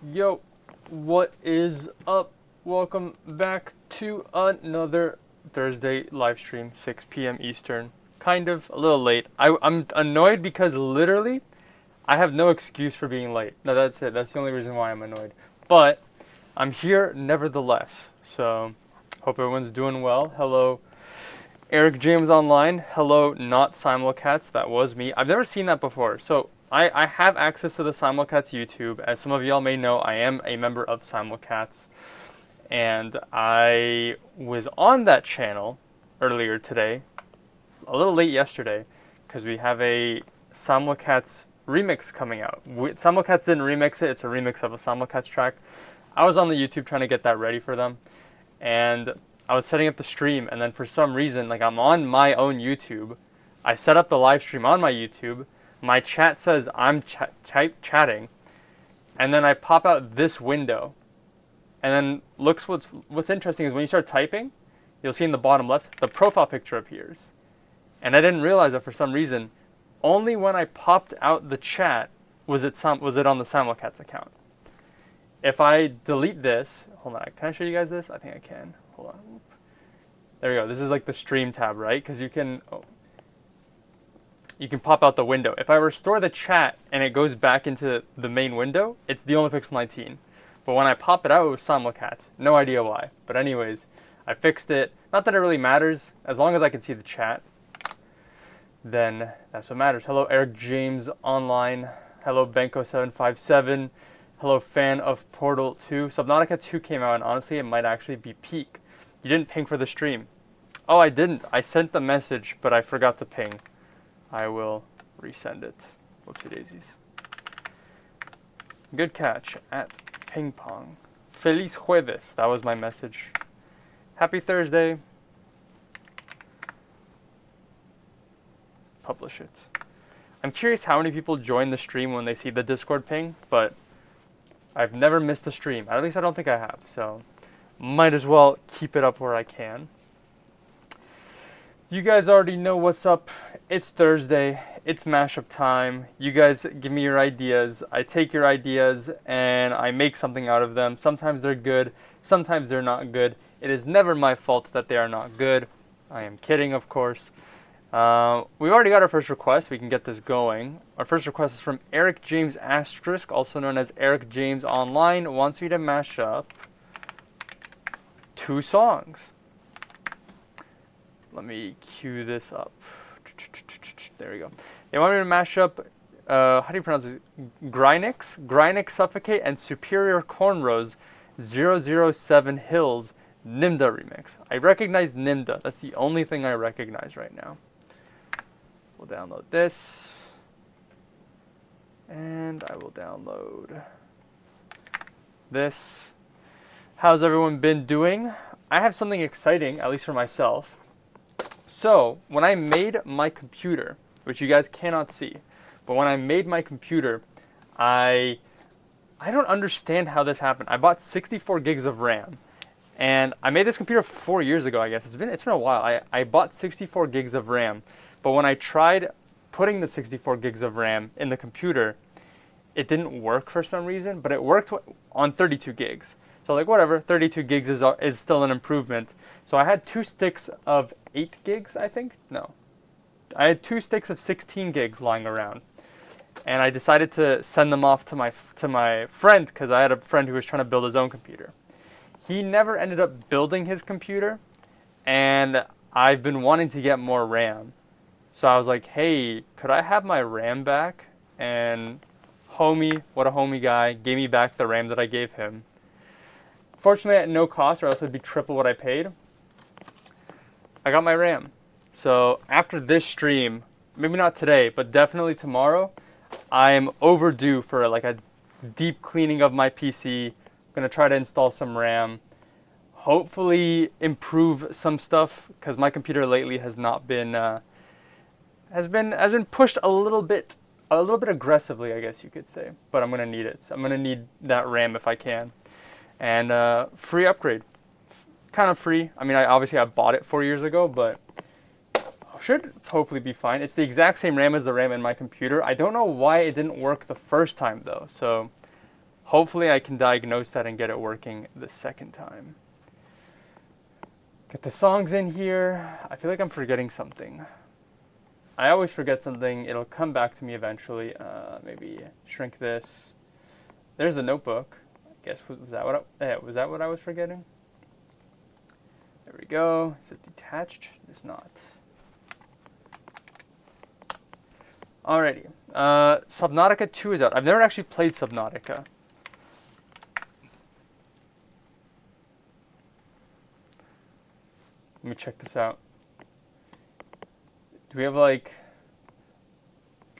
Yo, what is up? Welcome back to another Thursday live stream, 6 p.m. Eastern. Kind of a little late. I'm annoyed because literally I have no excuse for being late. No, that's it. That's the only reason why I'm annoyed. But I'm here nevertheless. So, hope everyone's doing well. Hello, Eric James Online. Hello, not Simulcats. That was me. I've never seen that before. So, I have access to the Simulcats YouTube. As some of y'all may know, I am a member of Simulcats. And I was on that channel earlier today, a little late yesterday, because we have a Simulcats remix coming out. Simulcats didn't remix it, it's a remix of a Simulcats track. I was on the YouTube trying to get that ready for them. And I was setting up the stream, and then for some reason, like I'm on my own YouTube. I set up the live stream on my YouTube. My chat says I'm chatting, and then I pop out this window, and then what's interesting is when you start typing, you'll see in the bottom left the profile picture appears, and I didn't realize that for some reason. Only when I popped out the chat was it on the Simulcats account. If I delete this, hold on, can I show you guys this? I think I can. Hold on. There we go. This is like the stream tab, right? Because you can pop out the window. If I restore the chat and it goes back into the main window, it's the only Pixel 19. But when I pop it out, it was Simulcats. No idea why. But anyways, I fixed it. Not that it really matters. As long as I can see the chat, then that's what matters. Hello, Eric James Online. Hello, Benko757. Hello, fan of Portal 2. Subnautica 2 came out, and honestly, it might actually be peak. You didn't ping for the stream. Oh, I didn't. I sent the message, but I forgot to ping. I will resend it. Whoopsie daisies. Good catch at ping pong. Feliz jueves. That was my message. Happy Thursday. Publish it. I'm curious how many people join the stream when they see the Discord ping, but I've never missed a stream. At least I don't think I have, so might as well keep it up where I can. You guys already know what's up. It's Thursday. It's mashup time. You guys give me your ideas. I take your ideas and I make something out of them. Sometimes they're good. Sometimes they're not good. It is never my fault that they are not good. I am kidding, of course. We've already got our first request. We can get this going. Our first request is from Eric James Asterisk, also known as Eric James Online, wants me to mash up 2 songs. Let me cue this up. There we go. They want me to mash up, how do you pronounce it? Grynix Suffocate, and Superior Cornrows 007 Hills Nimda remix. I recognize Nimda. That's the only thing I recognize right now. We'll download this. And I will download this. How's everyone been doing? I have something exciting, at least for myself. So, when I made my computer, which you guys cannot see, but when I made my computer, I don't understand how this happened. I bought 64 gigs of RAM, and I made this computer 4 years ago, I guess. It's been a while. I bought 64 gigs of RAM, but when I tried putting the 64 gigs of RAM in the computer, it didn't work for some reason, but it worked on 32 gigs. So like whatever, 32 gigs is still an improvement. So I had 2 sticks of 8 gigs, I think? No. I had 2 sticks of 16 gigs lying around. And I decided to send them off to my friend, because I had a friend who was trying to build his own computer. He never ended up building his computer, and I've been wanting to get more RAM. So I was like, hey, could I have my RAM back? And homie, what a homie guy, gave me back the RAM that I gave him. Fortunately at no cost, or else it would be triple what I paid. I got my RAM. So after this stream, maybe not today, but definitely tomorrow, I'm overdue for like a deep cleaning of my PC. I'm gonna try to install some RAM. Hopefully improve some stuff, because my computer lately has not been has been pushed a little bit aggressively, I guess you could say. But I'm gonna need it. So I'm gonna need that RAM if I can. And free upgrade. Kind of free. I mean, I bought it 4 years ago, but should hopefully be fine. It's the exact same RAM as the RAM in my computer. I don't know why it didn't work the first time though. So Hopefully I can diagnose that and get it working the second time. Get the songs in here. I feel like I'm forgetting something. I always forget something. It'll come back to me eventually. Maybe shrink this. There's the notebook. I guess was that what I was forgetting? There we go. Is it detached? It's not. Alrighty. Subnautica 2 is out. I've never actually played Subnautica. Let me check this out. Do we have like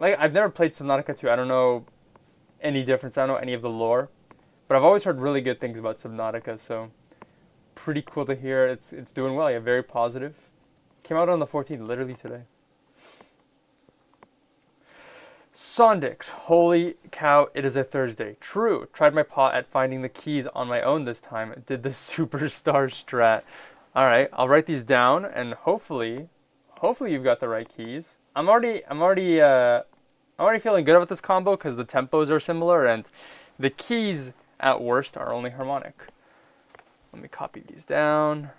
I've never played Subnautica 2. I don't know any difference. I don't know any of the lore. But I've always heard really good things about Subnautica, so pretty cool to hear. It's doing well. Yeah, very positive. Came out on the 14th, literally today. Sondix, holy cow, it is a Thursday. True. Tried my paw at finding the keys on my own this time. Did the superstar strat. All right, I'll write these down, and hopefully you've got the right keys. I'm already feeling good about this combo because the tempos are similar and the keys at worst are only harmonic. Let me copy these down.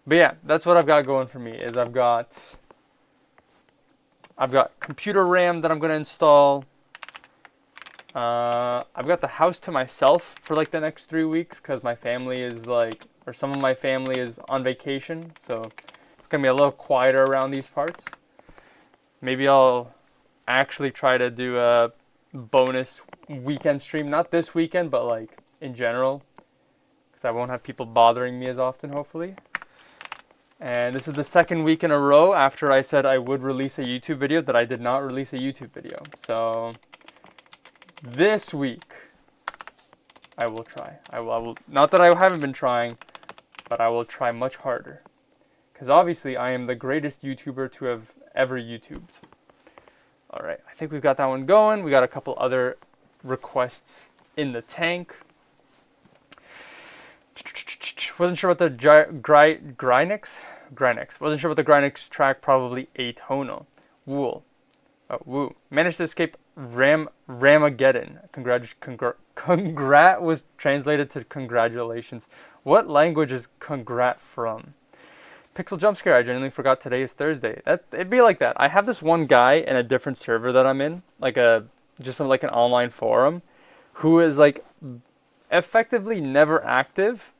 But yeah, that's what I've got going for me. Is I've got computer RAM that I'm gonna install. I've got the house to myself for like the next 3 weeks because my family is or some of my family is on vacation, so it's gonna be a little quieter around these parts. Maybe I'll actually try to do a bonus weekend stream, not this weekend, but like in general, because I won't have people bothering me as often, hopefully. And this is the second week in a row after I said I would release a YouTube video that I did not release a YouTube video. So this week I will try. I will not that I haven't been trying, but I will try much harder. Because obviously I am the greatest YouTuber to have ever YouTubed. Alright, I think we've got that one going. We got a couple other requests in the tank. Wasn't sure what the Grynix? Wasn't sure what the Grynix track, probably atonal. Wool. Oh, woo. Managed to escape Ramageddon. Congrat was translated to congratulations. What language is congrat from? Pixel jump scare. I genuinely forgot today is Thursday. It'd be like that. I have this one guy in a different server that I'm in, like an online forum, who is like effectively never active,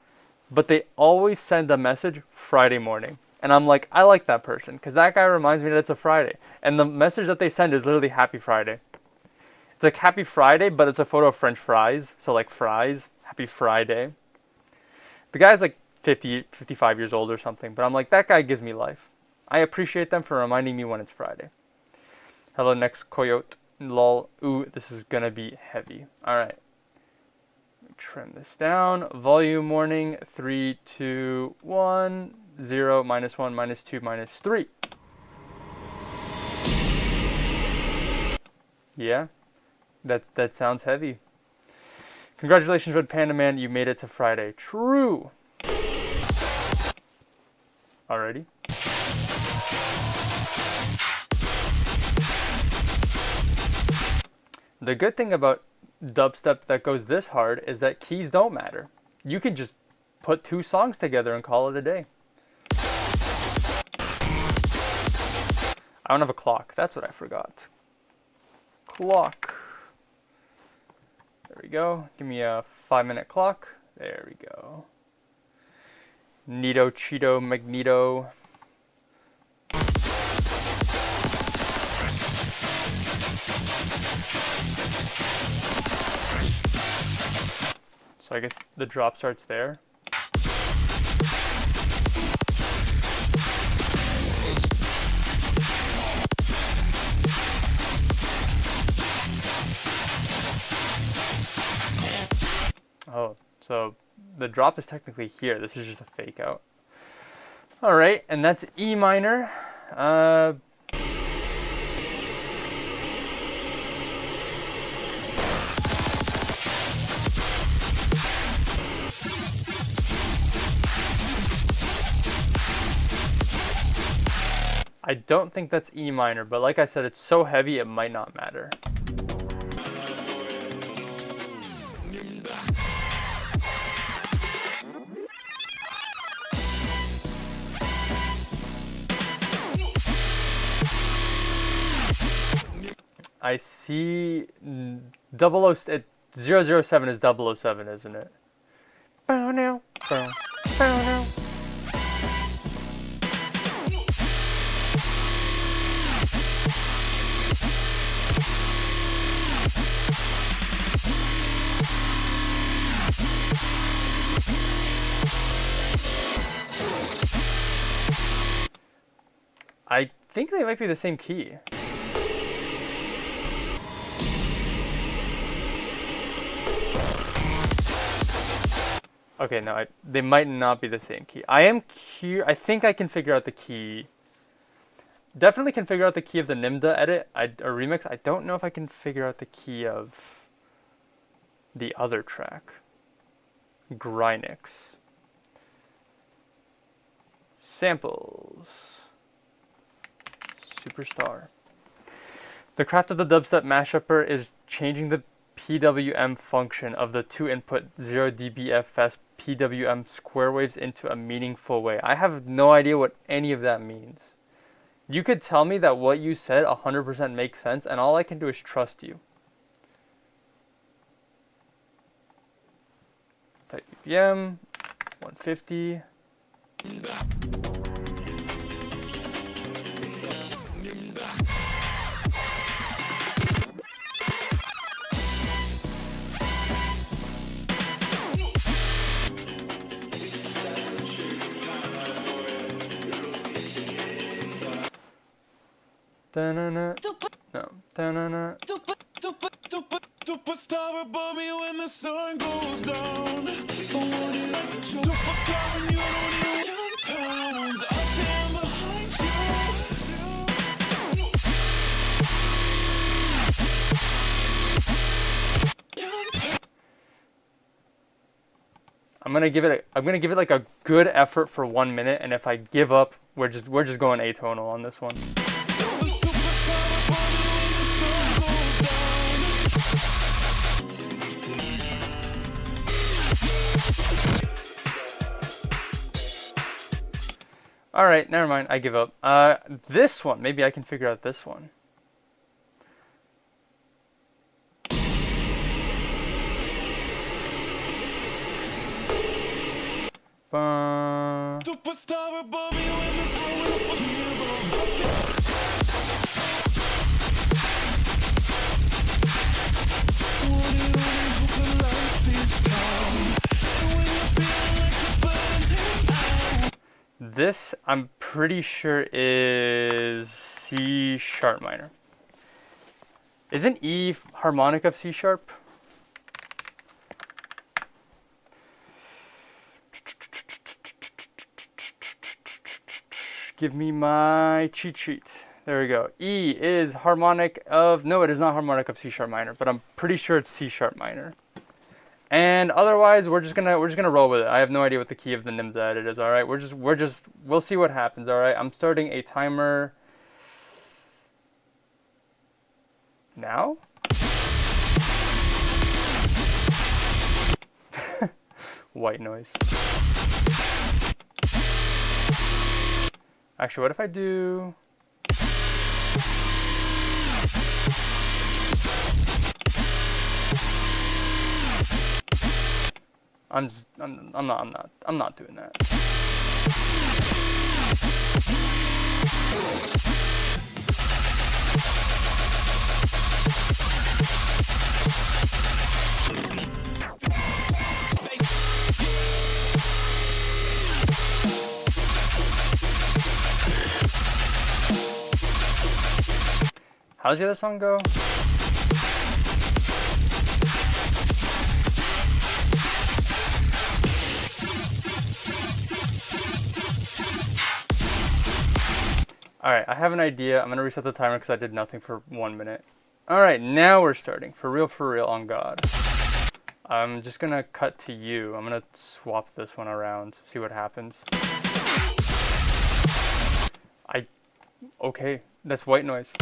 but they always send a message Friday morning. And I'm like, I like that person because that guy reminds me that it's a Friday. And the message that they send is literally Happy Friday. It's like Happy Friday, but it's a photo of French fries. So like fries, Happy Friday. The guy's like 50, 55 years old or something, but I'm like, that guy gives me life. I appreciate them for reminding me when it's Friday. Hello, next coyote. Lol. Ooh, this is gonna be heavy. Alright. Trim this down. Volume warning. 3, 2, 1. 0, -1, -2, -3. Yeah, that sounds heavy. Congratulations, Red Panda Man. You made it to Friday. True. Alrighty. The good thing about dubstep that goes this hard is that keys don't matter. You can just put 2 songs together and call it a day. I don't have a clock. That's what I forgot. Clock. There we go. Give me a 5-minute clock. There we go. Nito, Cheeto, Magneto. So I guess the drop starts there. Oh, so the drop is technically here. This is just a fake out. All right, and that's E minor. I don't think that's E minor, but like I said, it's so heavy it might not matter. I see 007 is 007, isn't it? Bow now, bow, bow now. I think they might be the same key. Okay, no, they might not be the same key. I think I can figure out the key. Definitely can figure out the key of the Nimda edit or remix. I don't know if I can figure out the key of the other track. Grynix. Samples. Superstar. The craft of the dubstep mashupper is changing the PWM function of the 2-input 0dBFS PWM square waves into a meaningful way. I have no idea what any of that means. You could tell me that what you said 100% makes sense, and all I can do is trust you. Type BPM, 150. Da-na-na. No. Da-na-na. Superstar above me when the sun goes down. Superstar when you don't even count pounds. I stand behind you. I'm gonna give it like a good effort for 1 minute, and if I give up, we're just going atonal on this one. Alright, never mind, I give up. This one, maybe I can figure out this one. Superstar above me when the sun goes This, I'm pretty sure, is C sharp minor. Isn't E harmonic of C sharp? Give me my cheat sheet. There we go. E is harmonic of, no, it is not harmonic of C sharp minor, but I'm pretty sure it's C sharp minor. And otherwise, we're just gonna roll with it. I have no idea what the key of the Nimda edit is. All right, we'll see what happens. All right, I'm starting a timer now. White noise. Actually, what if I do? I'm not doing that. How's the other song go? Alright, I have an idea. I'm going to reset the timer because I did nothing for 1 minute. Alright, now we're starting. For real, on God. I'm just going to cut to you. I'm going to swap this one around, see what happens. Okay, that's white noise.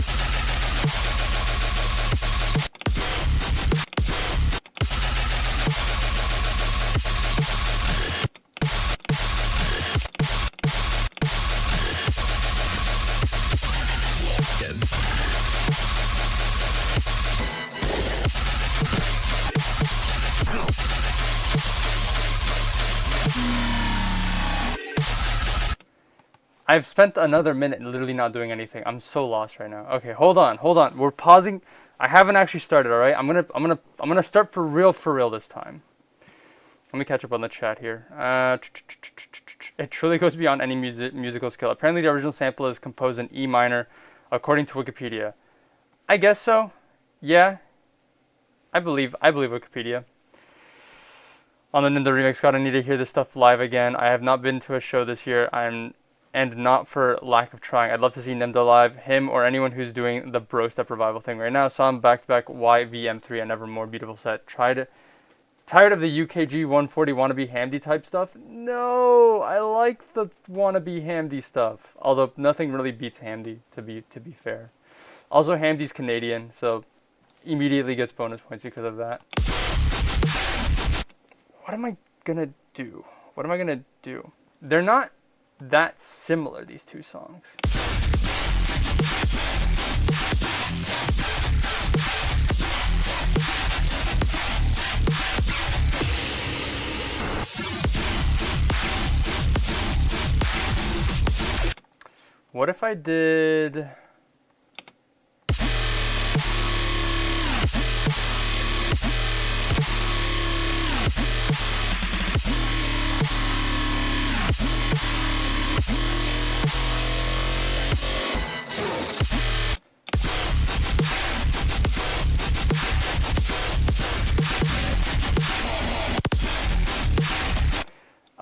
I've spent another minute literally not doing anything. I'm so lost right now. Okay, hold on. We're pausing. I haven't actually started, all right? I'm gonna start for real this time. Let me catch up on the chat here. It truly goes beyond any musical skill. Apparently, the original sample is composed in E minor, according to Wikipedia. I guess so. Yeah. I believe Wikipedia. On the Ninja remix, God, I need to hear this stuff live again. I have not been to a show this year. And not for lack of trying. I'd love to see Nimda live, him or anyone who's doing the Bro Step revival thing right now. Saw him back-to-back YVM3 and Nevermore. Beautiful set. Tired of the UKG 140 wannabe Hamdy type stuff? No, I like the wannabe Hamdy stuff. Although nothing really beats Hamdy, to be fair. Also, Hamdy's Canadian, so immediately gets bonus points because of that. What am I gonna do? They're not that similar, these two songs. What if I did...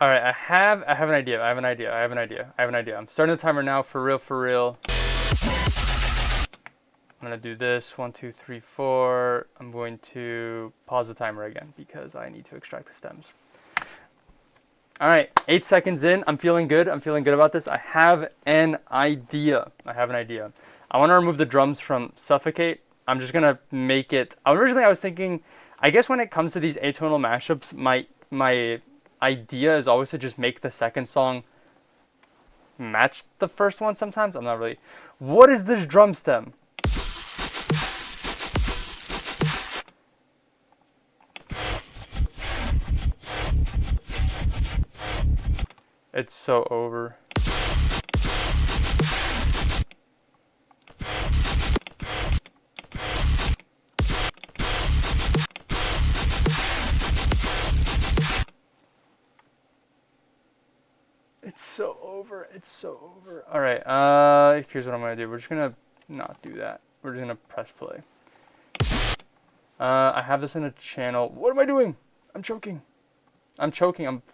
All right, I have an idea. I'm starting the timer now, for real. I'm gonna do this, 1, 2, 3, 4. I'm going to pause the timer again because I need to extract the stems. All right, 8 seconds in. I'm feeling good about this. I have an idea. I want to remove the drums from Suffocate. I'm just gonna make it. Originally, I was thinking, I guess when it comes to these atonal mashups, my idea is always to just make the second song match the first one sometimes. I'm not really. What is this drum stem? It's so over. It's so over. All right, here's what I'm gonna do. We're just gonna not do that. We're just gonna press play. I have this in a channel. What am I doing? I'm choking. I'm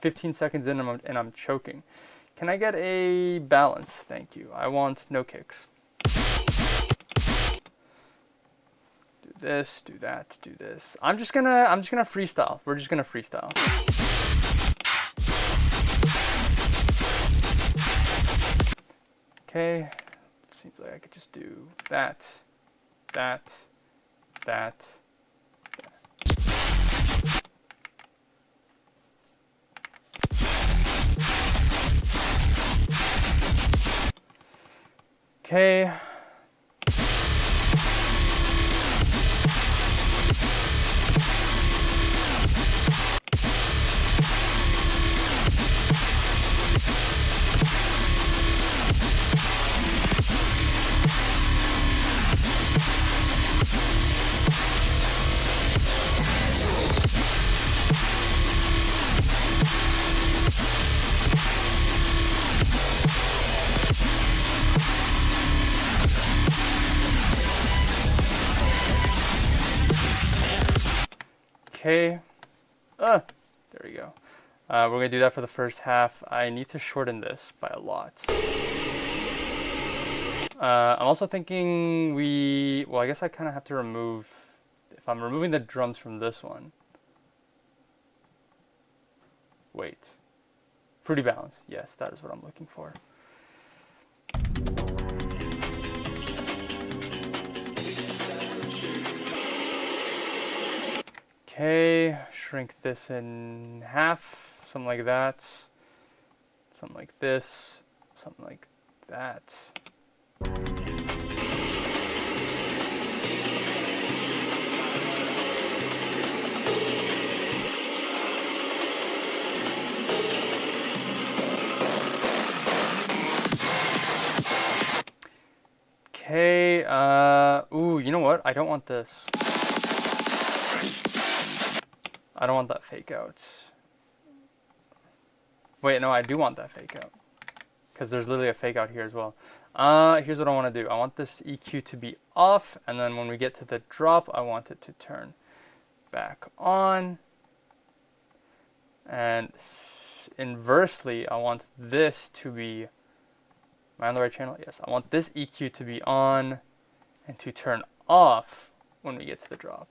15 seconds in and I'm choking. Can I get a balance? Thank you. I want no kicks. Do this, do that, do this. I'm just gonna freestyle. We're just gonna freestyle. Okay. Seems like I could just do that. Okay. Okay. There we go. We're going to do that for the first half. I need to shorten this by a lot. I'm also thinking well, I guess I kind of have to remove, if I'm removing the drums from this one. Wait. Fruity balance. Yes, that is what I'm looking for. Okay, shrink this in half, something like that, something like this, something like that. what? I don't want this. I don't want that fake out. Wait, no, I do want that fake out. Because there's literally a fake out here as well. Here's what I want to do. I want this EQ to be off, and then when we get to the drop, I want it to turn back on. And inversely, I want this to be... Am I on the right channel? Yes. I want this EQ to be on and to turn off when we get to the drop.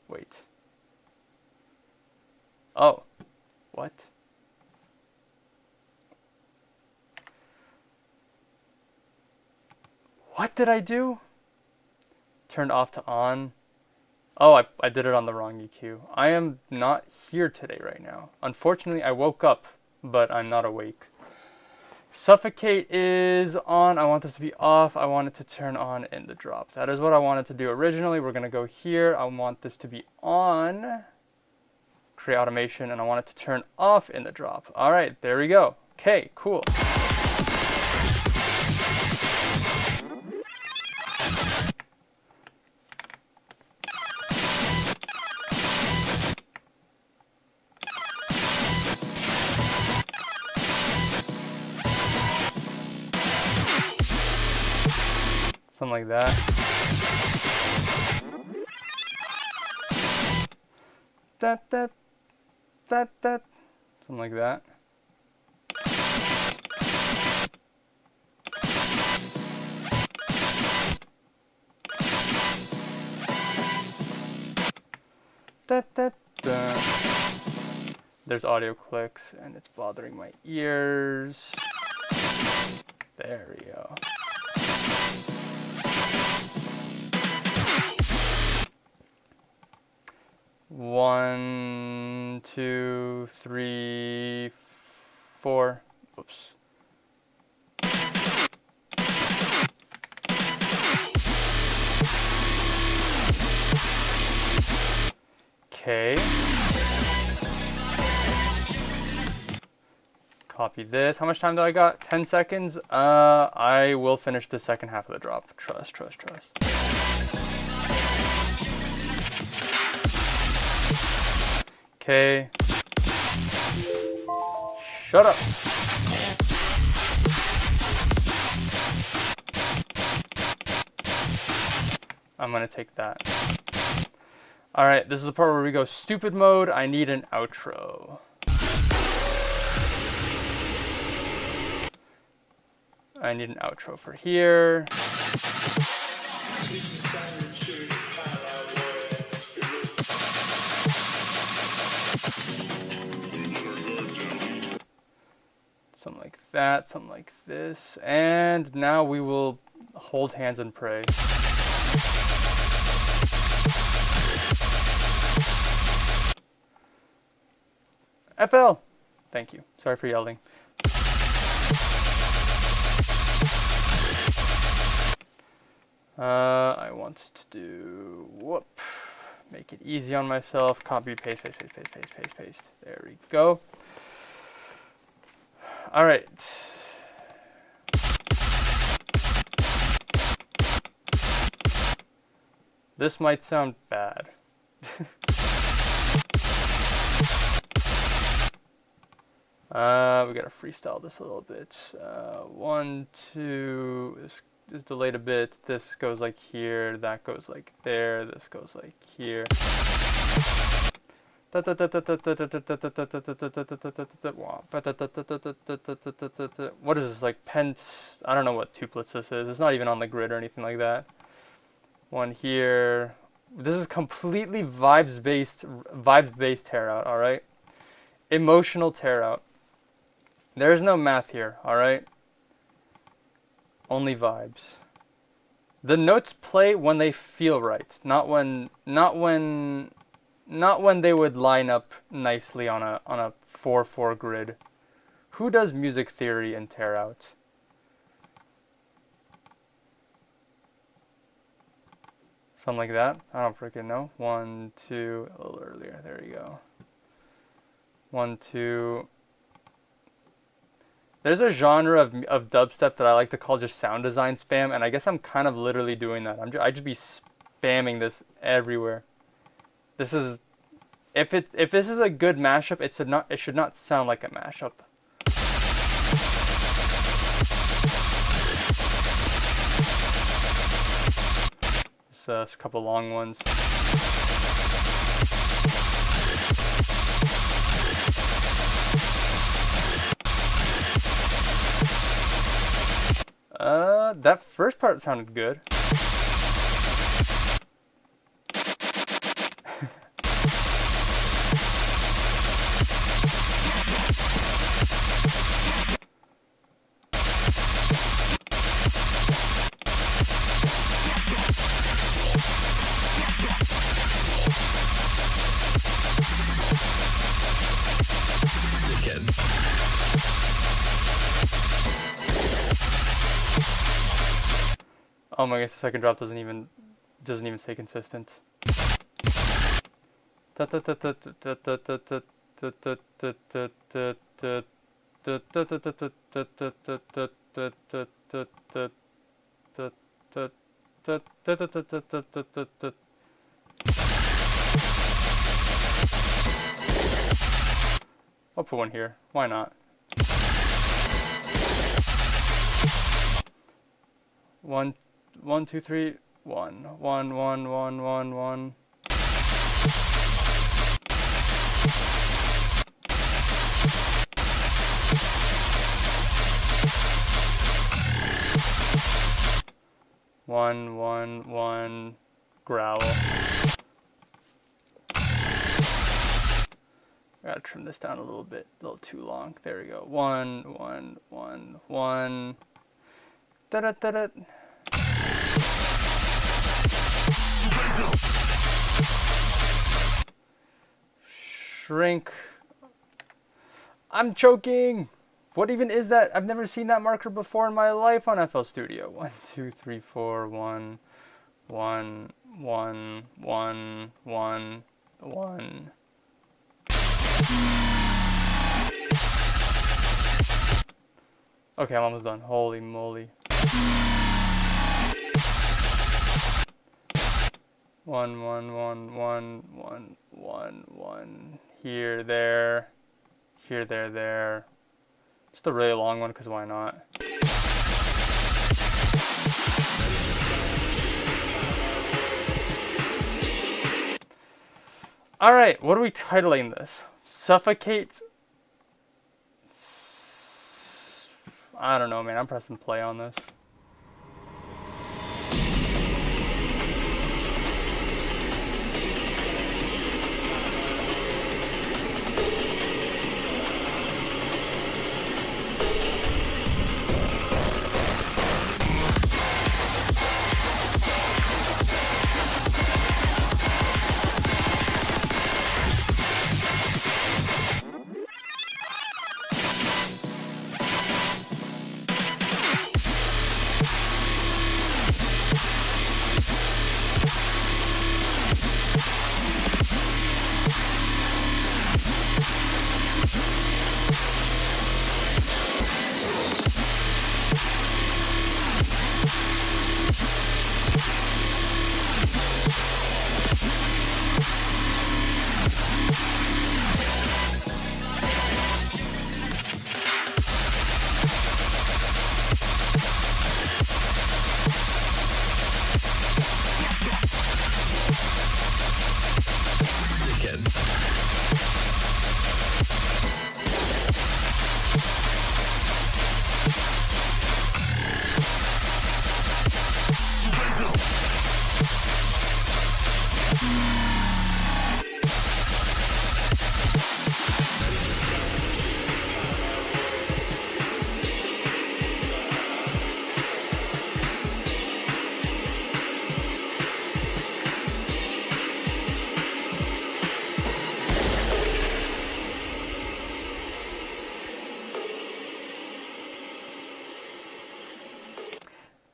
Wait. Oh. What? What did I do? Turned off to on. Oh, I did it on the wrong EQ. I am not here today right now. Unfortunately, I woke up, but I'm not awake. Suffocate is on. I want this to be off. I want it to turn on in the drop. That is what I wanted to do originally. We're going to go here. I want this to be on. Create automation, and I want it to turn off in the drop. All right, there we go. Okay, cool. Something like that. Something like that. There's audio clicks and it's bothering my ears. There we go. One, two, three, four. Oops. Okay. Copy this. How much time do I got? 10 seconds. I will finish the second half of the drop. Trust, trust, trust. Okay. Shut up. I'm gonna take that. Alright, this is the part where we go stupid mode. I need an outro. I need an outro for here. Something like that, something like this. And now we will hold hands and pray. FL! Thank you. Sorry for yelling. I want to do, whoop, make it easy on myself. Copy, paste, paste, paste, paste, paste, paste, paste. There we go. All right. This might sound bad. We gotta freestyle this a little bit. 1, 2, this is delayed a bit. This goes like here, that goes like there, this goes like here. What is this, like pence? I don't know what tuplets this is. It's not even on the grid or anything like that. One here. This is completely vibes-based tear out, all right? Emotional tear out. There's no math here, all right? Only vibes. The notes play when they feel right, not when they would line up nicely on a 4/4 grid. Who does music theory and tear out? Something like that. I don't freaking know. 1, 2, a little earlier. There you go. 1, 2. There's a genre of dubstep that I like to call just sound design spam, and I guess I'm kind of literally doing that. I just be spamming this everywhere. This is if this is a good mashup, it should not sound like a mashup. Just a couple long ones. That first part sounded good. Oh my gosh, the second drop doesn't even stay consistent. I'll put one here. Why not? One, 2, 3, 1, 1, 1, 1, 1, 1. One, 1, 1, growl. I gotta trim this down a little bit, a little too long. There we go. 1, 1, 1, 1. Da da da da. Shrink. I'm choking. What even is that? I've never seen that marker before in my life on FL Studio. 1, 2, 3, 4, 1, 1, 1, 1, 1, 1. Okay, I'm almost done. Holy moly. 1, 1, 1, 1, 1, 1, 1. Here, there. Here, there, there. Just a really long one, because why not? Alright, what are we titling this? Suffocate? I don't know, man. I'm pressing play on this.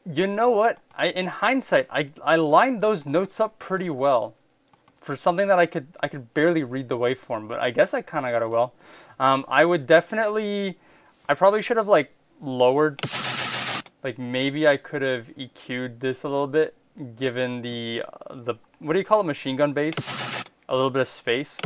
You know what? In hindsight, I lined those notes up pretty well for something that I could barely read the waveform, but I guess I kind of got it well. I would definitely I probably should have like lowered, like maybe I could have EQ'd this a little bit, given the what do you call it, machine gun bass? A little bit of space.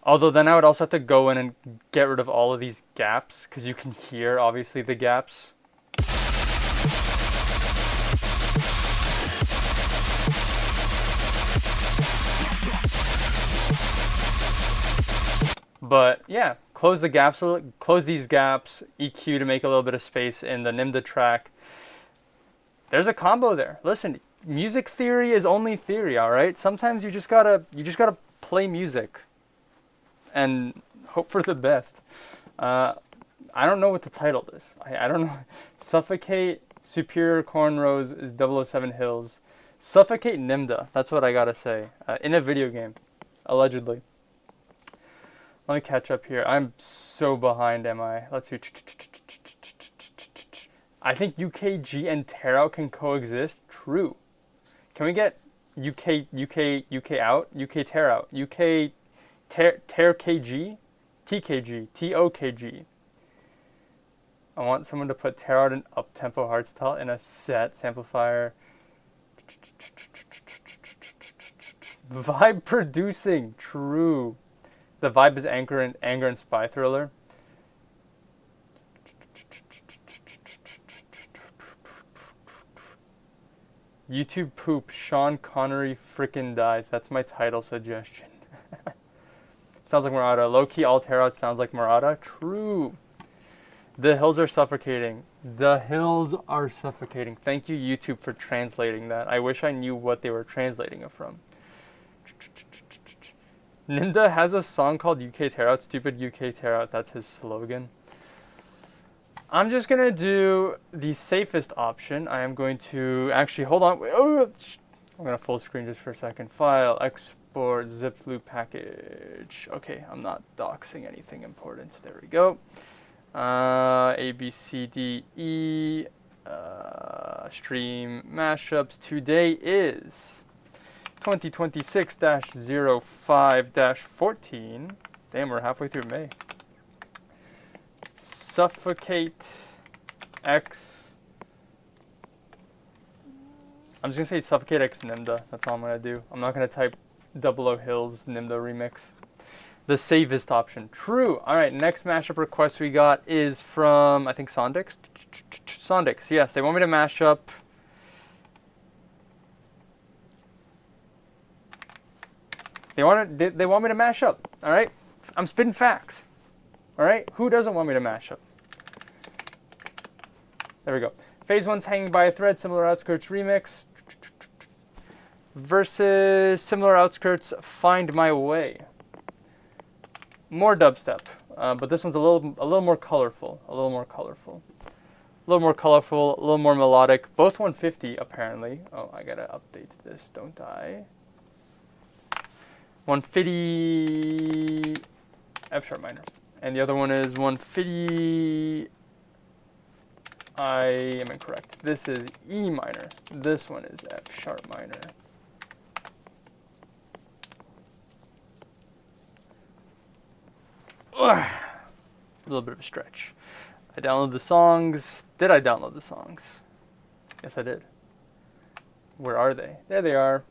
Although then I would also have to go in and get rid of all of these gaps, because you can hear obviously the gaps. But yeah, close the gaps, close these gaps, EQ to make a little bit of space in the NIMDA track. There's a combo there. Listen, music theory is only theory, all right? Sometimes you just gotta play music and hope for the best. I don't know what the title is. I don't know. Suffocate Superior Cornrows is 007 Hills. Suffocate NIMDA. That's what I gotta say. In a video game, allegedly. Let me catch up here. I'm so behind, am I? Let's see. I think UKG and tear out can coexist. True. Can we get UK out? UK tear out. UK tear KG? TKG. TOKG. I want someone to put tear out and up-tempo hardstyle in a set samplifier. Vibe producing. True. The vibe is anger and spy thriller. YouTube poop. Sean Connery frickin' dies. That's my title suggestion. Sounds like Murata. Low-key all tear out sounds like Murata. True. The hills are suffocating. The hills are suffocating. Thank you, YouTube, for translating that. I wish I knew what they were translating it from. NIMDA has a song called UK Tear Out. Stupid UK Tear Out. That's his slogan. I'm just going to do the safest option. I am going to actually, hold on. Oh, I'm going to full screen just for a second. File, export, zip loop package. Okay, I'm not doxing anything important. There we go. A, B, C, D, E. Stream mashups. Today is 2026-05-14. Damn, we're halfway through May. Suffocate X. I'm just going to say Suffocate X NIMDA. That's all I'm going to do. I'm not going to type 00 Hills NIMDA remix. The safest option. True. All right, next mashup request we got is from, I think, Sondix. Sondix, yes. They want me to mash up. They want me to mash up, all right? I'm spitting facts, all right? Who doesn't want me to mash up? There we go. Phase 1's Hanging by a Thread, Similar Outskirts remix versus Similar Outskirts Find My Way. More dubstep, but this one's a little more colorful, a little more melodic. Both 150 apparently. Oh, I gotta update this, don't I? 150 F sharp minor, and the other one is 150. I am incorrect. This is E minor. This one is F sharp minor. Ugh. A little bit of a stretch. I downloaded the songs. Did I download the songs? Yes, I did. Where are they? There they are.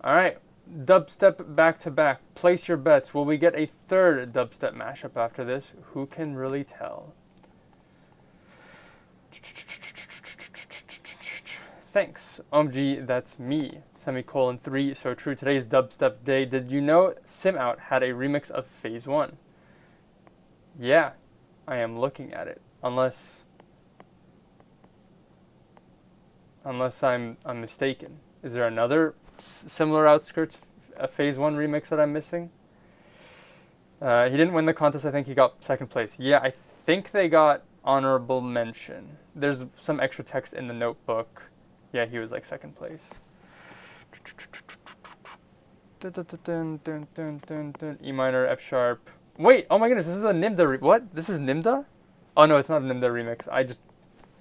All right. Dubstep back to back. Place your bets. Will we get a third dubstep mashup after this? Who can really tell? Thanks. OMG, that's me. Semicolon 3. So true. Today's dubstep day. Did you know Sim Out had a remix of Phase 1? Yeah, I am looking at it. Unless I'm mistaken. Is there another Similar Outskirts Phase 1 remix that I'm missing? He didn't win the contest. I think he got second place. Yeah, I think they got honorable mention. There's some extra text in the notebook. Yeah, he was like second place. E minor, F sharp. Wait, oh my goodness, this is a NIMDA what? This is NIMDA? Oh no, it's not a NIMDA remix. I just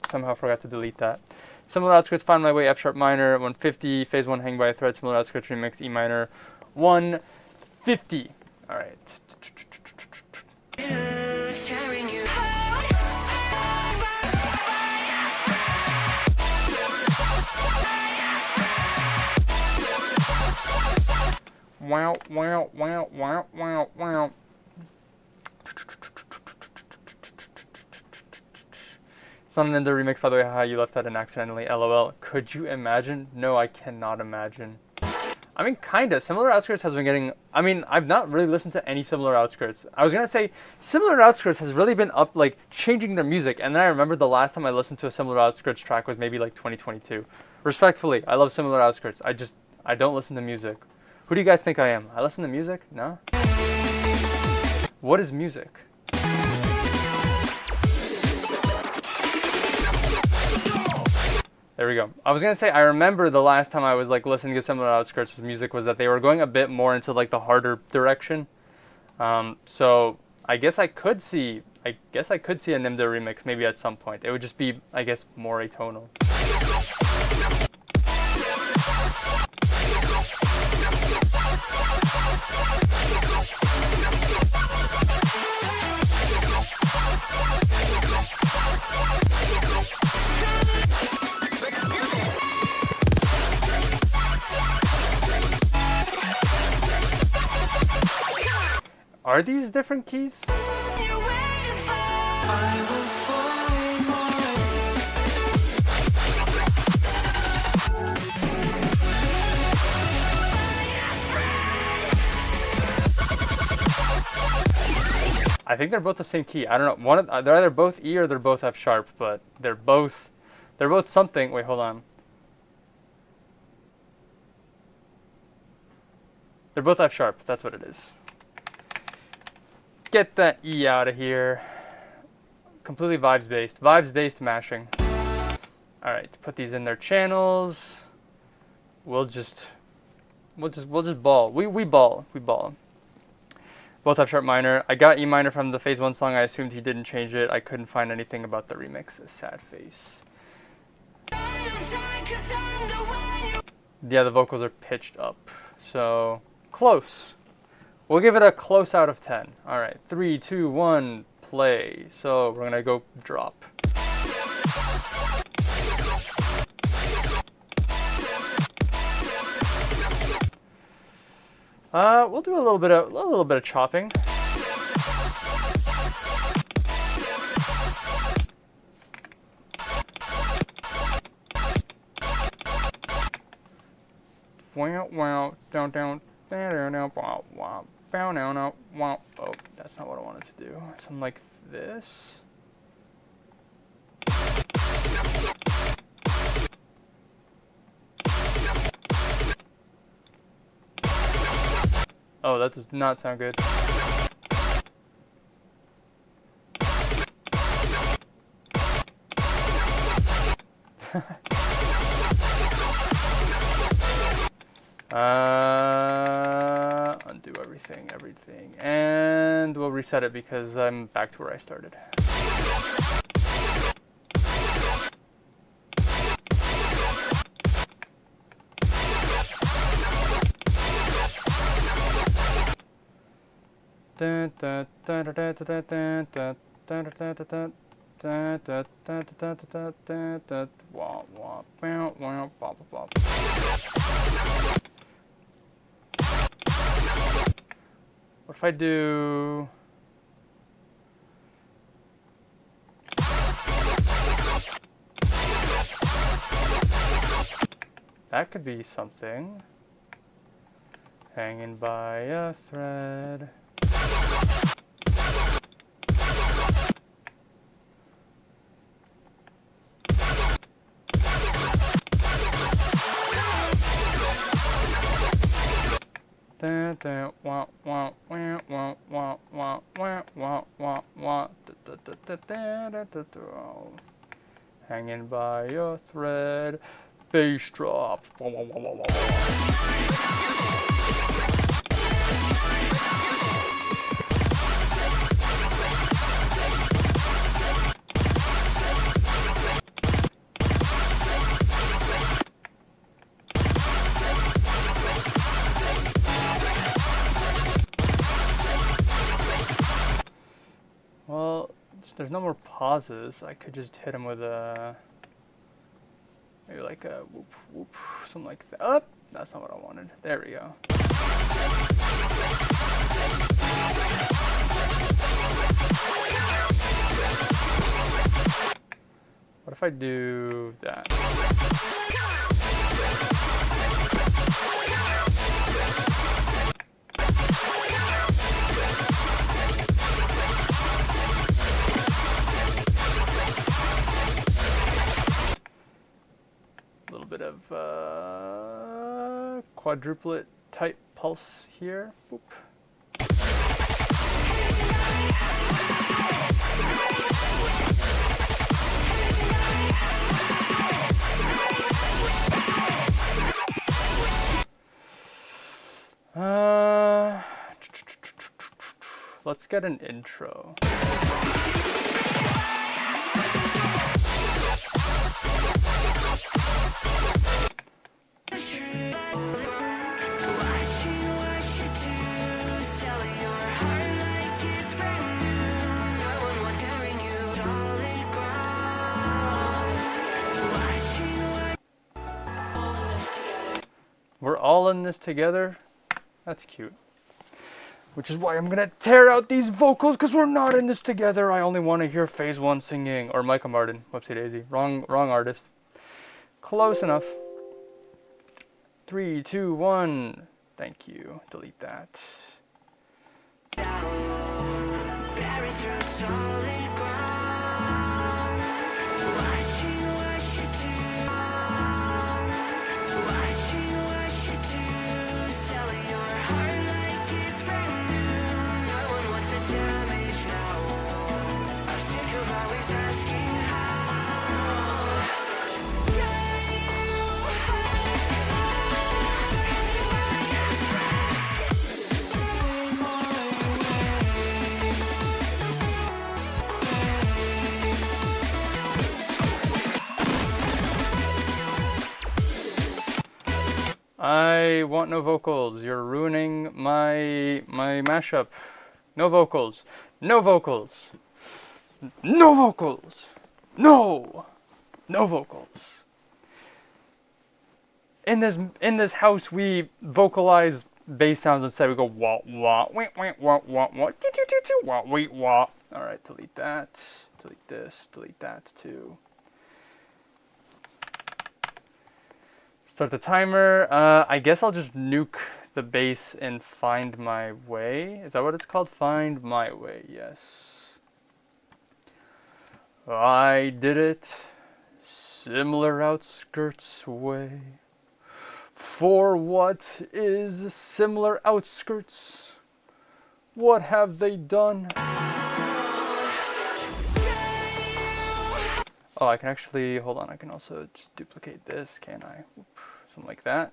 somehow forgot to delete that. Similar Outskirts, Find My Way, F sharp minor, 150, Phase 1, Hang by a Thread, Similar Outskirts remix, E minor, 1 50. All right. Carrying you. Wow, wow, wow, wow, wow, wow. It's not an Ender remix, by the way. How you left that in accidentally. LOL. Could you imagine? No, I cannot imagine. I mean, kinda. Similar Outskirts has been getting. I mean, I've not really listened to any Similar Outskirts. I was gonna say Similar Outskirts has really been up, like changing their music. And then I remember the last time I listened to a Similar Outskirts track was maybe like 2022. Respectfully, I love Similar Outskirts. I don't listen to music. Who do you guys think I am? I listen to music? No? What is music? There we go. I was gonna say, I remember the last time I was like listening to Similar Outskirts' music was that they were going a bit more into like the harder direction. So I guess I could see a Nimda remix maybe at some point. It would just be, I guess, more atonal. Are these different keys? You're waiting for. I will fall more. I think they're both the same key. I don't know. They're either both E or they're both F sharp, but they're both something. Wait, hold on. They're both F sharp. That's what it is. Get that E out of here. Completely vibes based. Vibes based mashing. All right, put these in their channels. We'll just ball. We ball. Both F sharp minor. I got E minor from the Phase 1 song. I assumed he didn't change it. I couldn't find anything about the remix. Sad face. Yeah, the vocals are pitched up. So, close. We'll give it a close out of 10. All right, 3, 2, 1, play. So we're gonna go drop. We'll do a little bit of chopping. Wow, wow, down, down, down, down, down, wow, wow. Bow now, no, wow. Oh, that's not what I wanted to do. Something like this. Oh, that does not sound good. Undo everything, and we'll reset it because I'm back to where I started. What if I do... That could be something. Hanging by a thread. Hanging by a thread, bass drop. there's no more pauses, I could just hit him with a maybe like a whoop whoop, something like that. Oh, that's not what I wanted. There we go. What if I do that? A little bit of quadruplet type pulse here. Boop. Let's get an intro. We're all in this together. That's cute. Which is why I'm gonna tear out these vocals, because we're not in this together. I only want to hear Phase 1 singing. Or Micah Martin. Whoopsie daisy. Wrong artist. Close enough. 3, 2, 1. Thank you. Delete that. I want no vocals. You're ruining my mashup. No vocals. No vocals. No vocals. No. No vocals. In this house we vocalize bass sounds instead. We go wah wah wah wah wah wah wah doo doo doo doo wah wah wah. All right, delete that. Delete this. Delete that too. Start the timer. I guess I'll just nuke the bass and find my way. Is that what it's called? Find my way, yes. I did it. Similar outskirts way. For what is similar outskirts? What have they done? Oh, I can actually, hold on, I can also just duplicate this, can't I? Whoop, something like that.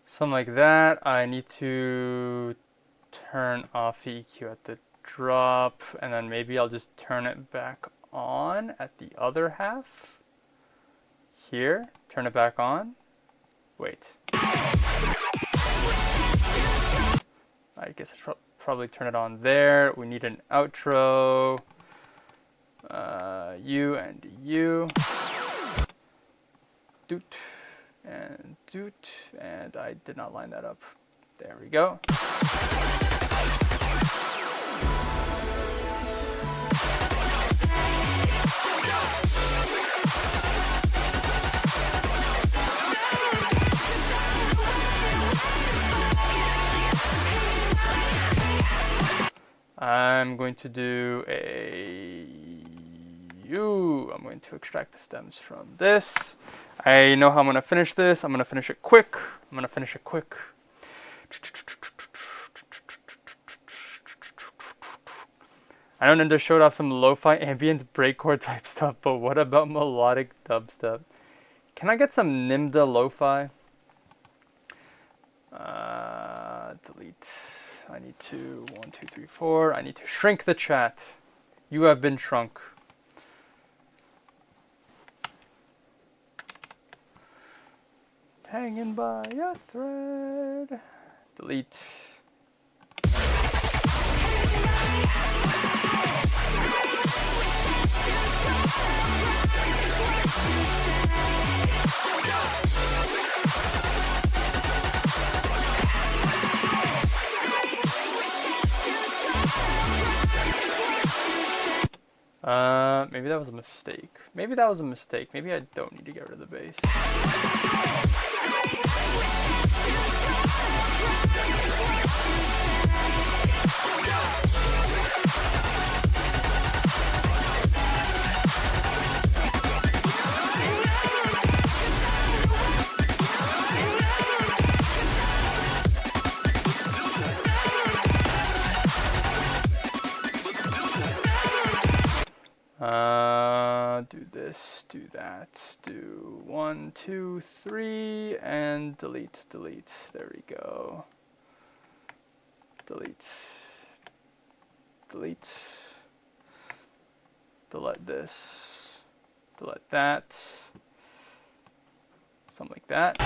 Something like that. I need to turn off the EQ at the drop, and then maybe I'll just turn it back on at the other half. Here, turn it back on. Wait. I guess I should probably turn it on there. We need an outro. You and you. Doot. And doot, and I did not line that up. There we go. I'm going to do I'm going to extract the stems from this. I know how I'm going to finish this. I'm going to finish it quick. I know Ninder showed off some lo-fi ambient breakcore type stuff, but what about melodic dubstep? Can I get some Nimda lo-fi? Delete. I need to 1, 2, 3, 4. I need to shrink the chat. You have been shrunk. Hanging by a thread. Delete. Maybe that was a mistake. Maybe I don't need to get rid of the bass. Do this, do that, do 1, 2, 3, and delete. There we go. Delete this, delete that, something like that.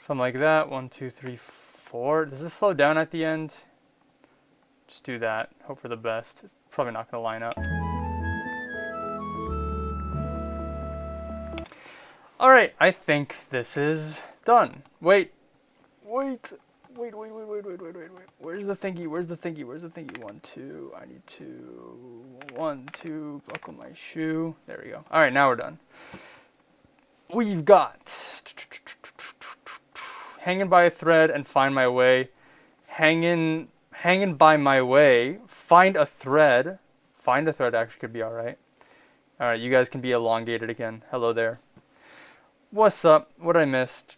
Something like that. 1, 2, 3, 4. Does this slow down at the end? Just do that. Hope for the best. It's probably not going to line up. Alright, I think this is done. Wait. Where's the thingy? 1, 2. I need to 1, 2. Buckle my shoe. There we go. Alright, now we're done. We've got hanging by a thread and find my way. Hanging by my way. Find a thread. Find a thread actually could be alright. Alright, you guys can be elongated again. Hello there. What's up? What I missed?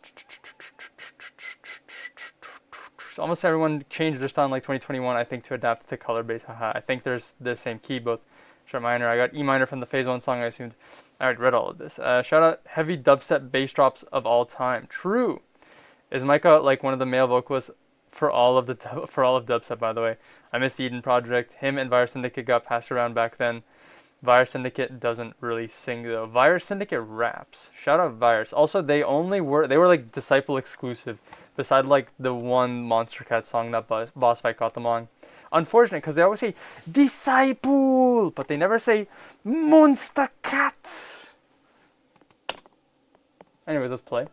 Almost everyone changed their style in like 2021, I think, to adapt to color base. Haha. I think there's the same key, both sharp minor. I got E minor from the Phase 1 song, I assumed. I already read all of this. Shout out heavy dubstep bass drops of all time. True. Is Micah like one of the male vocalists for all of dubstep? By the way, I missed the Eden Project. Him and Virus Syndicate got passed around back then. Virus Syndicate doesn't really sing though. Virus Syndicate raps. Shout out Virus. Also, they were like Disciple exclusive. Beside like the one Monster Cat song that Boss Fight caught them on. Unfortunate, because they always say Disciple, but they never say Monster Cat. Anyways, let's play.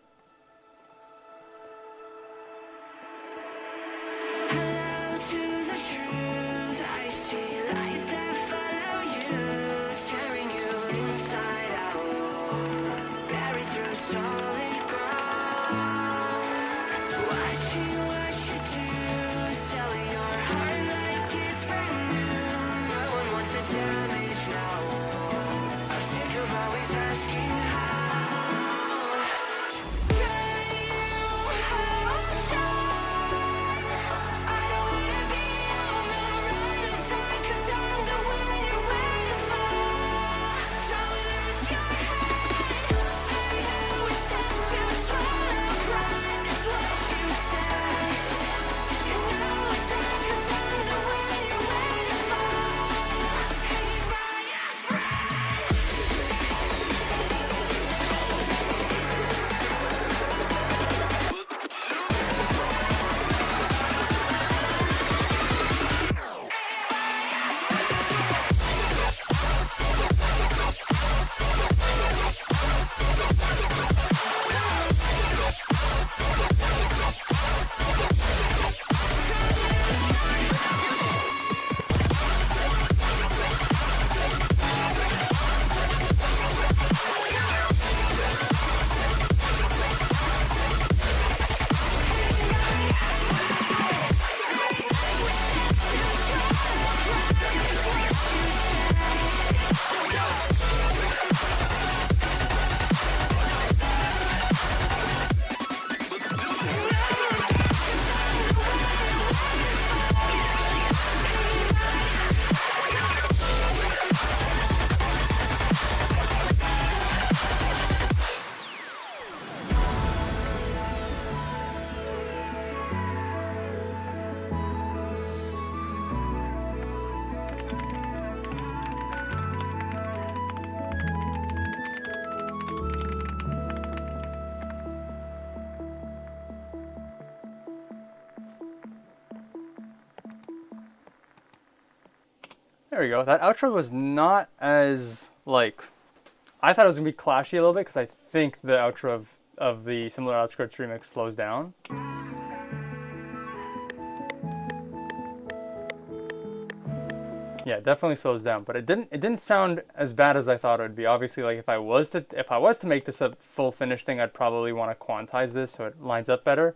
There we go. That outro was not as, like, I thought it was going to be clashy a little bit because I think the outro of the Similar Outskirts remix slows down. Yeah, it definitely slows down, but it didn't sound as bad as I thought it would be. Obviously, like if I was to make this a full finished thing, I'd probably want to quantize this so it lines up better.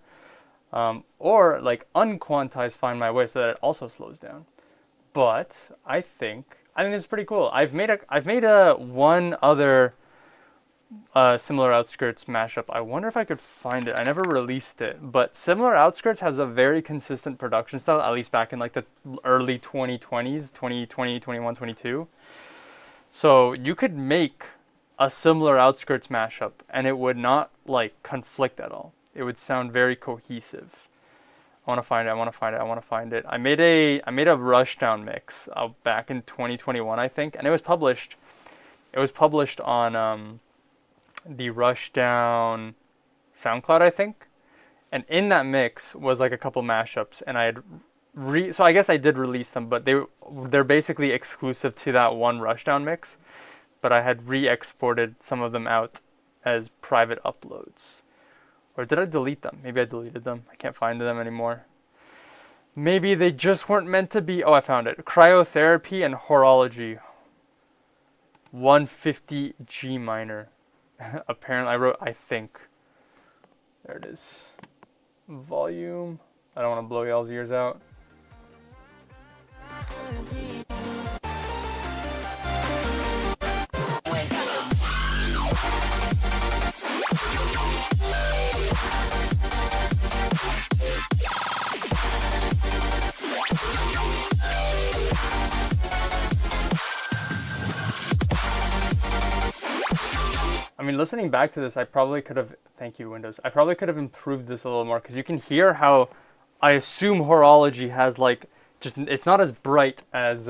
Or like unquantize Find My Way so that it also slows down. But I think it's pretty cool. I've made a one other Similar Outskirts mashup. I wonder if I could find it. I never released it, but Similar Outskirts has a very consistent production style, at least back in like the early 2020s, 2020, 21, 22. So you could make a Similar Outskirts mashup and it would not like conflict at all. It would sound very cohesive. I want to find it. I made a Rushdown mix back in 2021, I think, and it was published on the Rushdown SoundCloud, I think. And in that mix was like a couple mashups, and I had so I guess I did release them, but they're basically exclusive to that one Rushdown mix. But I had re-exported some of them out as private uploads. Or did I delete them? Maybe I deleted them. I can't find them anymore. Maybe they just weren't meant to be. Oh, I found it. Cryotherapy and Horology. 150 G minor. Apparently, I think. There it is. Volume. I don't want to blow y'all's ears out. I mean, listening back to this, I probably could have, thank you, Windows. I probably could have improved this a little more because you can hear how I assume Horology has like, it's not as bright as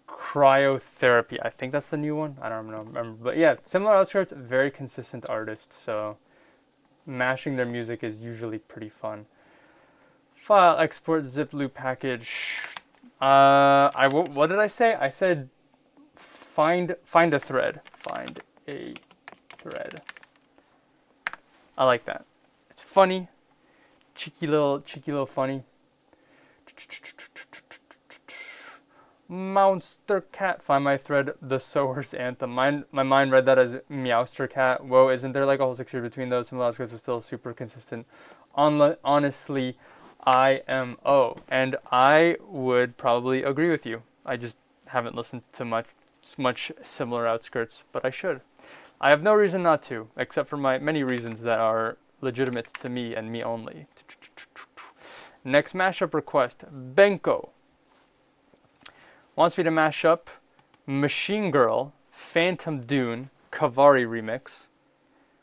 Cryotherapy. I think that's the new one. I don't remember. But yeah, Similar Outskirts, very consistent artist. So mashing their music is usually pretty fun. File, export, zip loop package. What did I say? I said find a thread. Find a thread. I like that. It's funny, cheeky little funny. Monster Cat, find my thread, the Sower's Anthem. My mind read that as Meowster Cat. Whoa, isn't there like a whole 6 years between those? Similar because it's still super consistent. Honestly, IMO, and I would probably agree with you. I just haven't listened to much Similar Outskirts, but I should. I have no reason not to, except for my many reasons that are legitimate to me and me only. Next mashup request, Benko wants me to mash up Machine Girl, Phantom Dune, Kavari remix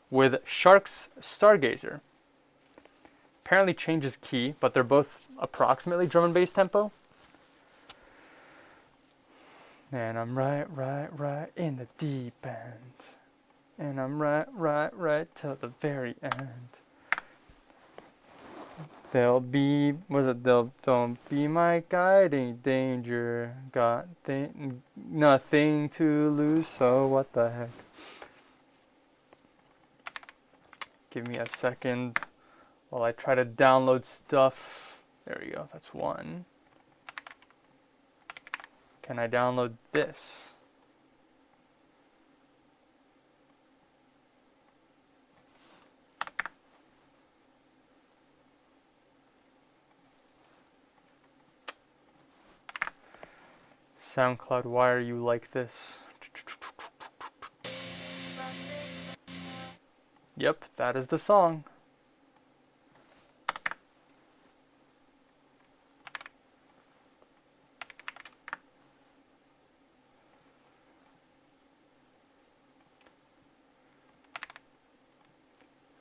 with Shark's Stargazer. Apparently changes key, but they're both approximately drum and bass tempo. And I'm right in the deep end. And I'm right till the very end. Don't be my guiding danger. Got nothing to lose, so what the heck. Give me a second while I try to download stuff. There we go, that's one. Can I download this? SoundCloud, why are you like this? Yep, that is the song.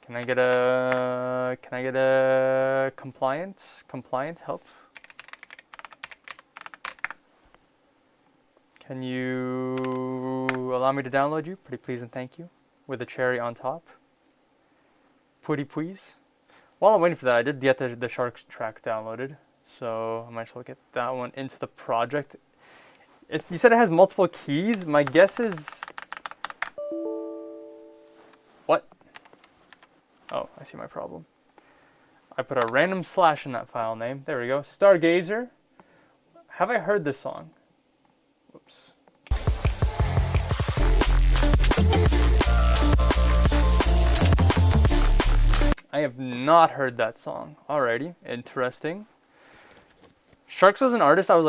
Can I get a compliant help? Can you allow me to download you? Pretty please and thank you. With a cherry on top. Pretty please. While I'm waiting for that, I did get the Sharks track downloaded. So I might as well get that one into the project. You said it has multiple keys. My guess is... What? Oh, I see my problem. I put a random slash in that file name. There we go. Stargazer. Have I heard this song? Whoops. I have not heard that song. Alrighty, interesting. Sharks was an artist I would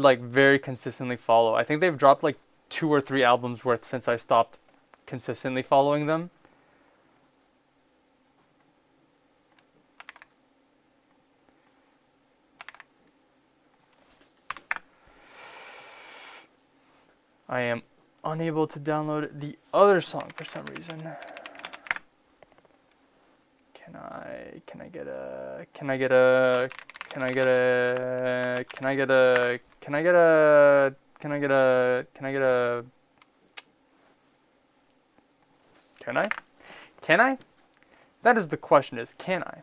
like very consistently follow. I think they've dropped like 2 or 3 albums worth since I stopped consistently following them. I am unable to download the other song for some reason. Can I get a Can I? That is the question, is can I?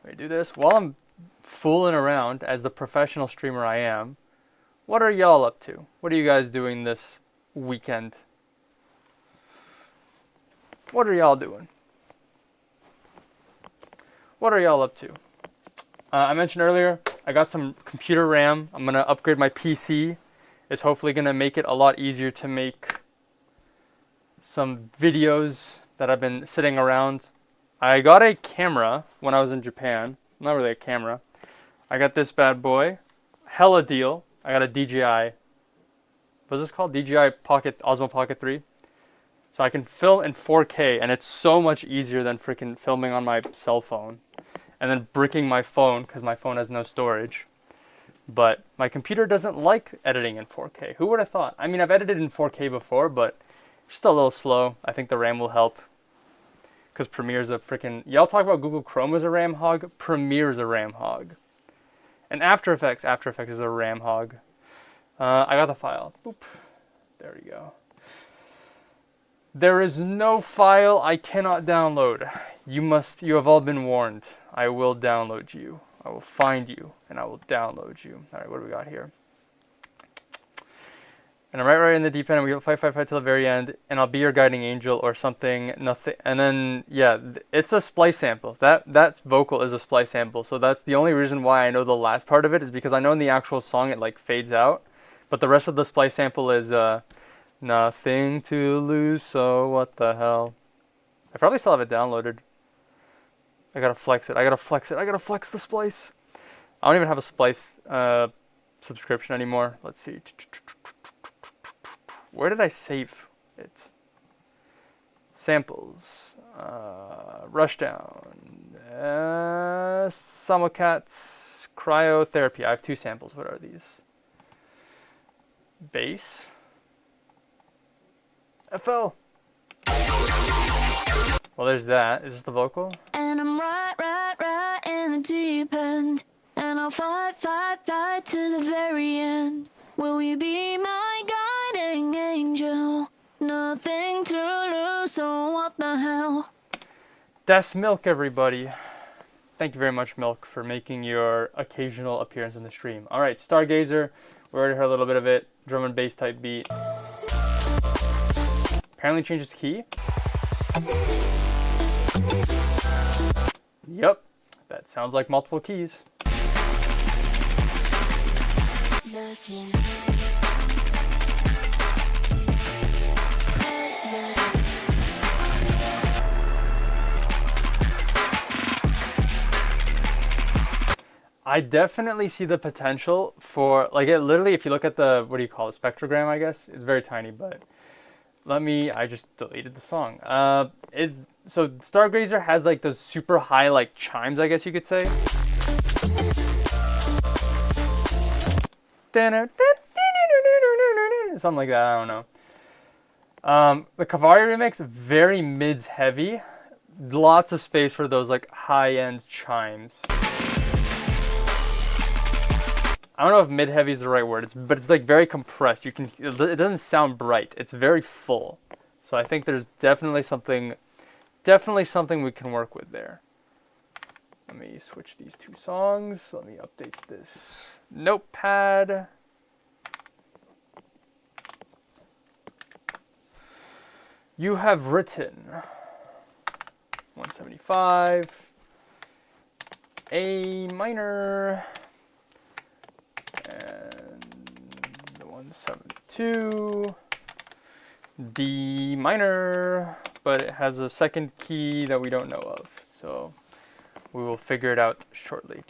Let me do this. While I'm fooling around as the professional streamer I am, what are y'all up to? What are you guys doing this weekend? What are y'all doing? What are y'all up to? I mentioned earlier, I got some computer RAM. I'm going to upgrade my PC. It's hopefully going to make it a lot easier to make some videos that I've been sitting around. I got a camera when I was in Japan. Not really a camera. I got this bad boy. Hella deal. I got a DJI. What's this called? DJI Pocket, Osmo Pocket 3. So I can film in 4K, and it's so much easier than freaking filming on my cell phone. And then bricking my phone, because my phone has no storage. But my computer doesn't like editing in 4K. Who would have thought? I mean, I've edited in 4K before, but just a little slow. I think the RAM will help. Because Premiere's a freaking... Y'all talk about Google Chrome as a RAM hog. Premiere's a RAM hog. And After Effects is a RAM hog. I got the file. Boop. There we go. There is no file I cannot download. You have all been warned. I will download you. I will find you, and I will download you. All right, what do we got here? And I'm right in the deep end, and we go fight till the very end, and I'll be your guiding angel or something, nothing. And then, yeah, it's a splice sample. That vocal is a splice sample, so that's the only reason why I know the last part of it, is because I know in the actual song it, like, fades out. But the rest of the splice sample is, nothing to lose, so what the hell. I probably still have it downloaded. I gotta flex it. I gotta flex the splice. I don't even have a splice subscription anymore. Let's see. Where did I save it? Samples. Rushdown. Simulcats. Cryotherapy. I have 2 samples. What are these? Bass. FL. Well, there's that. Is this the vocal? And I'm right in the deep end. And I'll fight to the very end. Will you be my guiding angel? Nothing to lose, so what the hell? That's Milk, everybody. Thank you very much, Milk, for making your occasional appearance in the stream. All right, Stargazer. We already heard a little bit of it. Drum and bass type beat. Apparently changes key. Yep, that sounds like multiple keys. I definitely see the potential for, like, it literally, if you look at the, what do you call it, spectrogram, I guess? It's very tiny, but I just deleted the song. So Stargazer has like those super high like chimes, I guess you could say. Something like that, I don't know. The Kavari remix, very mids heavy. Lots of space for those like high-end chimes. I don't know if mid-heavy is the right word, but it's like very compressed. It doesn't sound bright. It's very full. So I think there's definitely something we can work with there. Let me switch these two songs. Let me update this notepad. You have written 175, A minor, and 172, D minor, but it has a second key that we don't know of, so we will figure it out shortly.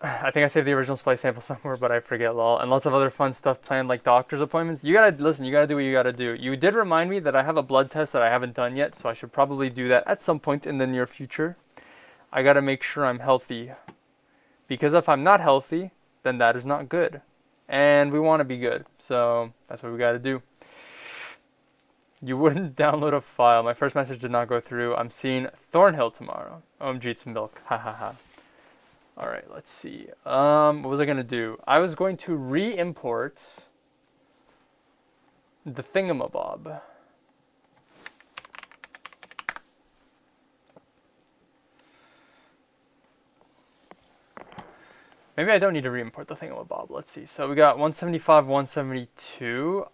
I think I saved the original splice sample somewhere, but I forget, lol. And lots of other fun stuff planned, like doctor's appointments. You gotta listen. You gotta do what you gotta do. You did remind me that I have a blood test that I haven't done yet, so I should probably do that at some point in the near future. I gotta make sure I'm healthy, because if I'm not healthy, then that is not good, and we want to be good. So that's what we gotta do. You wouldn't download a file. My first message did not go through. I'm seeing Thornhill tomorrow. OMG, it's milk. Ha ha ha. All right, let's see. What was I gonna do? I was going to re-import the thingamabob. Maybe I don't need to re-import the thingamabob. Let's see. So we got 175, 172.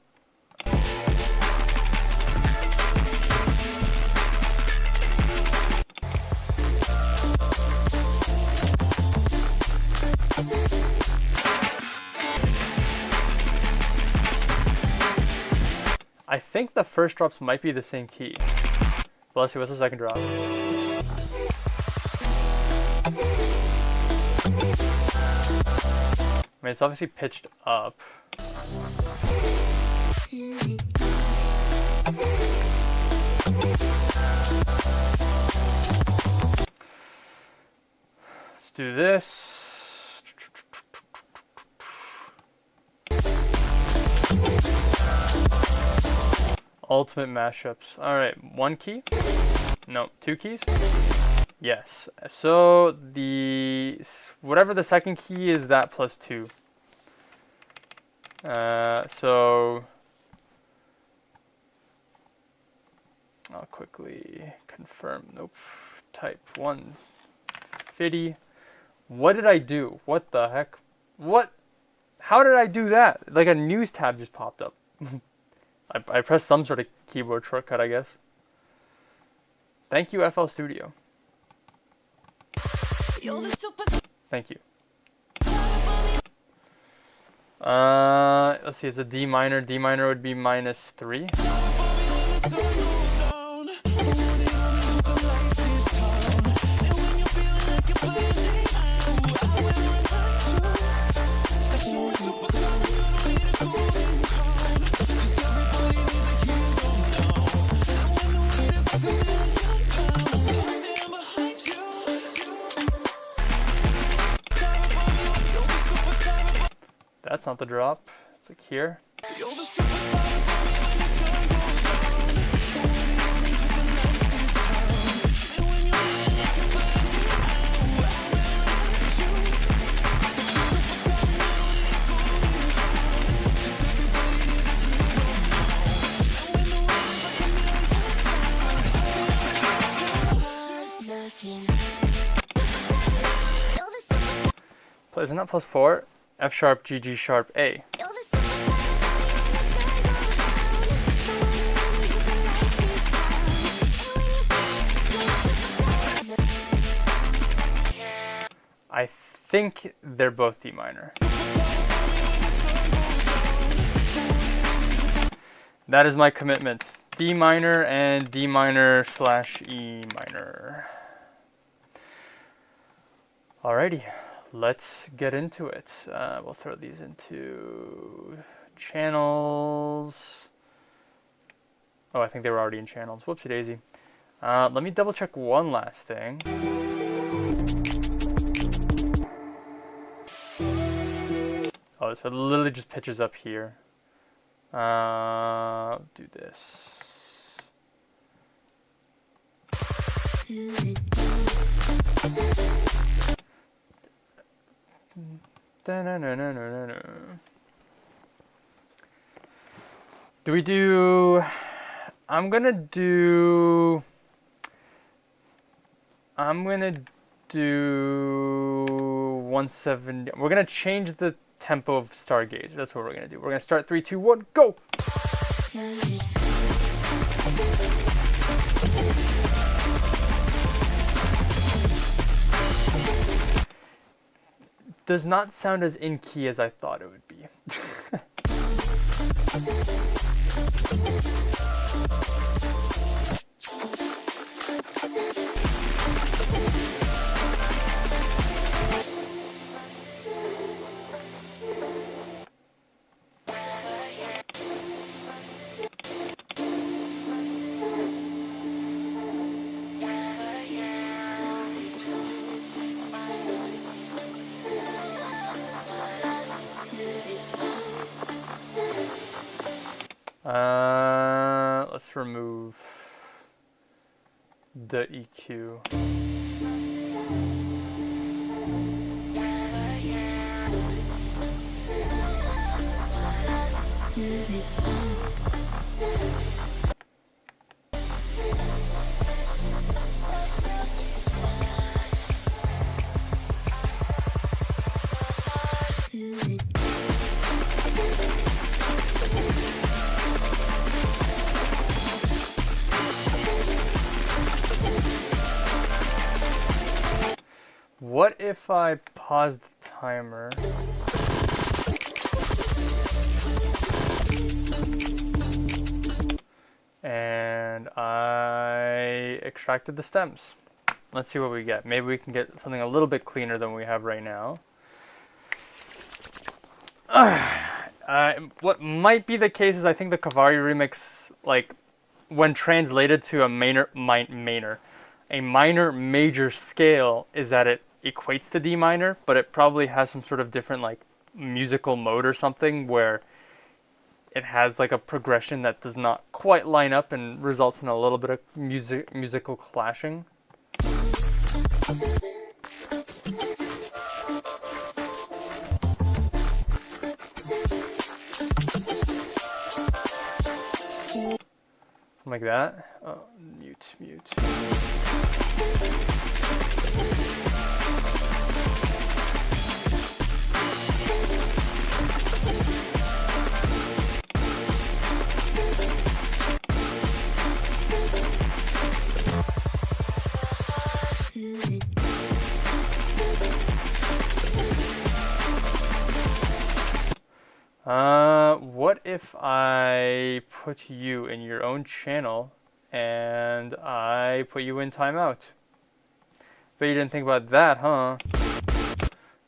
I think the first drops might be the same key. But let's see, what's the second drop? I mean, it's obviously pitched up. Let's do this. Ultimate mashups. Alright, one key? No, two keys? Yes. So whatever the second key is, that plus two. So I'll quickly confirm. Nope. Type 150. What did I do? What the heck? What? How did I do that? Like a news tab just popped up. I pressed some sort of keyboard shortcut, I guess. Thank you, FL Studio. Thank you. Let's see, it's a D minor. D minor would be -3. That's not the drop. It's like here. Isn't that +4? F sharp, G, G sharp, A. I think they're both D minor. That is my commitment. D minor and D minor / E minor. Alrighty. Let's get into it. We'll throw these into channels. Oh, I think they were already in channels. Whoopsie daisy. Let me double check one last thing. Oh, so it literally just pitches up here. Do this. Do we do... I'm gonna do I'm gonna do 170. We're gonna change the tempo of Stargazer. That's what we're gonna do. We're gonna start 3, 2, 1, go! Does not sound as in key as I thought it would be. Let's remove the EQ. What if I pause the timer? And I extracted the stems. Let's see what we get. Maybe we can get something a little bit cleaner than we have right now. What might be the case is I think the Kavari remix, like, when translated to a minor major scale, is that it equates to D minor, but it probably has some sort of different like musical mode or something where it has like a progression that does not quite line up and results in a little bit of musical clashing. Like that. Oh, mute. What if I put you in your own channel and I put you in timeout? But you didn't think about that, huh?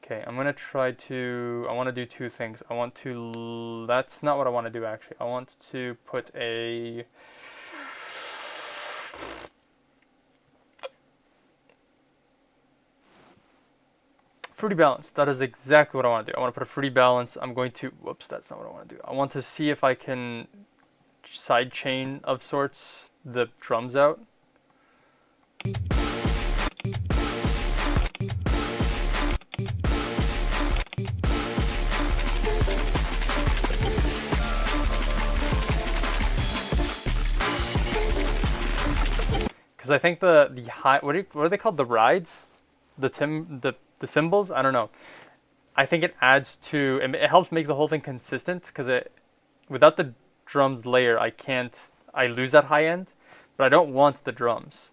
Okay, I'm gonna try to, I want to do two things. I want to, that's not what I want to do actually. I want to put a, fruity balance. That is exactly what I want to do. I want to put a fruity balance. I'm going to, whoops, that's not what I want to do. I want to see if I can sidechain of sorts the drums out. Because I think the high, what are they called? The rides? The cymbals? I don't know. I think it adds to, it helps make the whole thing consistent, because without the drums layer, I lose that high end, but I don't want the drums.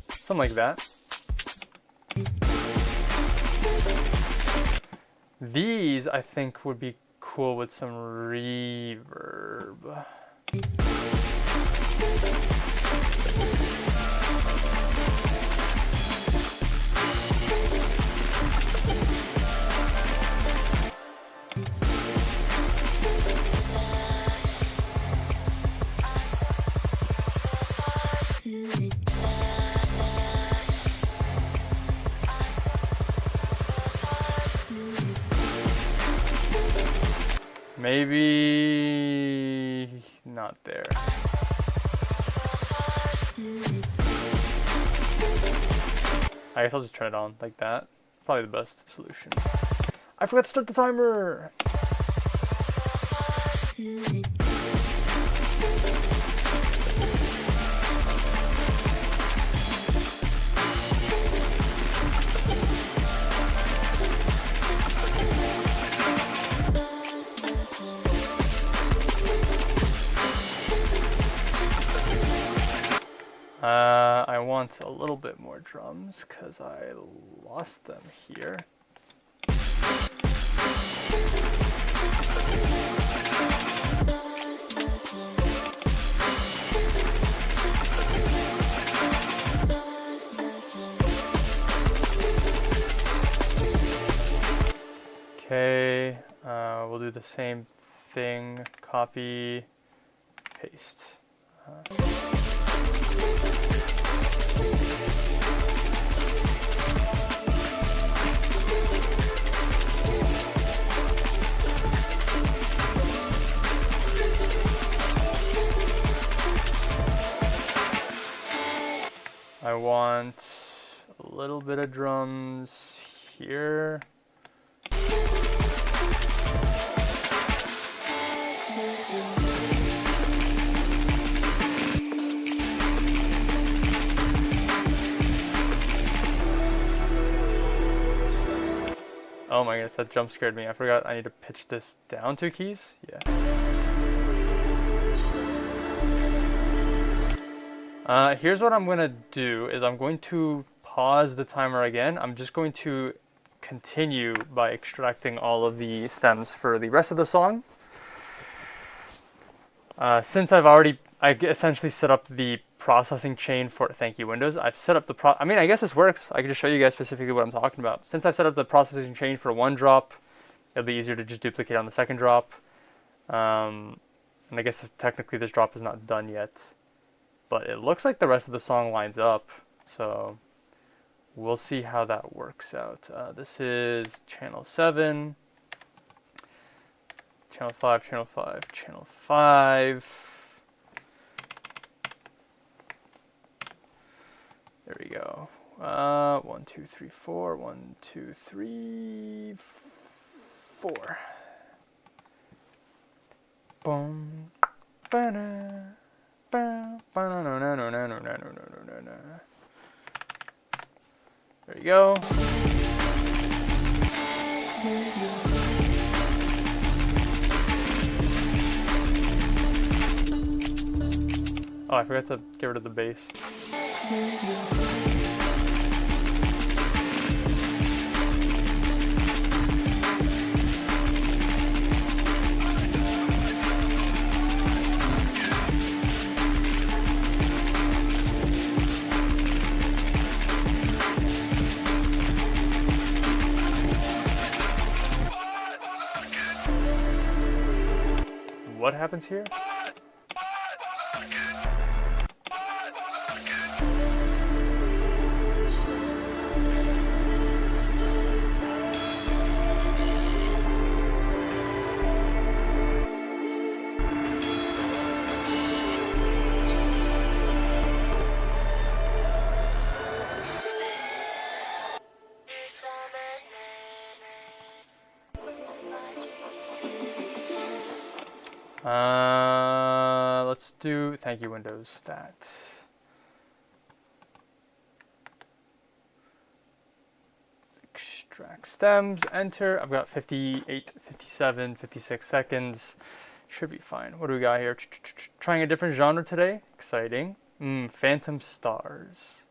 Something like that. These, I think, would be cool with some reverb. Maybe not there. I guess I'll just turn it on like that. Probably the best solution. I forgot to start the timer! I want a little bit more drums because I lost them here. Okay, we'll do the same thing, copy, paste. I want a little bit of drums here. Oh my goodness, that jump scared me. I forgot I need to pitch this down 2 keys. Yeah. Here's what I'm gonna do is I'm going to pause the timer again. I'm just going to continue by extracting all of the stems for the rest of the song. Since I essentially set up the processing chain for, thank you Windows, I've set up the I mean, I guess this works. I can just show you guys specifically what I'm talking about. Since I've set up the processing chain for 1 drop, it'll be easier to just duplicate on the 2nd drop. And I guess technically this drop is not done yet, but it looks like the rest of the song lines up, so we'll see how that works out. This is channel 7, channel 5, channel 5, channel 5. There we go. 1, 2, 3, 4. 1, 2, 3, 4. Boom. Ba-da. Ba. Ba-na-na-na-na-na-na-na-na-na-na. There you go. Oh, I forgot to get rid of the bass. What happens here? Let's do, thank you Windows, stat. Extract stems, enter. I've got 58, 57, 56 seconds. Should be fine. What do we got here? Trying a different genre today. Exciting. Phantom Stars.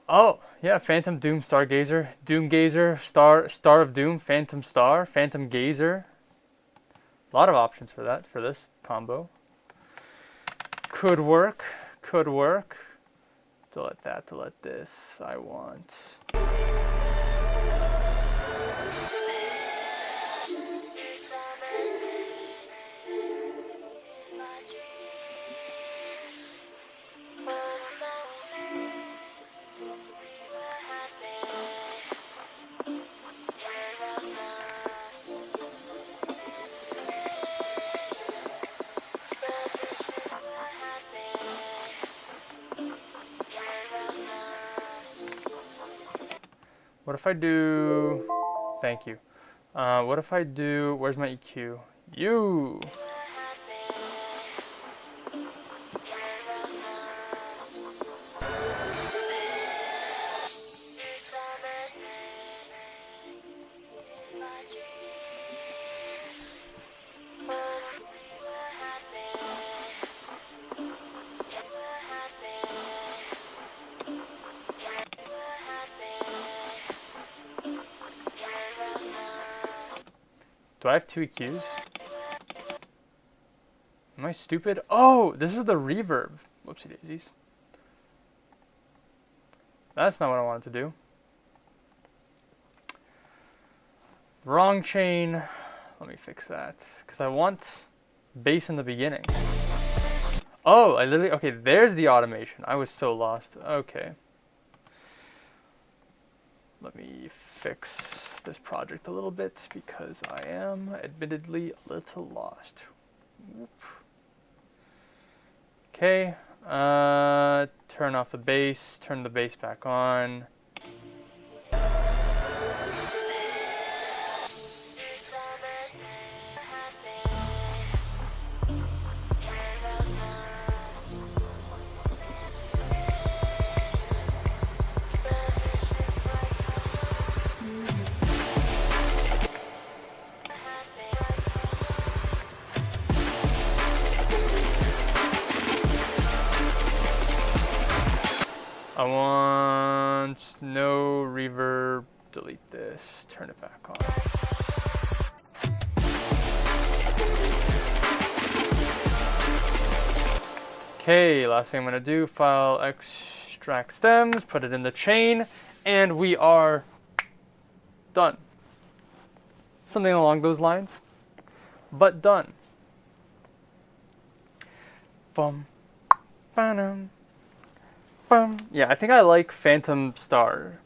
Oh, yeah, Phantom Doom Stargazer. Doomgazer, Star of Doom, Phantom Star, Phantom Gazer. A lot of options for that, for this combo. Could work, could work. Delete that, delete this. I want. What if I do... Thank you. What if I do... Where's my EQ? You! Do I have 2 EQs? Am I stupid? Oh, this is the reverb. Whoopsie daisies. That's not what I wanted to do. Wrong chain. Let me fix that. Because I want bass in the beginning. Oh, I literally... Okay, there's the automation. I was so lost. Okay. Let me fix this project a little bit because I am admittedly a little lost. Whoop. Okay, turn off the bass, turn the bass back on. I want no reverb, delete this, turn it back on. Okay, last thing I'm gonna do, file extract stems, put it in the chain, and we are done. Something along those lines, but done. Bum, ba-dum. Yeah, I think I like Phantom Star.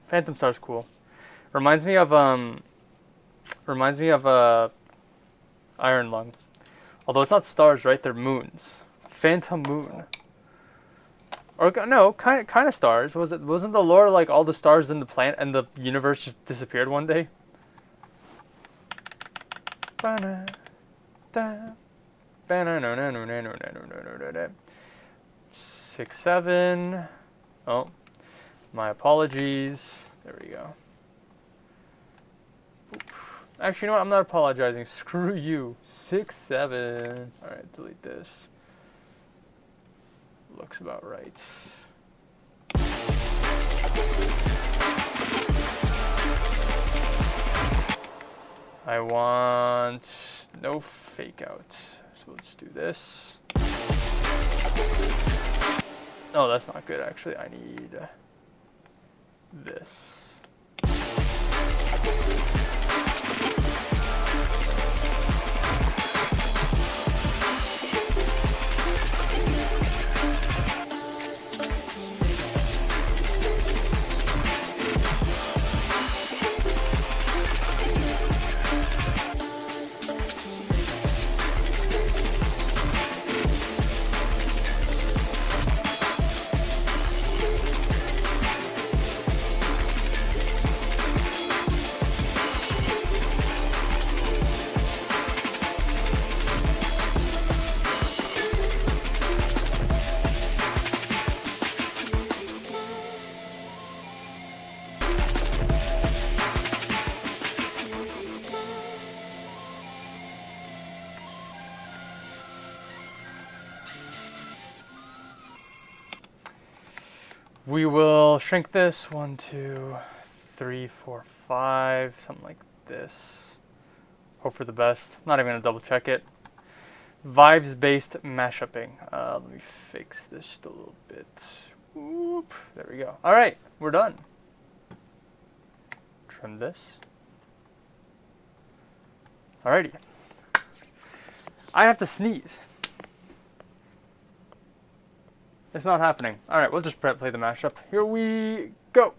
Phantom Star's cool. Reminds me of Iron Lung. Although it's not stars, right? They're moons. Phantom Moon. Or no, kind of stars. Wasn't the lore like all the stars in the planet and the universe just disappeared one day? 6, 7. Oh, my apologies. There we go. Oop. Actually, you know what? I'm not apologizing. Screw you. 6, 7. All right, delete this. Looks about right. I want no fake out. So let's do this. Oh, that's not good, actually. I need this. We will shrink this 1, 2, 3, 4, 5, something like this. Hope for the best. Not even gonna double check it. Vibes-based mashupping. Let me fix this just a little bit. Whoop. There we go. All right, we're done. Trim this. Alrighty. I have to sneeze. It's not happening. Alright, we'll just play the mashup. Here we go!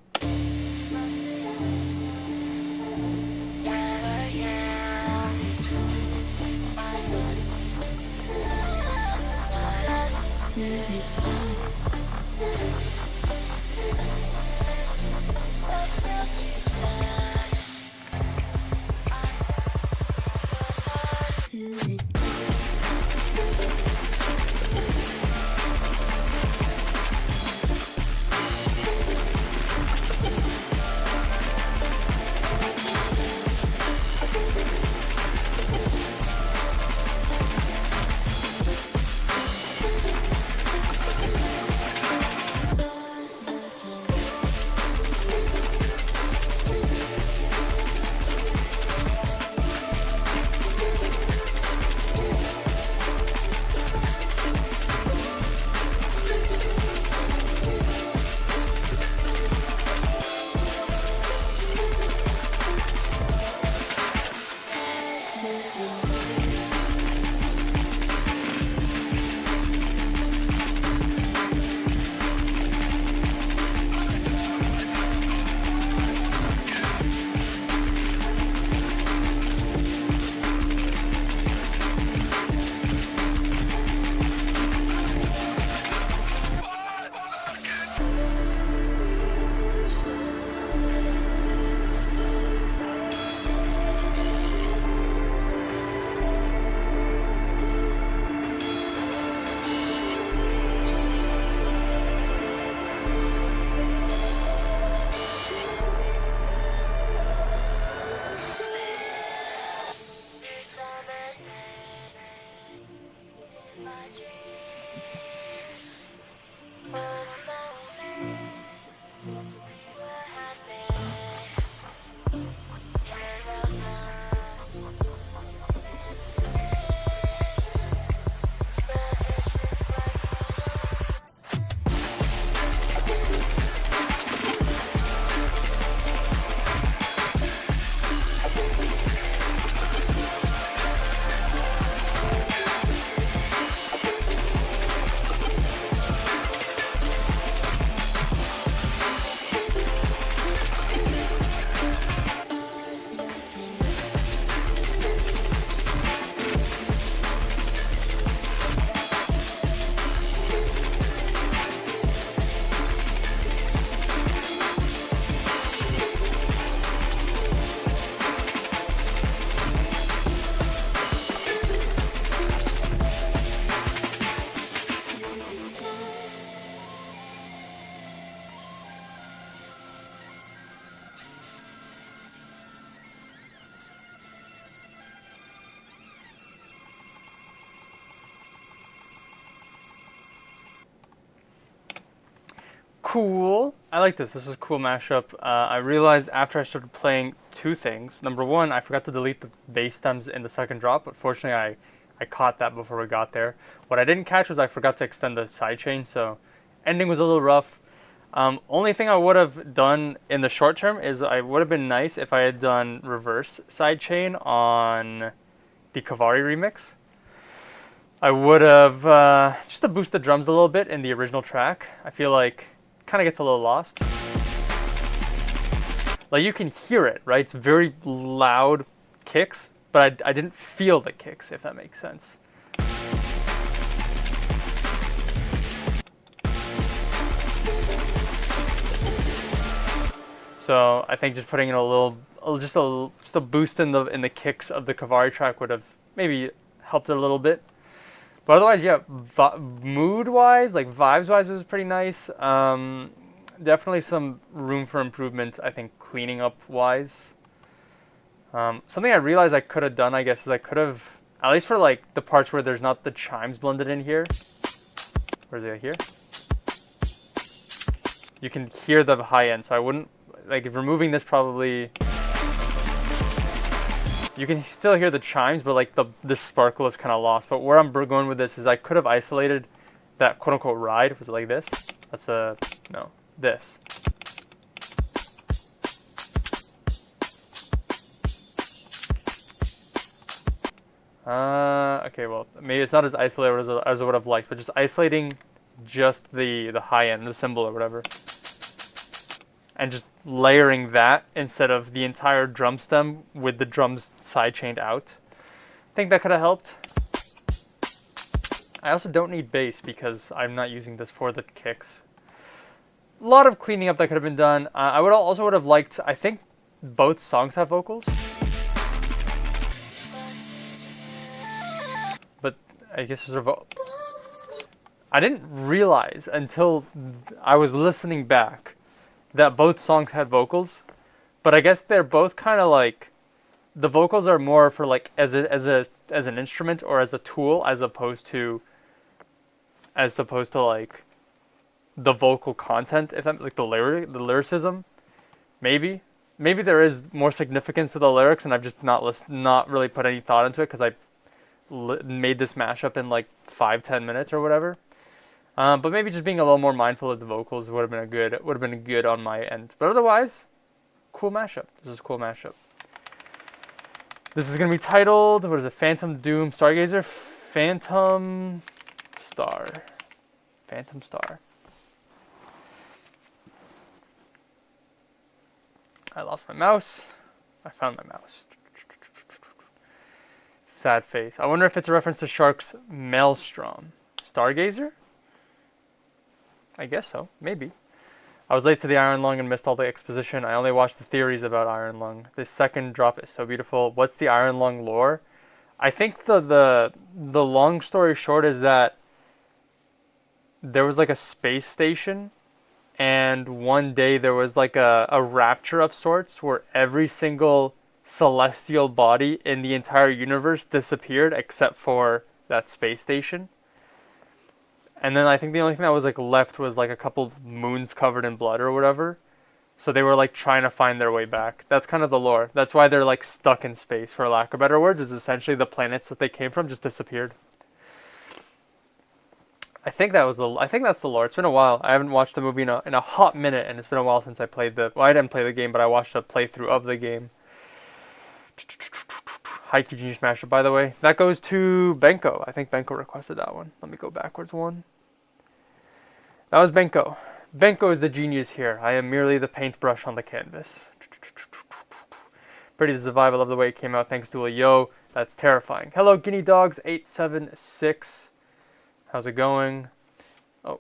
Cool. I like this. This is a cool mashup. I realized after I started playing two things. Number one, I forgot to delete the bass stems in the second drop, but fortunately I caught that before we got there. What I didn't catch was I forgot to extend the sidechain, so ending was a little rough. Only thing I would have done in the short term is I would have been nice if I had done reverse sidechain on the Kavari remix. I would have, just to boost the drums a little bit in the original track. I feel like kind of gets a little lost. Like you can hear it, right? It's very loud kicks, but I didn't feel the kicks, if that makes sense. So I think just putting in a little, just a boost in the kicks of the Kavari track would have maybe helped it a little bit. But otherwise, yeah, mood-wise, like vibes-wise, it was pretty nice. Definitely some room for improvement, I think, cleaning up-wise. Something I realized I could have done, I guess, is I could have, at least for like the parts where there's not the chimes blended in here. Where's it here? You can hear the high end, so I wouldn't, like, if removing this probably, you can still hear the chimes, but like the sparkle is kind of lost. But where I'm going with this is I could have isolated that quote-unquote ride. Was it like this? That's a, no, this. Okay, well, maybe it's not as isolated as I would have liked, but just isolating just the high end, the cymbal or whatever. And just layering that instead of the entire drum stem with the drums sidechained out. I think that could have helped. I also don't need bass because I'm not using this for the kicks. A lot of cleaning up that could have been done. I would have liked, I think both songs have vocals. But I guess there's I didn't realize until I was listening back that both songs had vocals, but I guess they're both kind of like, the vocals are more for like as an instrument or as a tool, as opposed to like the vocal content, if that, like the lyricism. Maybe there is more significance to the lyrics, and I've just not really put any thought into it because I made this mashup in like 5-10 minutes or whatever. But maybe just being a little more mindful of the vocals would have been good on my end. But otherwise, cool mashup. This is a cool mashup. This is gonna be titled, what is it? Phantom Doom Stargazer? Phantom Star. Phantom Star. I lost my mouse. I found my mouse. Sad face. I wonder if it's a reference to Shark's Maelstrom. Stargazer? I guess so, maybe. I was late to the Iron Lung and missed all the exposition. I only watched the theories about Iron Lung. This second drop is so beautiful. What's the Iron Lung lore? I think the long story short is that there was like a space station, and one day there was like a rapture of sorts where every single celestial body in the entire universe disappeared except for that space station. And then I think the only thing that was like left was like a couple moons covered in blood or whatever. So they were like trying to find their way back. That's kind of the lore. That's why they're like stuck in space, for lack of better words, is essentially the planets that they came from just disappeared. I think that's the lore. It's been a while. I haven't watched the movie in a hot minute, and it's been a while since I played I didn't play the game, but I watched a playthrough of the game. Haikyuu Genius Mashup, by the way. That goes to Benko. I think Benko requested that one. Let me go backwards one. That was Benko. Benko is the genius here. I am merely the paintbrush on the canvas. Pretty survival of the way it came out. Thanks to a yo. That's terrifying. Hello, Guinea Dogs 876. How's it going? Oh,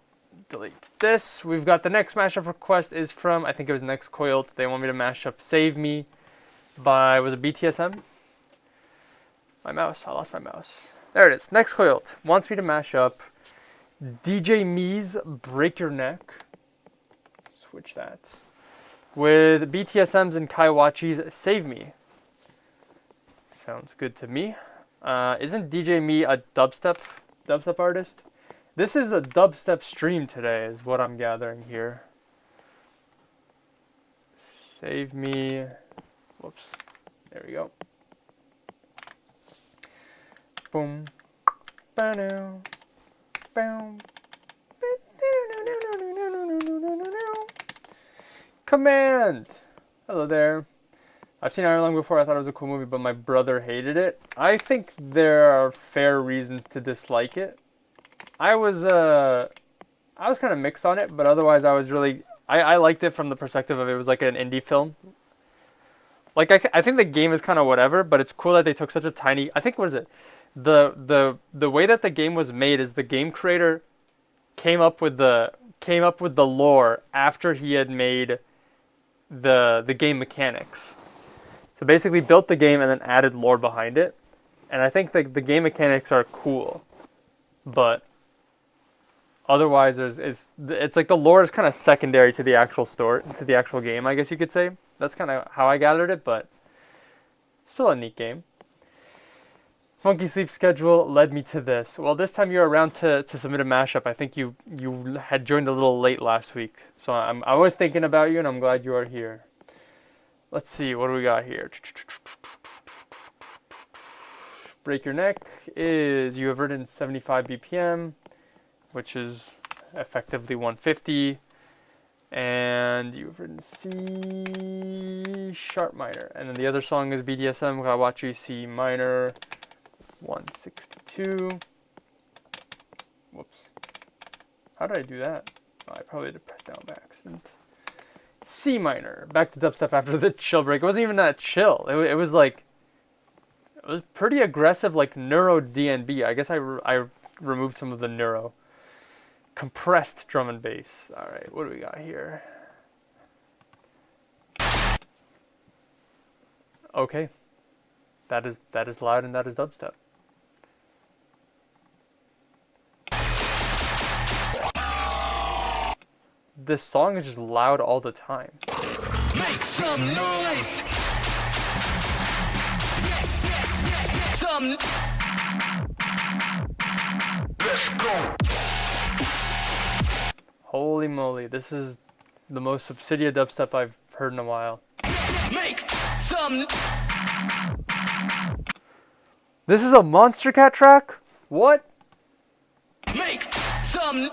delete this. We've got the next mashup request is from, I think it was Next Coiled. They want me to mash up Save Me by, was it BTSM? My mouse. I lost my mouse. There it is. Next Coiled wants me to mash up DJ Me's Break Your Neck. Switch that. With BTSM's and Kaiwachi's Save Me. Sounds good to me. Isn't DJ Me a dubstep artist? This is a dubstep stream today, is what I'm gathering here. Save Me. Whoops. There we go. Boom. Ba-now. Boom. Command! Hello there. I've seen Iron Lung before. I thought it was a cool movie, but my brother hated it. I think there are fair reasons to dislike it. I was kind of mixed on it, but otherwise I was really... I liked it from the perspective of it was like an indie film. Like, I think the game is kind of whatever, but it's cool that they took such a tiny... I think, what is it? The way that the game was made is the game creator came up with the lore after he had made the game mechanics. So basically built the game and then added lore behind it. And I think the game mechanics are cool. But otherwise it's like the lore is kind of secondary to the actual story, to the actual game, I guess you could say. That's kind of how I gathered it, but still a neat game. Funky sleep schedule led me to this. Well, this time you're around to submit a mashup. I think you had joined a little late last week. So I was thinking about you, and I'm glad you are here. Let's see, what do we got here? Break Your Neck is you have written 75 BPM, which is effectively 150. And you've written C sharp minor. And then the other song is BDSM Kawachi C minor 162. Whoops. How did I do that? Oh, I probably had to press down by accident. C minor. Back to dubstep after the chill break. It wasn't even that chill. It was like... It was pretty aggressive, like neuro DNB. I guess I removed some of the neuro. Compressed drum and bass. All right, what do we got here? Okay, that is loud and that is dubstep. This song is just loud all the time. Make some noise. Let's go. Holy moly, this is the most Subsidia dubstep I've heard in a while. Make some. This is a Monster Cat track? What? Make some.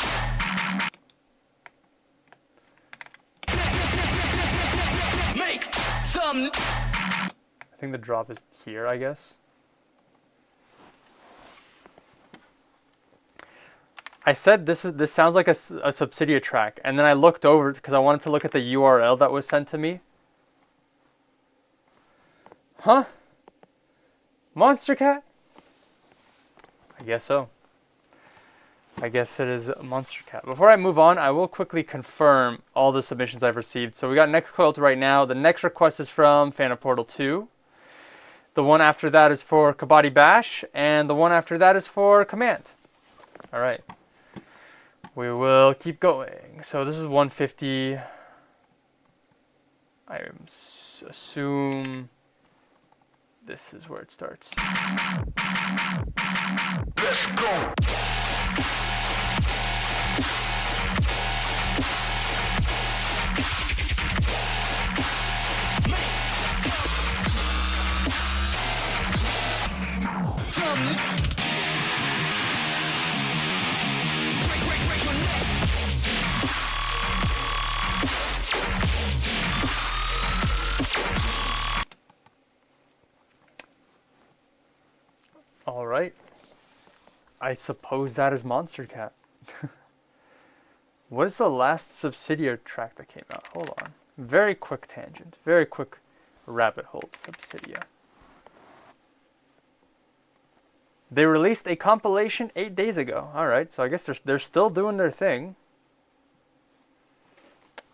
Make some. I think the drop is here, I guess. I said this sounds like a Subsidia track, and then I looked over because I wanted to look at the URL that was sent to me. Huh? Monster Cat? I guess so. I guess it is Monster Cat. Before I move on, I will quickly confirm all the submissions I've received. So we got Next Coiled right now. The next request is from Fan of Portal 2. The one after that is for Kabaddi Bash, and the one after that is for Command. All right. We will keep going. So this is 150. I assume this is where it starts. Let's go. I suppose that is Monster Cat. What is the last Subsidia track that came out? Hold on. Very quick tangent. Very quick rabbit hole. Subsidia. They released a compilation 8 days ago. Alright, so I guess they're still doing their thing.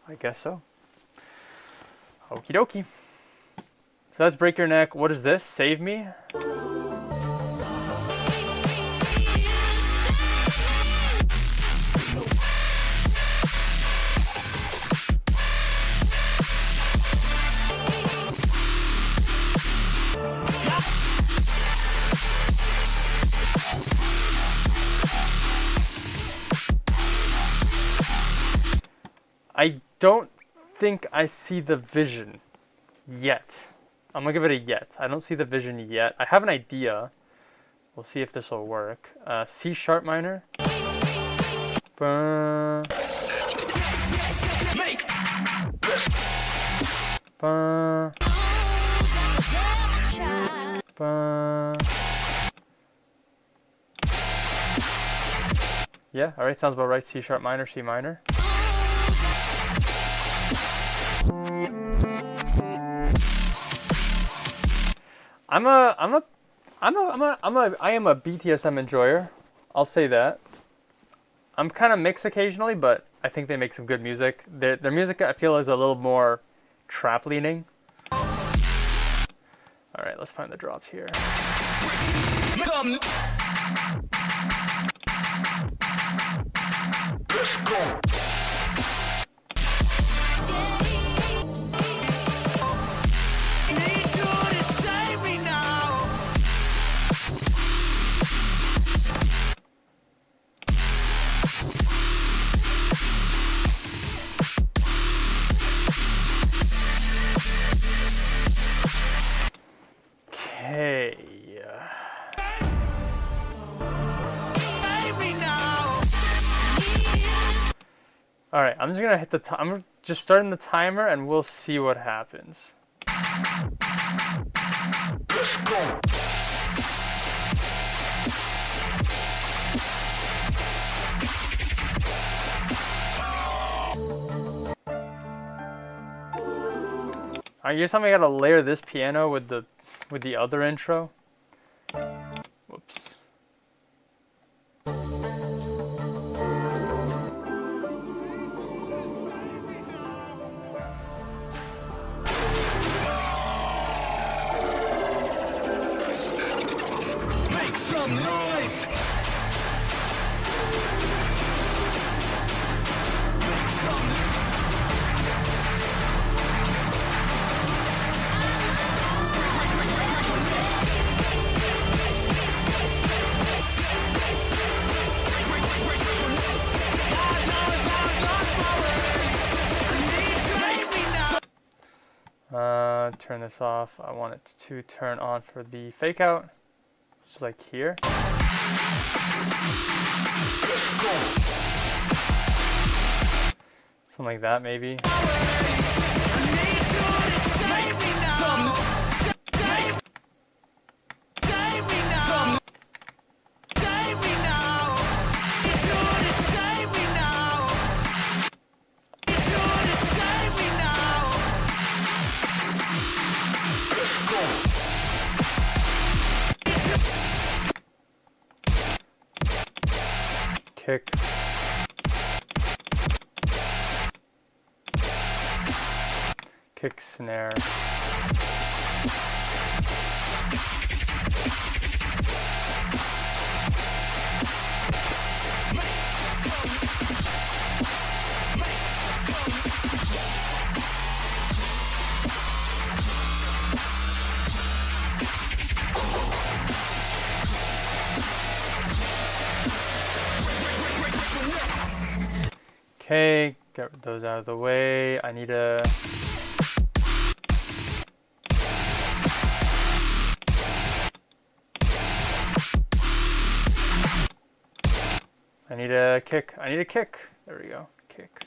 I guess so. Okie dokie. So that's Break Your Neck. What is this? Save Me? I don't think I see the vision yet. I'm gonna give it a yet. I don't see the vision yet. I have an idea. We'll see if this will work. C sharp minor. Ba. Ba. Ba. Yeah, alright, sounds about right. C sharp minor, C minor. I am a BTSM enjoyer. I'll say that. I'm kind of mixed occasionally, but I think they make some good music. Their music, I feel, is a little more trap leaning. All right, let's find the drops here. Let's go. All right, I'm just gonna hit the I'm just starting the timer, and we'll see what happens. Let's go. Alright, you're telling me I gotta layer this piano with the other intro? Whoops. Make some noise. Make some. Turn this off. I want it to turn on for the fake out. Just like here. Something like that, maybe. Kick. Kick snare. Okay, get those out of the way. I need a... I need a kick. I need a kick. There we go. Kick.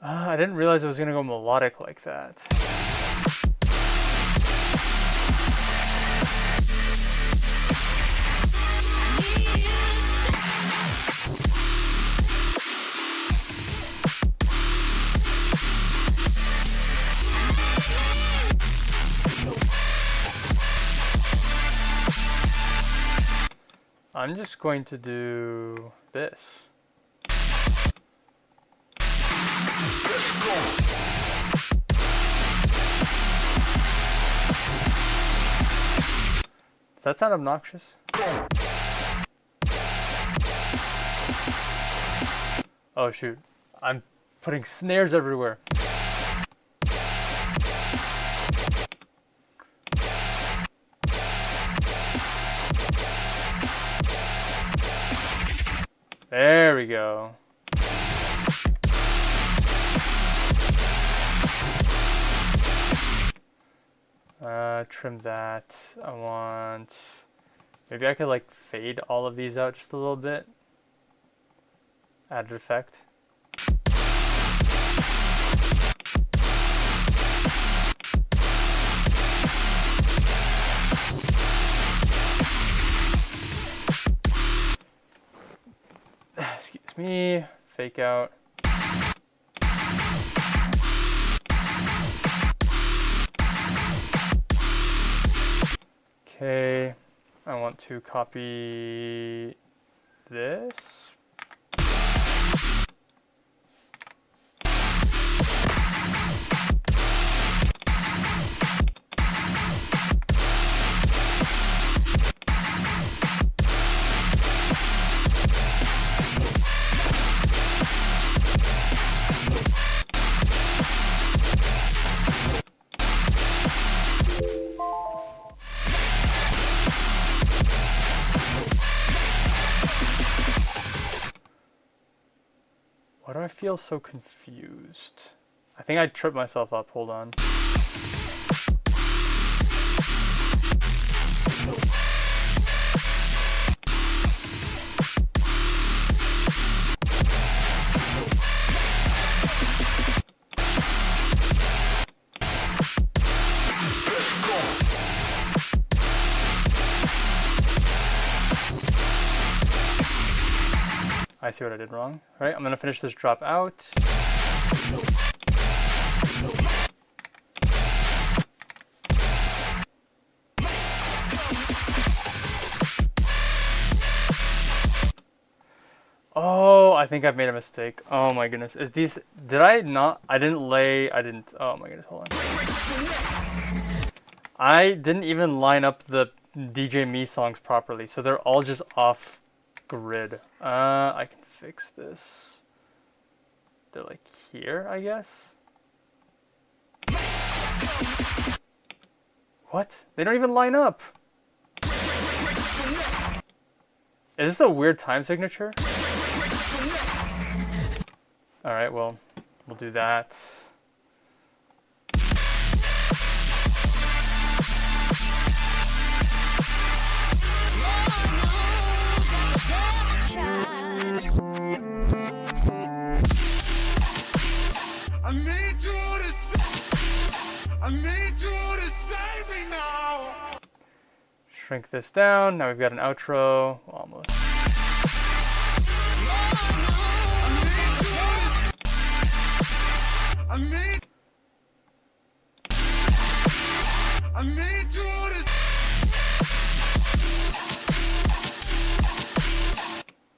I didn't realize it was gonna go melodic like that. I'm just going to do this. Does that sound obnoxious? Oh shoot, I'm putting snares everywhere. There we go. Trim that. I want... Maybe I could like fade all of these out just a little bit. Add an effect. Excuse me. Fake out. Okay, I want to copy this. Why do I feel so confused? I think I tripped myself up. Hold on. I see what I did wrong. All right, I'm gonna finish this drop out. Oh, I think I've made a mistake. Oh my goodness. Is these, did I not, I didn't, oh my goodness, hold on. I didn't even line up the DJ Me songs properly, so they're all just off grid. I can fix this. They're like here, I guess. What? They don't even line up. Is this a weird time signature? Alright, well, we'll do that. Shrink this down. Now we've got an outro. Almost.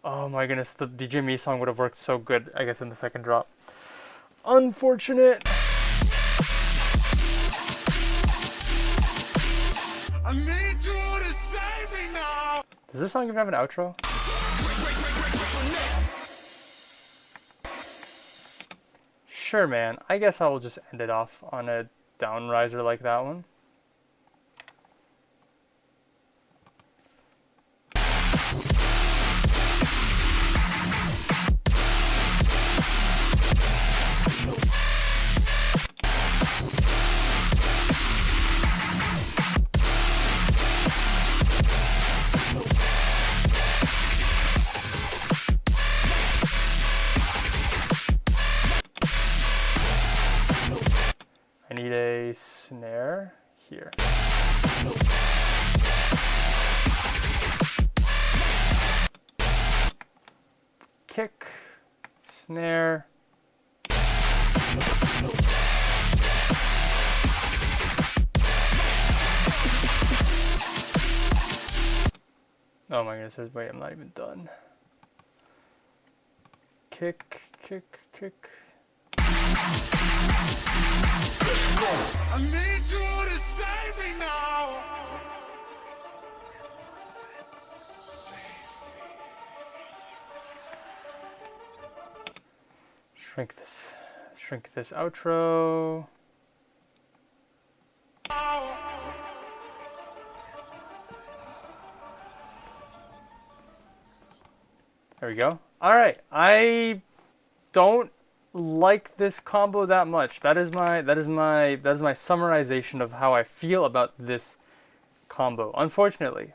Oh my goodness, the DJ Me song would have worked so good, I guess, in the second drop. Unfortunate. Does this song even have an outro? Sure, man. I guess I will just end it off on a down riser like that one. need a snare here. Kick, snare. Oh my goodness, wait, I'm not even done. Kick, kick, kick. I need you to save me now. Shrink this outro. There we go. All right, I don't like this combo that much. That is my summarization of how I feel about this combo. Unfortunately,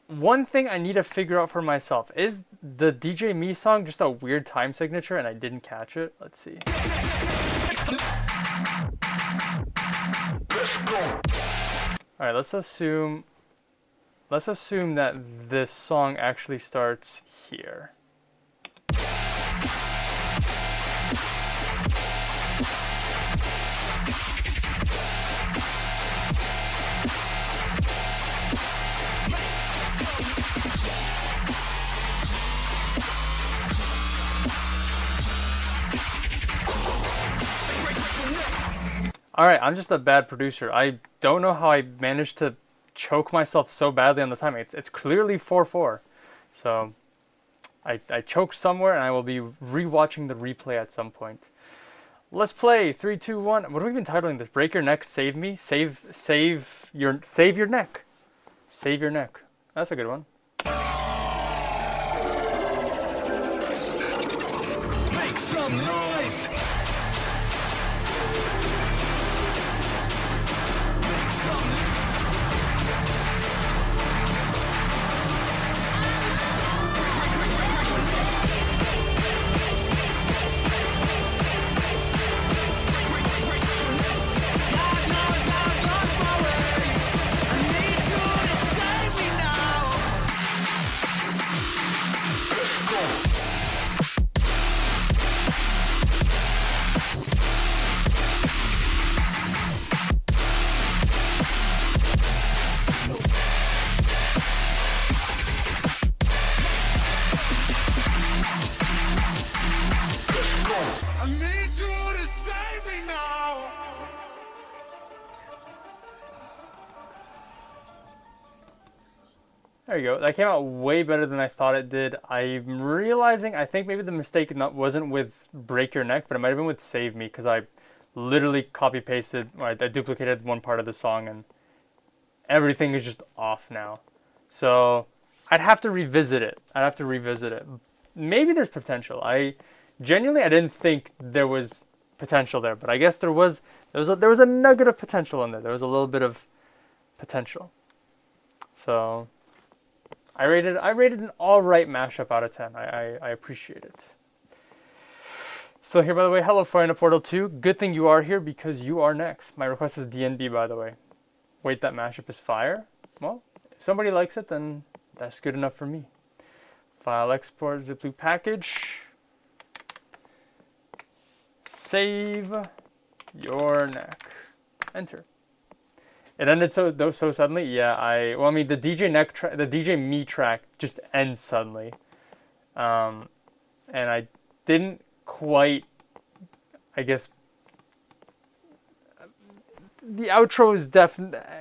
one thing I need to figure out for myself is the DJ Me song just a weird time signature, and I didn't catch it. Let's see. All right, let's assume that this song actually starts here. Alright, I'm just a bad producer. I don't know how I managed to choke myself so badly on the timing. It's clearly 4/4. So I choked somewhere, and I will be rewatching the replay at some point. Let's play 3, 2, 1. What have we been titling this? Break your neck, save me, save your neck, save your neck. That's a good one. Make some noise. I need you to save me now. There you go. That came out way better than I thought it did. I'm realizing I think maybe the mistake wasn't with Break Your Neck, but it might have been with Save Me, because I literally copy pasted, or I duplicated one part of the song, and everything is just off now. So I'd have to revisit it. Maybe there's potential. I didn't think there was potential there, but I guess there was a nugget of potential in there. There was a little bit of potential. So I rated an alright mashup out of 10. I appreciate it. Still here, by the way. Hello, Fire Portal 2. Good thing you are here, because you are next. My request is DNB, by the way. Wait, that mashup is fire? Well, if somebody likes it, then that's good enough for me. File export, zip loop package. Save your neck. Enter. It ended so suddenly. Yeah, the DJ Me track just ends suddenly. And I didn't quite, I guess, the outro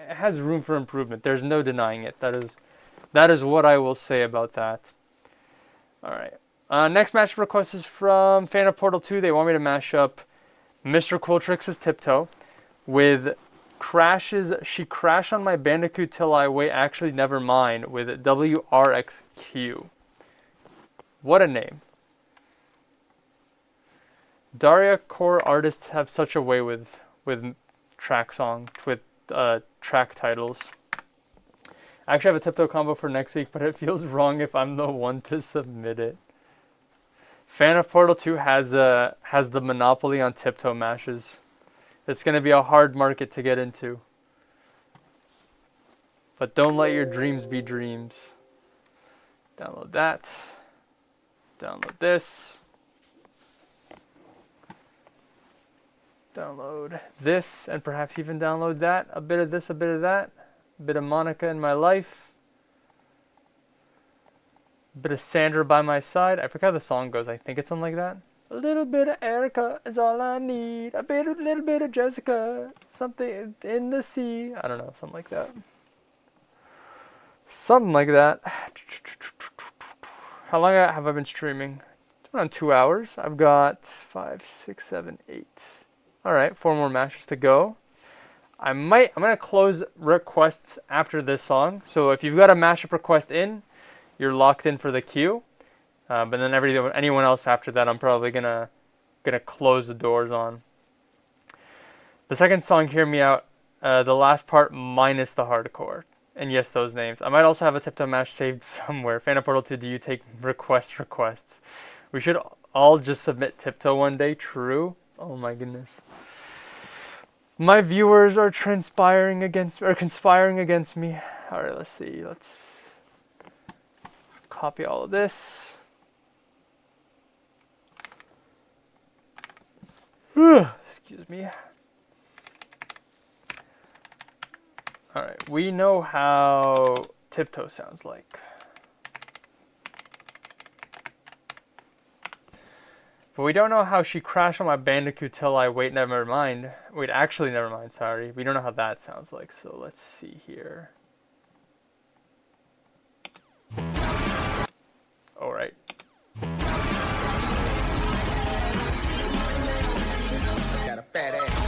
has room for improvement. There's no denying it. That is what I will say about that. All right. Next match request is from Fan of Portal 2. They want me to mash up Mr. Cool Tricks' Tiptoe with She Crashed on My Bandicoot Till I Wait, Actually Never Mind with WRXQ. What a name. Daria core artists have such a way with track titles. I actually have a Tiptoe combo for next week, but it feels wrong if I'm the one to submit it. Fan of Portal 2 has the monopoly on tiptoe mashes. It's going to be a hard market to get into. But don't let your dreams be dreams. Download that. Download this. Download this, and perhaps even download that. A bit of this, a bit of that. A bit of Monica in my life. A bit of Sandra by my side. I forgot how the song goes. I think it's something like that. A little bit of Erica is all I need. Little bit of Jessica. Something in the sea. I don't know, something like that. Something like that. How long have I been streaming? It's around 2 hours. I've got 5, 6, 7, 8. All right, 4 more matches to go. I'm gonna close requests after this song. So if you've got a mashup request in, you're locked in for the queue. But then anyone else after that, I'm probably gonna close the doors on. The second song, Hear Me Out, the last part minus the hardcore. And yes, those names. I might also have a tiptoe mash saved somewhere. Fan of Portal 2, do you take requests? We should all just submit tiptoe one day. True. Oh my goodness. My viewers are conspiring against me. All right, let's see. Let's copy all of this. Excuse me. All right, we know how tiptoe sounds like. But we don't know how She Crashed on My Bandicoot Till I Wait, Never Mind. Wait, actually, never mind, sorry. We don't know how that sounds like, so let's see here. All right. Got a fat ass.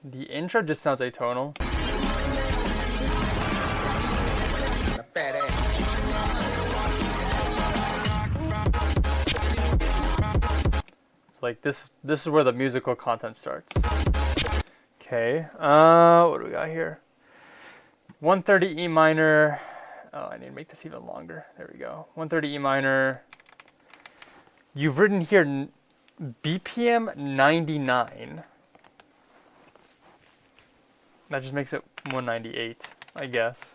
The intro just sounds atonal. A fat ass. Like this is where the musical content starts. Okay. What do we got here? 130 E minor. Oh, I need to make this even longer. There we go. 130 E minor. You've written here BPM 99. That just makes it 198, I guess.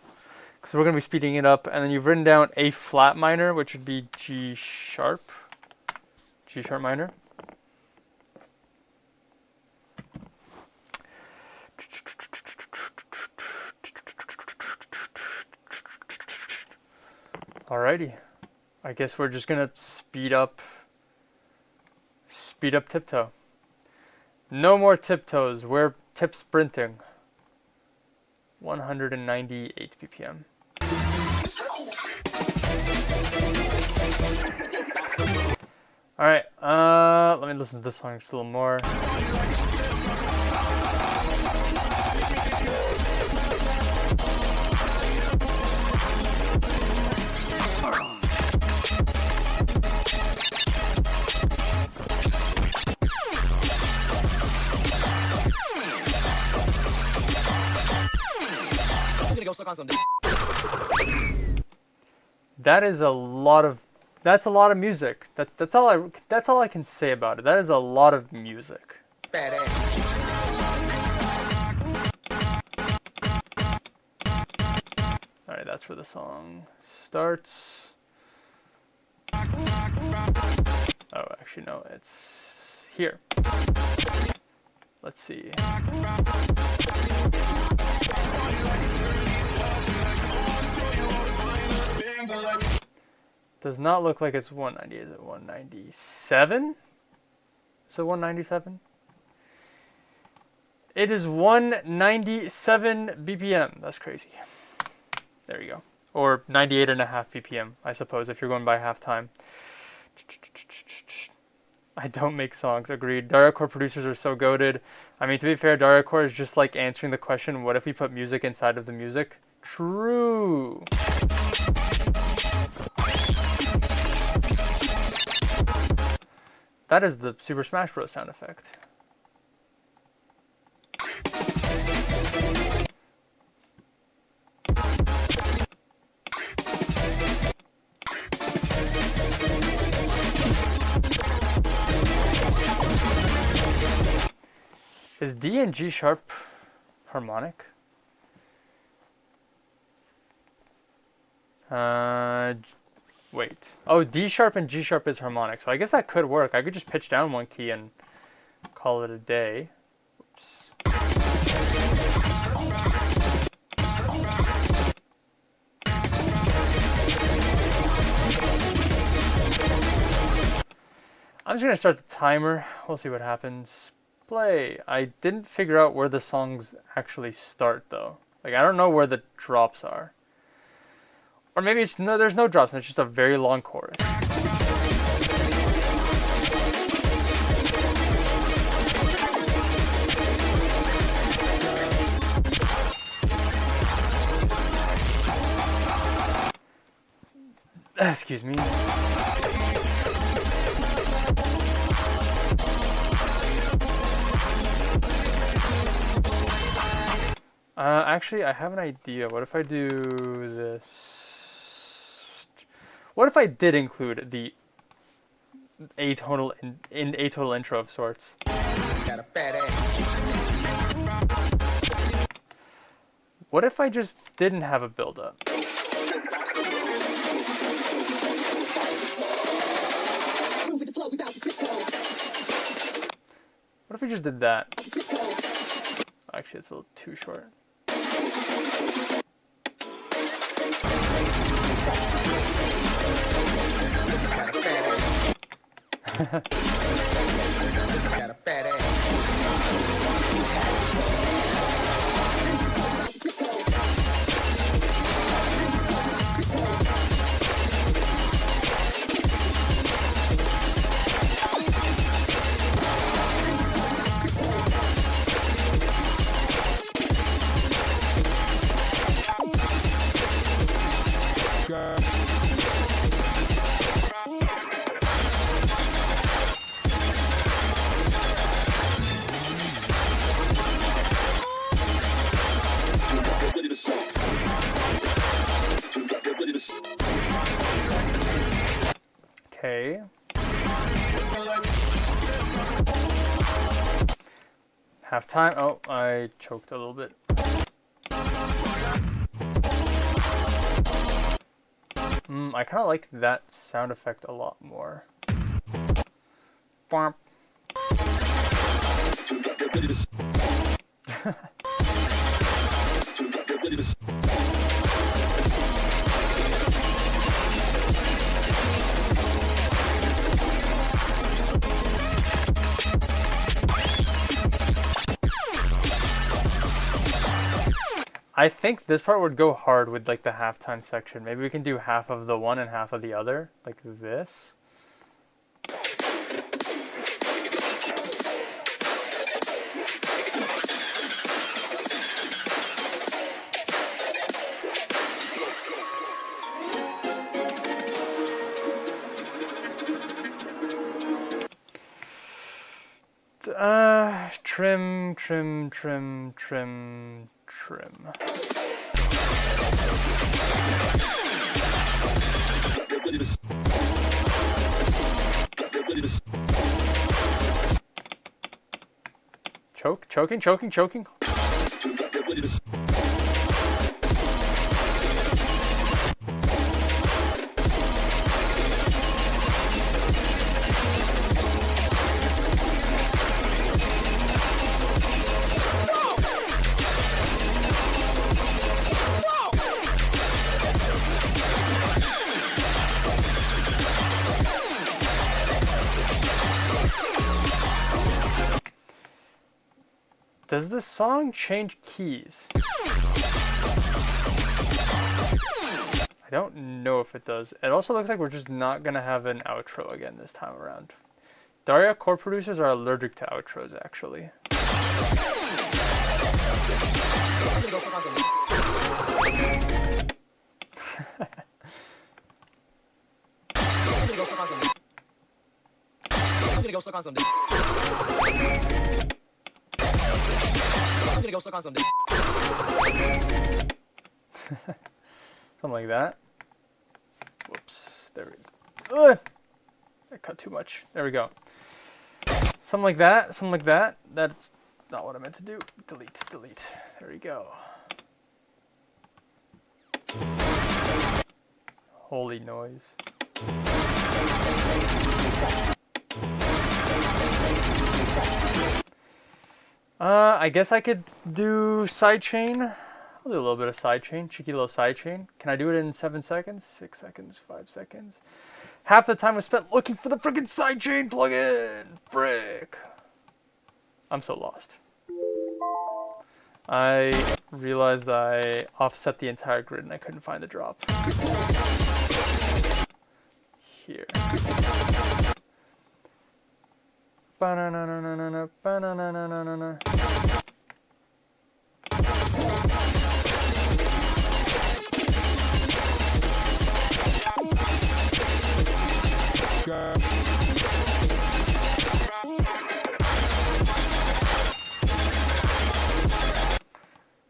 Because we're going to be speeding it up. And then you've written down A flat minor, which would be G sharp. G sharp minor. Alrighty. I guess we're just going to speed up tiptoe. No more tiptoes. We're tip sprinting. 198 BPM. All right, let me listen to this song just a little more. Go suck on something. That's a lot of music. That's all I can say about it. That is a lot of music. Fat ass. All right, that's where the song starts. Oh, actually no, it's here. Let's see. Does not look like it's 190. Is it 197? So 197? It is 197 BPM. That's crazy. There you go. Or 98.5 BPM, I suppose, if you're going by half time. I don't make songs. Agreed. Dark core producers are so goated. I mean, to be fair, Daria Core is just like answering the question, what if we put music inside of the music? True. That is the Super Smash Bros. Sound effect. Is D and G sharp harmonic? Wait. Oh, D sharp and G sharp is harmonic. So I guess that could work. I could just pitch down one key and call it a day. Oops. I'm just gonna start the timer. We'll see what happens. Play. I didn't figure out where the songs actually start though. Like I don't know where the drops are. Or maybe it's no, there's no drops and it's just a very long chorus. Excuse me. Actually, I have an idea. What if I do this? What if I did include the atonal intro of sorts? Got a fat ass. What if I just didn't have a build-up? What if we just did that? Actually, it's a little too short. Got a fat ass. Okay. Half time. Oh, I choked a little bit. I kind of like that sound effect a lot more. Bwomp. I think this part would go hard with like the halftime section. Maybe we can do half of the one and half of the other, like this. Trim, trim, trim, trim, trim. Choking, choking, choking. Does this song change keys? I don't know if it does. It also looks like we're just not gonna have an outro again this time around. Daria core producers are allergic to outros, actually. I'm gonna go suck on some dick. I'm gonna go suck on some dick. I'm gonna go suck on some dick. I'm gonna go suck on some dick. Something like that. Whoops. There we go. Ugh! I cut too much. There we go. Something like that. Something like that. That's not what I meant to do. Delete. Delete. There we go. Holy noise. I guess I could do sidechain. I'll do a little bit of sidechain. Cheeky little sidechain. Can I do it in 7 seconds? 6 seconds? 5 seconds? Half the time was spent looking for the freaking sidechain plugin! Frick! I'm so lost. I realized I offset the entire grid and I couldn't find the drop. Here. Ba-na-na-na-na-na, ba-na-na-na-na-na.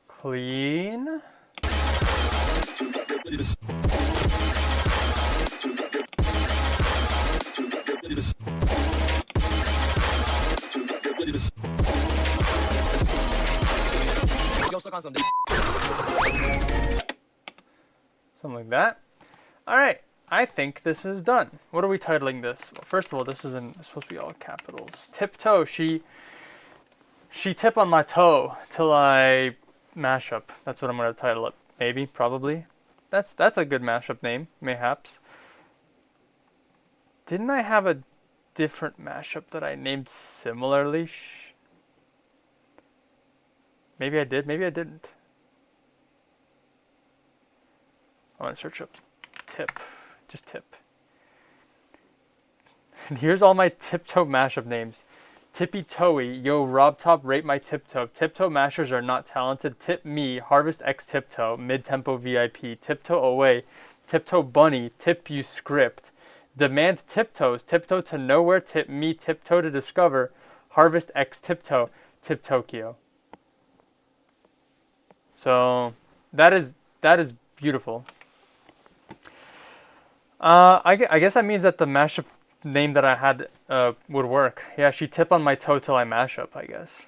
Clean. Go suck on some dick. Something like that. Alright, I think this is done. What are we titling this? Well, first of all, this isn't supposed to be all capitals. Tiptoe, she tip on my toe till I mash up. That's what I'm gonna title it. Maybe, probably. That's a good mashup name, mayhaps. Didn't I have a different mashup that I named similarly? Maybe I did, maybe I didn't. I want to search up tip, just tip. And here's all my tiptoe mashup names. Tippy Toey, Yo Rob Top, Rate My Tiptoe. Tiptoe mashers are not talented. Tip Me, Harvest X Tiptoe, Mid Tempo VIP. Tiptoe Away, Tiptoe Bunny, Tip You Script. Demand Tiptoes, Tiptoe to Nowhere, Tip Me, Tiptoe to Discover. Harvest X Tiptoe, Tip Tokyo. So that is beautiful. I guess that means that the mashup name that I had would work. Yeah, she tip on my toe till I mash up, I guess.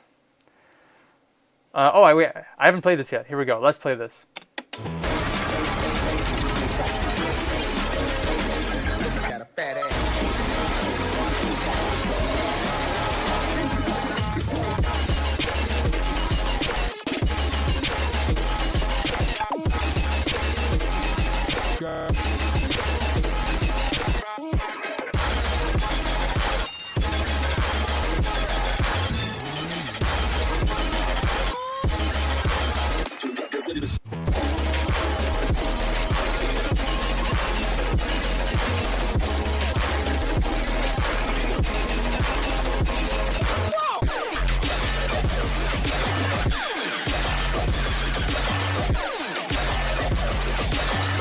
Wait, I haven't played this yet. Here we go. Let's play this. Got a fat ass.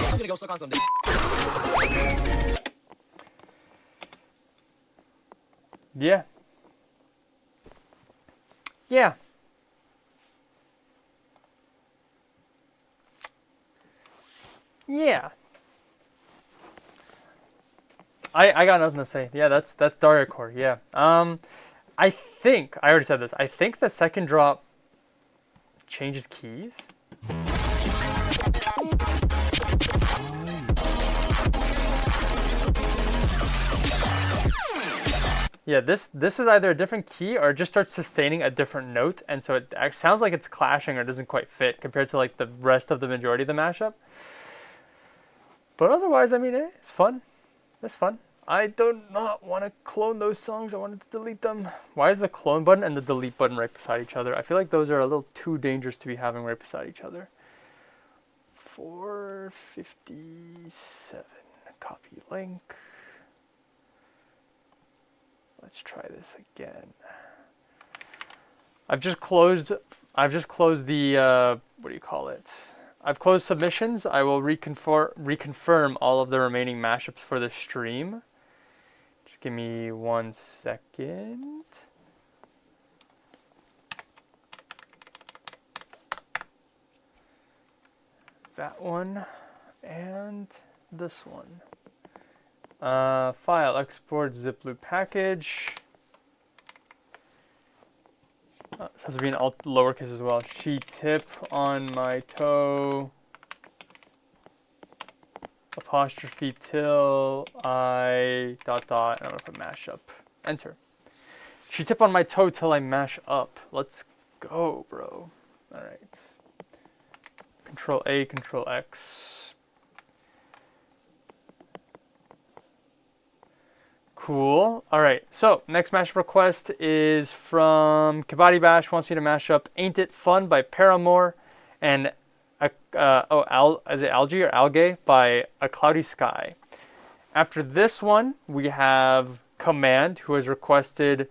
I'm gonna go suck on some dick. Yeah. Yeah. Yeah. I got nothing to say. Yeah, that's Daria Core. Yeah. I think I already said this. I think the second drop changes keys. Yeah, this is either a different key or it just starts sustaining a different note, and so it sounds like it's clashing or doesn't quite fit compared to like the rest of the majority of the mashup. But otherwise, I mean, it's fun. It's fun. I do not want to clone those songs. I wanted to delete them. Why is the clone button and the delete button right beside each other? I feel like those are a little too dangerous to be having right beside each other. 457. Copy link. Let's try this again. I've just closed the what do you call it? I've closed submissions. I will reconfirm all of the remaining mashups for the stream. Just give me 1 second. That one and this one. File, export, zip loop package. This has to be in all lowercase as well. She tip on my toe. Apostrophe till I dot dot. I'm gonna put mashup. Enter. She tip on my toe till I mash up. Let's go, bro. All right. Control A, Control X. Cool. All right. So next mashup request is from Kabaddi Bash. Wants me to mash up "Ain't It Fun" by Paramore and is it Algae or Algae by A Cloudy Sky. After this one, we have Command, who has requested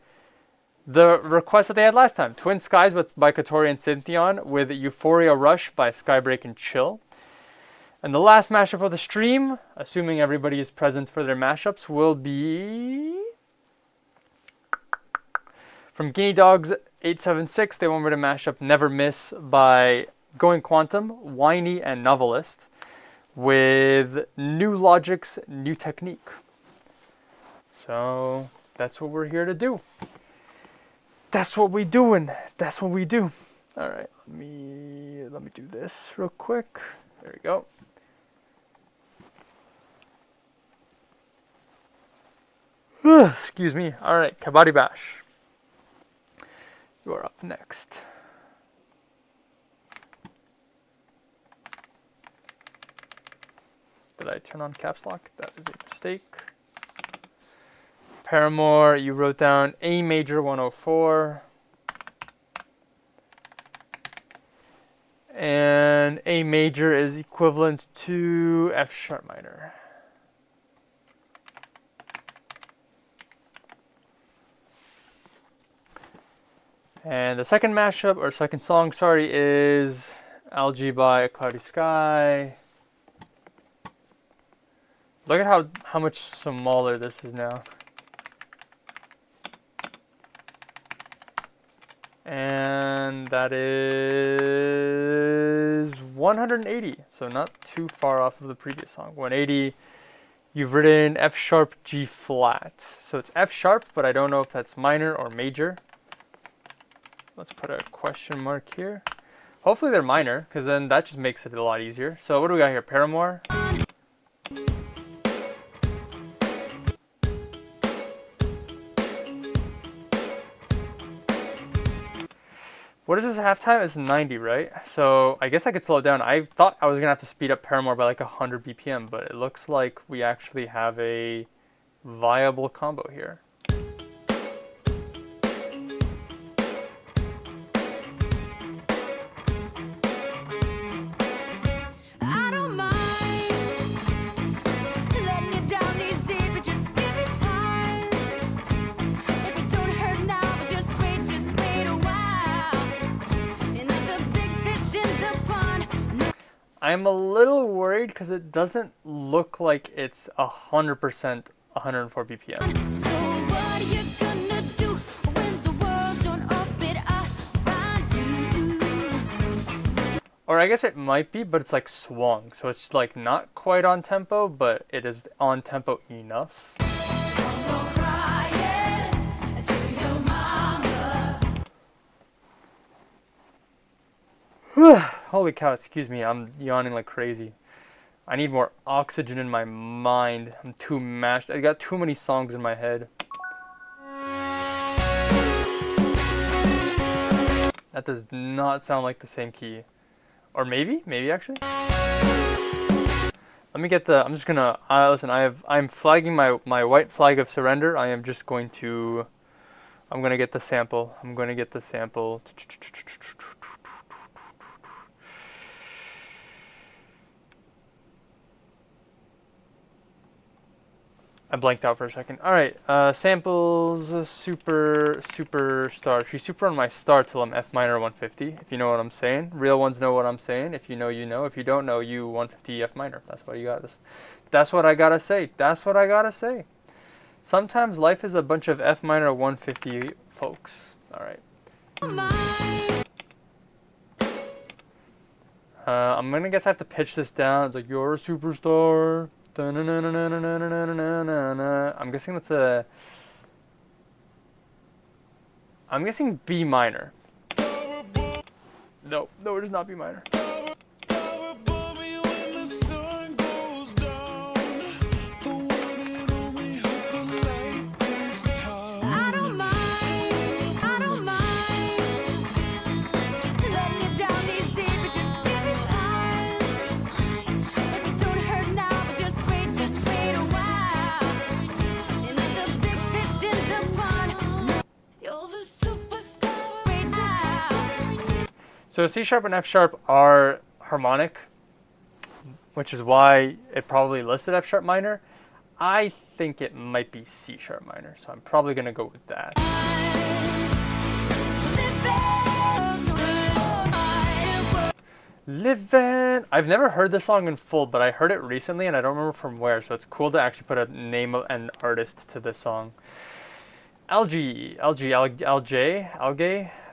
the request that they had last time, Twin Skies by Katori and Syntheon with Euphoria Rush by Skybreak and Chill. And the last mashup of the stream, assuming everybody is present for their mashups, will be from Guinea Dogs 876. They want me to mash up Never Miss by Going Quantum, Whiny, and Novelist with New Logic's New Technique. So that's what we're here to do. That's what we doing. That's what we do. All right, let me do this real quick. There we go. Excuse me. All right, Kabaddi Bash. You are up next. Did I turn on caps lock? That is a mistake. Paramore, you wrote down A major 104. And A major is equivalent to F sharp minor. And the second mashup, or second song, sorry, is Algae by A Cloudy Sky. Look at how much smaller this is now. And that is 180, so not too far off of the previous song. 180, you've written F sharp, G flat. So it's F sharp, but I don't know if that's minor or major. Let's put a question mark here. Hopefully they're minor, because then that just makes it a lot easier. So what do we got here? Paramore. What is this halftime? It's 90, right? So I guess I could slow it down. I thought I was gonna have to speed up Paramore by like 100 BPM, but it looks like we actually have a viable combo here. I don't mind letting you down easy, but just give it time. If it don't hurt now, but just wait a while. Another big fish in the pond. I'm a little worried because it doesn't look like it's 100% 104 BPM. So what are you gonna do when the world don't open up around you? Or I guess it might be, but it's like swung. So it's like not quite on tempo, but it is on tempo enough. Go crying to your mama. Holy cow, excuse me, I'm yawning like crazy. I need more oxygen in my mind. I'm too mashed. I got too many songs in my head. That does not sound like the same key. Or maybe actually. Let me get the, I'm just gonna, listen, I'm flagging my white flag of surrender. I am just going to, I'm gonna get the sample. I blanked out for a second. All right, samples, superstar. She's super on my star till I'm F minor 150, if you know what I'm saying. Real ones know what I'm saying. If you know, you know. If you don't know, you 150 F minor. That's what you got. That's what I gotta say. That's what I gotta say. Sometimes life is a bunch of F minor 150 folks. All right. I'm gonna guess I have to pitch this down. It's like, you're a superstar. I'm guessing that's a. I'm guessing B minor. No, it is not B minor. So C sharp and F sharp are harmonic, which is why it probably listed F sharp minor. I think it might be C sharp minor, so I'm probably going to go with that. Livin'. I've never heard this song in full, but I heard it recently and I don't remember from where, so it's cool to actually put a name of an artist to this song. Algae.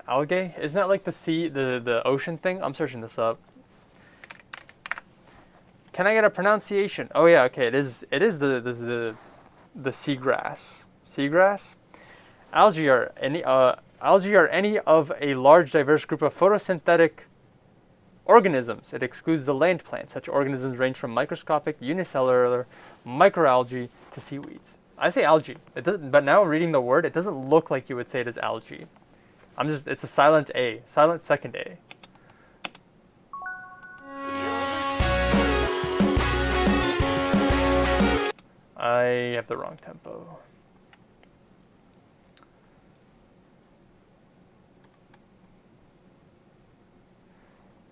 Isn't that like the sea, the ocean thing? I'm searching this up. Can I get a pronunciation? Oh yeah, okay, it is the seagrass. Seagrass? Algae are any of a large diverse group of photosynthetic organisms. It excludes the land plants. Such organisms range from microscopic, unicellular, microalgae to seaweeds. I say algae. It doesn't, but now reading the word, it doesn't look like you would say it is algae. It's a silent A, silent second A. I have the wrong tempo.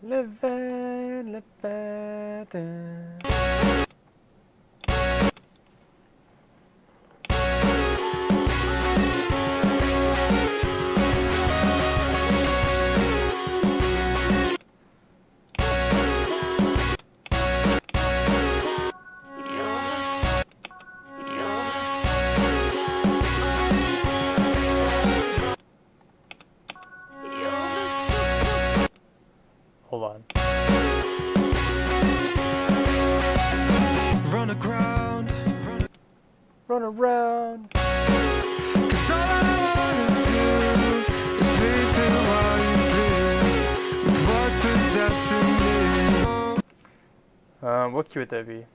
Livin'. Hold on. Run around. 'Cause all I wanna do is live it while you sleep with what's possessing me. What key would that be?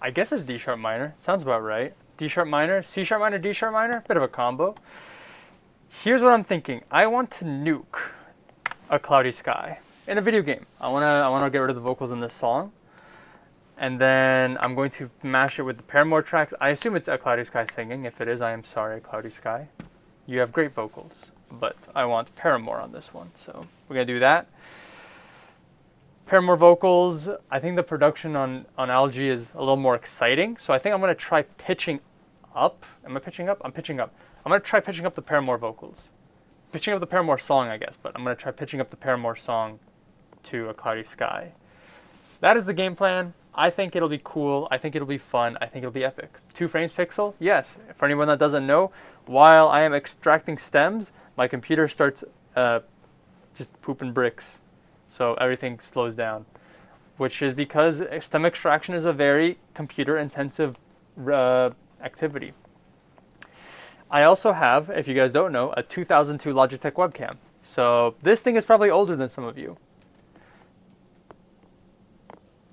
I guess it's D sharp minor. Sounds about right. D sharp minor, C sharp minor, D sharp minor. Bit of a combo. Here's what I'm thinking. I want to nuke a cloudy sky in a video game. I wanna get rid of the vocals in this song, and then I'm going to mash it with the Paramore tracks. I assume it's a cloudy sky singing. If it is, I am sorry, a cloudy sky. You have great vocals, but I want Paramore on this one, so we're gonna do that. Paramore vocals. I think the production on Algae is a little more exciting, so I think I'm going to try pitching up. Am I pitching up? I'm pitching up. I'm going to try pitching up the Paramore vocals. Pitching up the Paramore song, I guess, but I'm going to try pitching up the Paramore song to A Cloudy Sky. That is the game plan. I think it'll be cool. I think it'll be fun. I think it'll be epic. 2 frames pixel? Yes. For anyone that doesn't know, while I am extracting stems, my computer starts just pooping bricks. So everything slows down, which is because stem extraction is a very computer-intensive activity. I also have, if you guys don't know, a 2002 Logitech webcam. So this thing is probably older than some of you.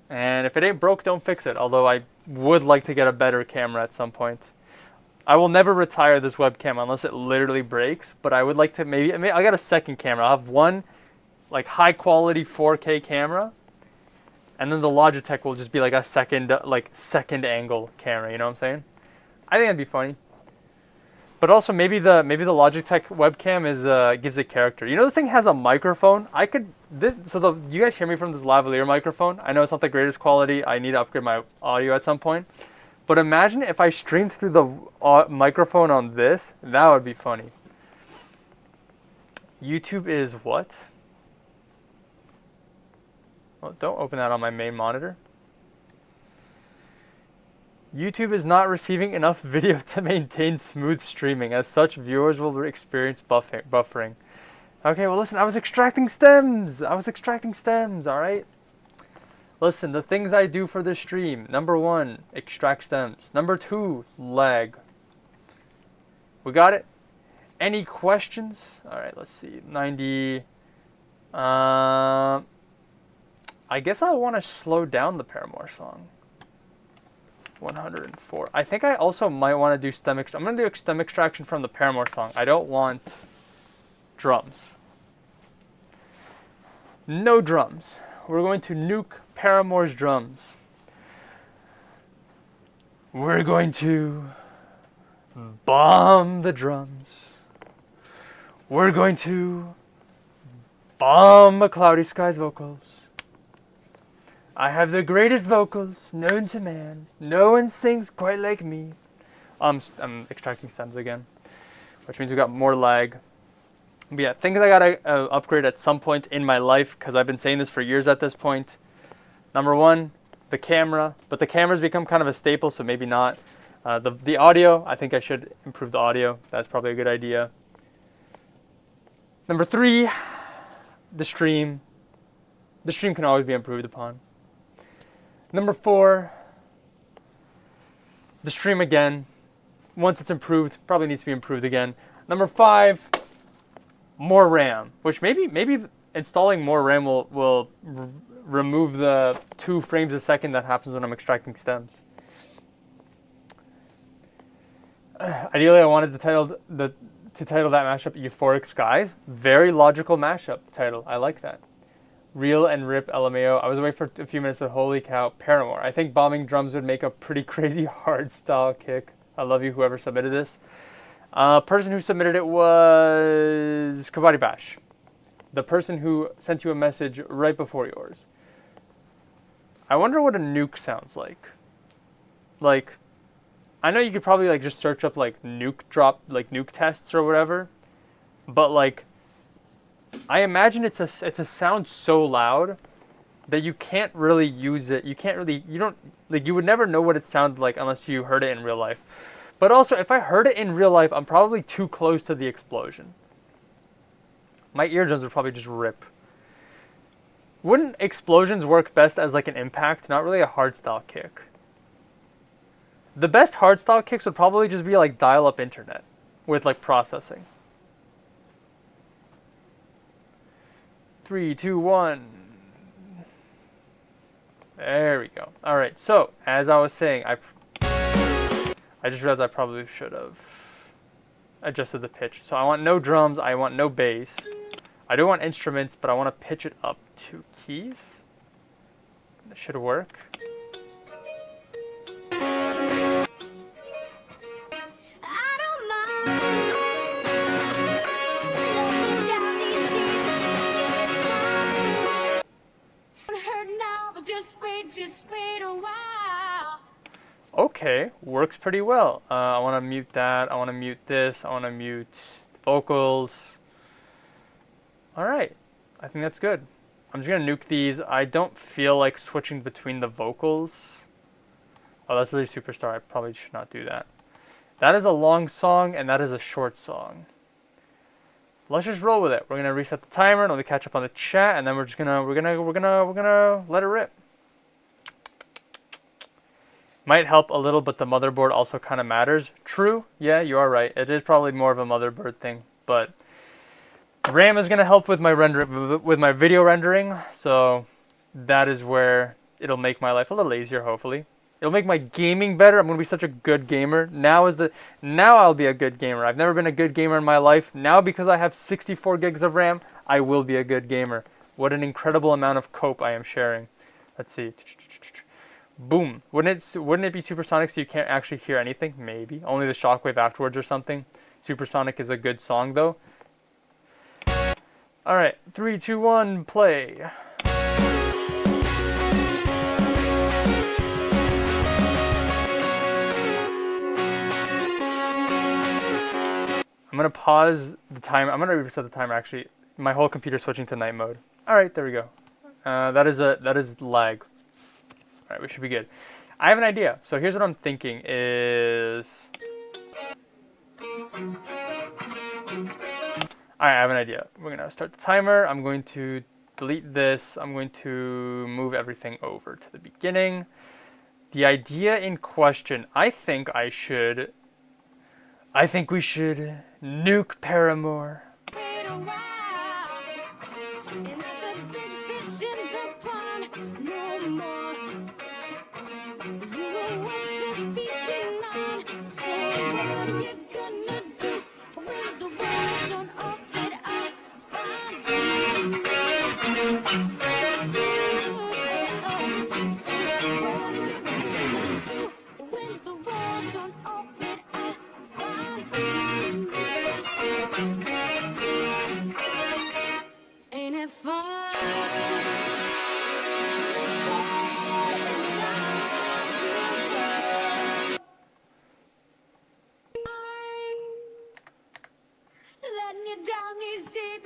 And if it ain't broke, don't fix it. Although I would like to get a better camera at some point. I will never retire this webcam unless it literally breaks. But I would like to maybe I got a second camera. I'll have one like high quality 4K camera, and then the Logitech will just be like a second angle camera. You know what I'm saying? I think that'd be funny. But also maybe the Logitech webcam is gives it character. You know, this thing has a microphone. You guys hear me from this lavalier microphone. I know it's not the greatest quality. I need to upgrade my audio at some point. But imagine if I streamed through the microphone on this. That would be funny. YouTube is what? Well, don't open that on my main monitor. YouTube is not receiving enough video to maintain smooth streaming. As such, viewers will experience buffering. Okay, well listen, I was extracting stems, alright? Listen, the things I do for this stream. Number 1, extract stems. Number 2, lag. We got it? Any questions? Alright, let's see. 90. I guess I want to slow down the Paramore song. 104. I think I also might want to do stem extraction. I'm going to do stem extraction from the Paramore song. I don't want drums. No drums. We're going to nuke Paramore's drums. We're going to bomb the drums. We're going to bomb a Cloudy Skies vocals. I have the greatest vocals known to man. No one sings quite like me. I'm extracting stems again, which means we got more lag. But yeah, things I gotta upgrade at some point in my life, because I've been saying this for years at this point. Number 1, the camera, but the camera's become kind of a staple, so maybe not. The audio, I think I should improve the audio. That's probably a good idea. Number 3, the stream. The stream can always be improved upon. Number 4, the stream again. Once it's improved, probably needs to be improved again. Number 5, more RAM, which maybe installing more RAM will remove the 2 frames a second that happens when I'm extracting stems. Ideally, I wanted to title that mashup "Euphoric Skies." Very logical mashup title. I like that. Real and rip LMAO. I was away for a few minutes, but holy cow, Paramore. I think bombing drums would make a pretty crazy hard style kick. I love you, whoever submitted this. Person who submitted it was Kabaddi Bash. The person who sent you a message right before yours. I wonder what a nuke sounds like. Like, I know you could probably like just search up like nuke tests or whatever, but like, I imagine it's a sound so loud that you can't really use it. You would never know what it sounded like unless you heard it in real life. But also, if I heard it in real life, I'm probably too close to the explosion. My eardrums would probably just rip. Wouldn't explosions work best as like an impact, not really a hardstyle kick? The best hardstyle kicks would probably just be like dial-up internet with like processing. 3, 2, 1. There we go. All right. So as I was saying, I just realized I probably should have adjusted the pitch. So I want no drums. I want no bass. I do want instruments, but I want to pitch it up 2 keys. That should work. Okay, works pretty well. I want to mute that. I want to mute this. I want to mute vocals. All right, I think that's good. I'm just gonna nuke these. I don't feel like switching between the vocals. Oh, that's really Superstar. I probably should not do that. That is a long song and that is a short song. Let's just roll with it. We're gonna reset the timer and let me catch up on the chat, and then we're gonna let it rip. Might help a little, but the motherboard also kind of matters. True, yeah, you are right. It is probably more of a motherboard thing, but RAM is gonna help with my with my video rendering, so that is where it'll make my life a little easier. Hopefully, it'll make my gaming better. I'm gonna be such a good gamer. Now I'll be a good gamer. I've never been a good gamer in my life. Now because I have 64 gigs of RAM, I will be a good gamer. What an incredible amount of cope I am sharing. Let's see. Boom. Wouldn't it be supersonic so you can't actually hear anything? Maybe. Only the shockwave afterwards or something. Supersonic is a good song though. Alright, 3, 2, 1, play. I'm gonna pause the time. I'm gonna reset the timer actually. My whole computer's switching to night mode. Alright, there we go. That is lag. Alright, we should be good. I have an idea. So here's what I'm thinking is... Alright, I have an idea. We're going to start the timer. I'm going to delete this. I'm going to move everything over to the beginning. The idea in question, I think we should nuke Paramore.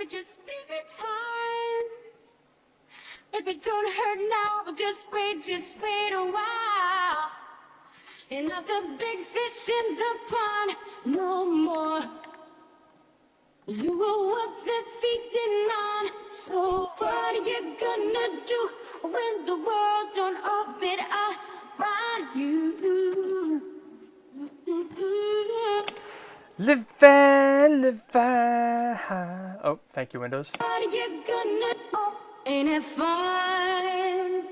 Just give it time. If it don't hurt now, just wait a while. Another big fish in the pond, no more. You were what they're feeding on. So what are you gonna do when the world don't orbit around you? Live and live high. Oh, thank you, Windows. What are you gonna do? Ain't it fun?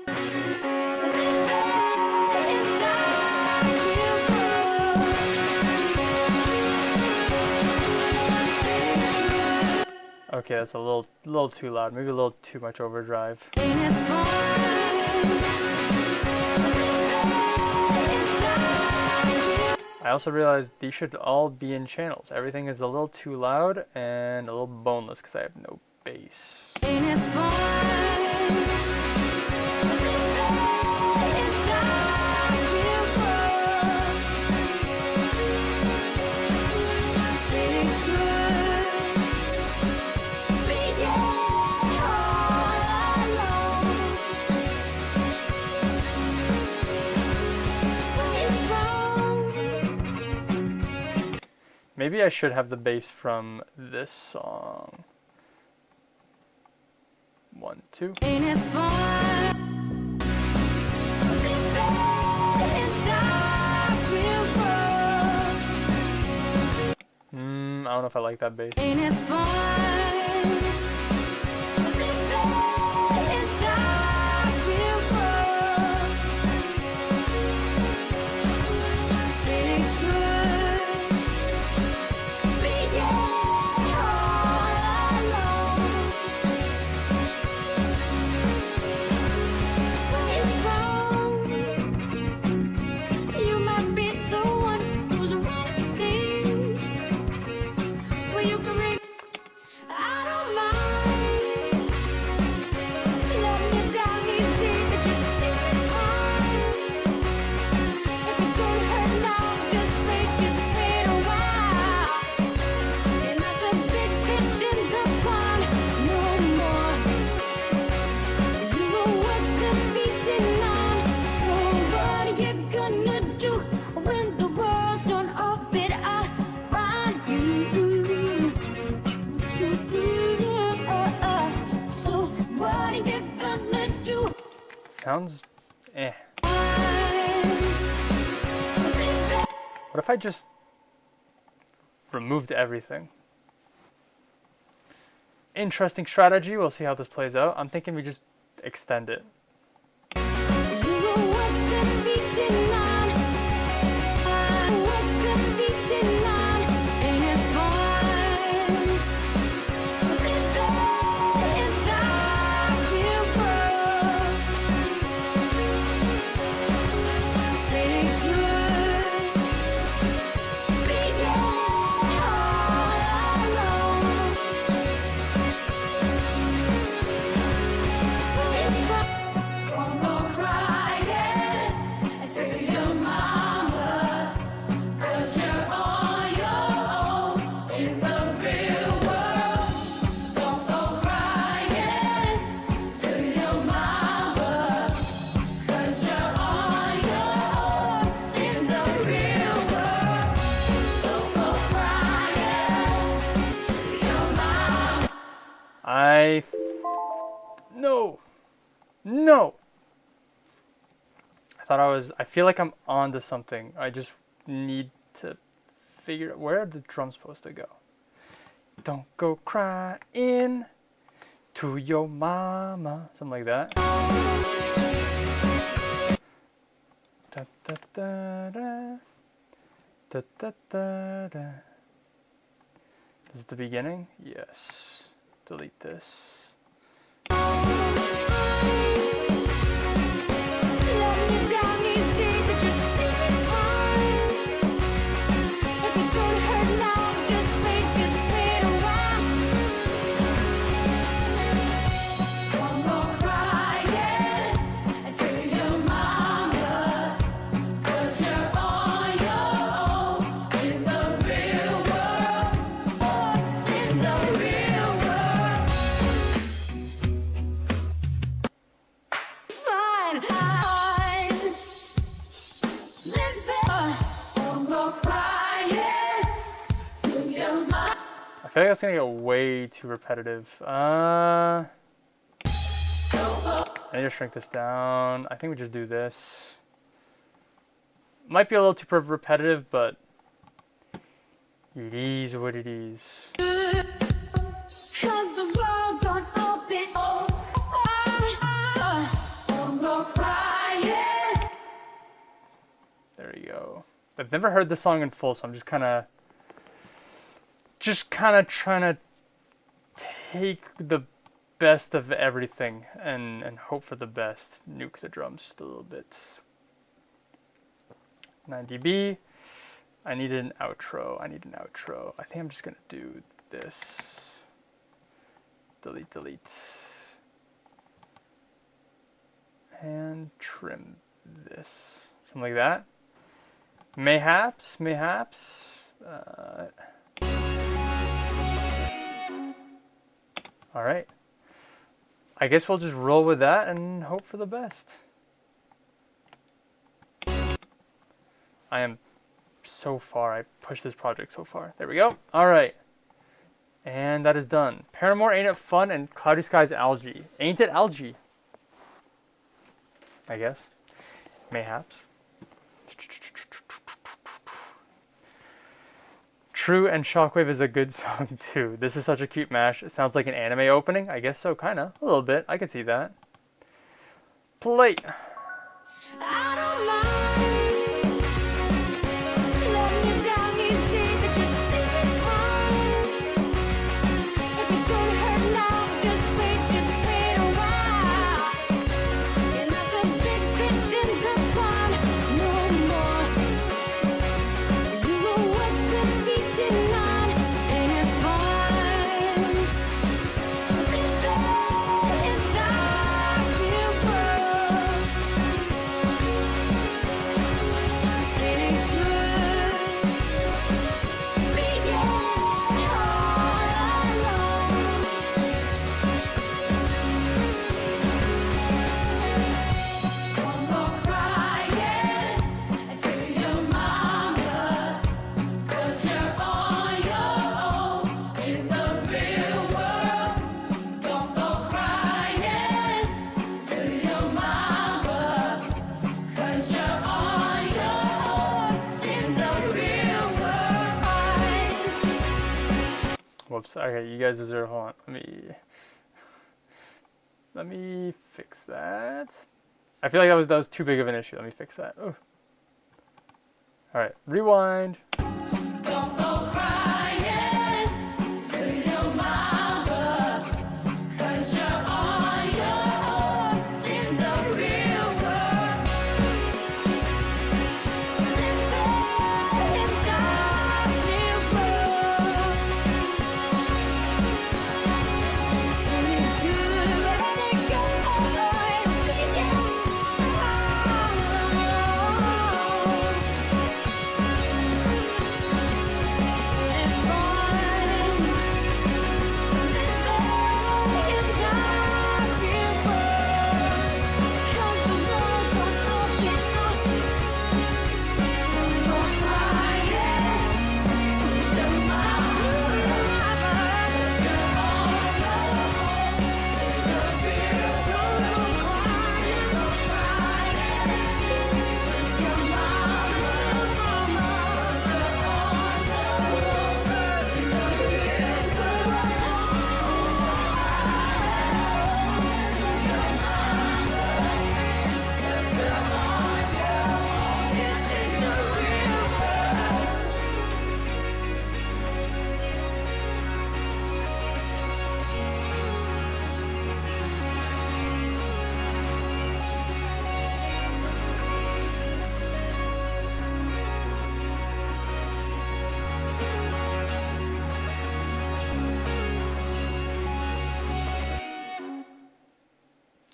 Okay, that's a little too loud. Maybe a little too much overdrive. Ain't it fun? I also realized these should all be in channels. Everything is a little too loud and a little boneless because I have no bass. Ain't it fun? Maybe I should have the bass from this song. 1, 2. Ain't it fun? I don't know if I like that bass. Ain't it fun? Sounds eh. What if I just removed everything? interesting strategy. We'll see how this plays out. I'm thinking we just extend it. No. I feel like I'm onto something. I just need to figure out where are the drums supposed to go. Don't go crying to your mama. Something like that. Da, da, da, da. Da, da, da, da. This is the beginning? Yes. Delete this. I feel like that's gonna get way too repetitive. I need to shrink this down. I think we just do this. Might be a little too repetitive, but it is what it is. There you go. I've never heard this song in full, so I'm just kind of trying to take the best of everything and hope for the best. Nuke the drums just a little bit. 9 dB. I need an outro. I think I'm just gonna do this. Delete. And trim this. Something like that. Mayhaps. All right. I guess we'll just roll with that and hope for the best. I pushed this project so far. There we go. All right. And that is done. Paramore, Ain't It Fun, and Cloudy Skies Algae. Ain't it algae? I guess. Mayhaps. True and Shockwave is a good song too. This is such a cute mash. It sounds like an anime opening. I guess so, kinda. A little bit. I can see that. Play. I don't mind letting you down easy, but just give it time. If it don't hurt now, just wait a while. You're not the big fish in the pond no more. You know what the feet did on, ain't it fun? If that real world. whoops. Okay, you guys deserve. Hold on. Let me fix that. I feel like that was too big of an issue. Let me fix that. Ooh. All right, rewind.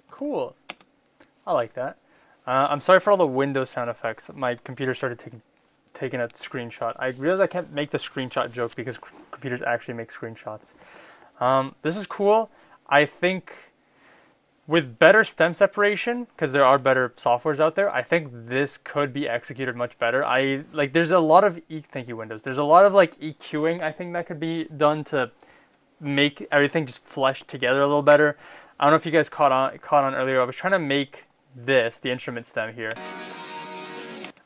Cool. I like that. I'm sorry for all the Windows sound effects. My computer started taking a screenshot. I realized I can't make the screenshot joke because computers actually make screenshots. This is cool. I think with better stem separation, because there are better softwares out there, I think this could be executed much better. There's a lot of thank you Windows. There's a lot of like EQing I think that could be done to make everything just flesh together a little better. I don't know if you guys caught on earlier. I was trying to make this, the instrument stem here.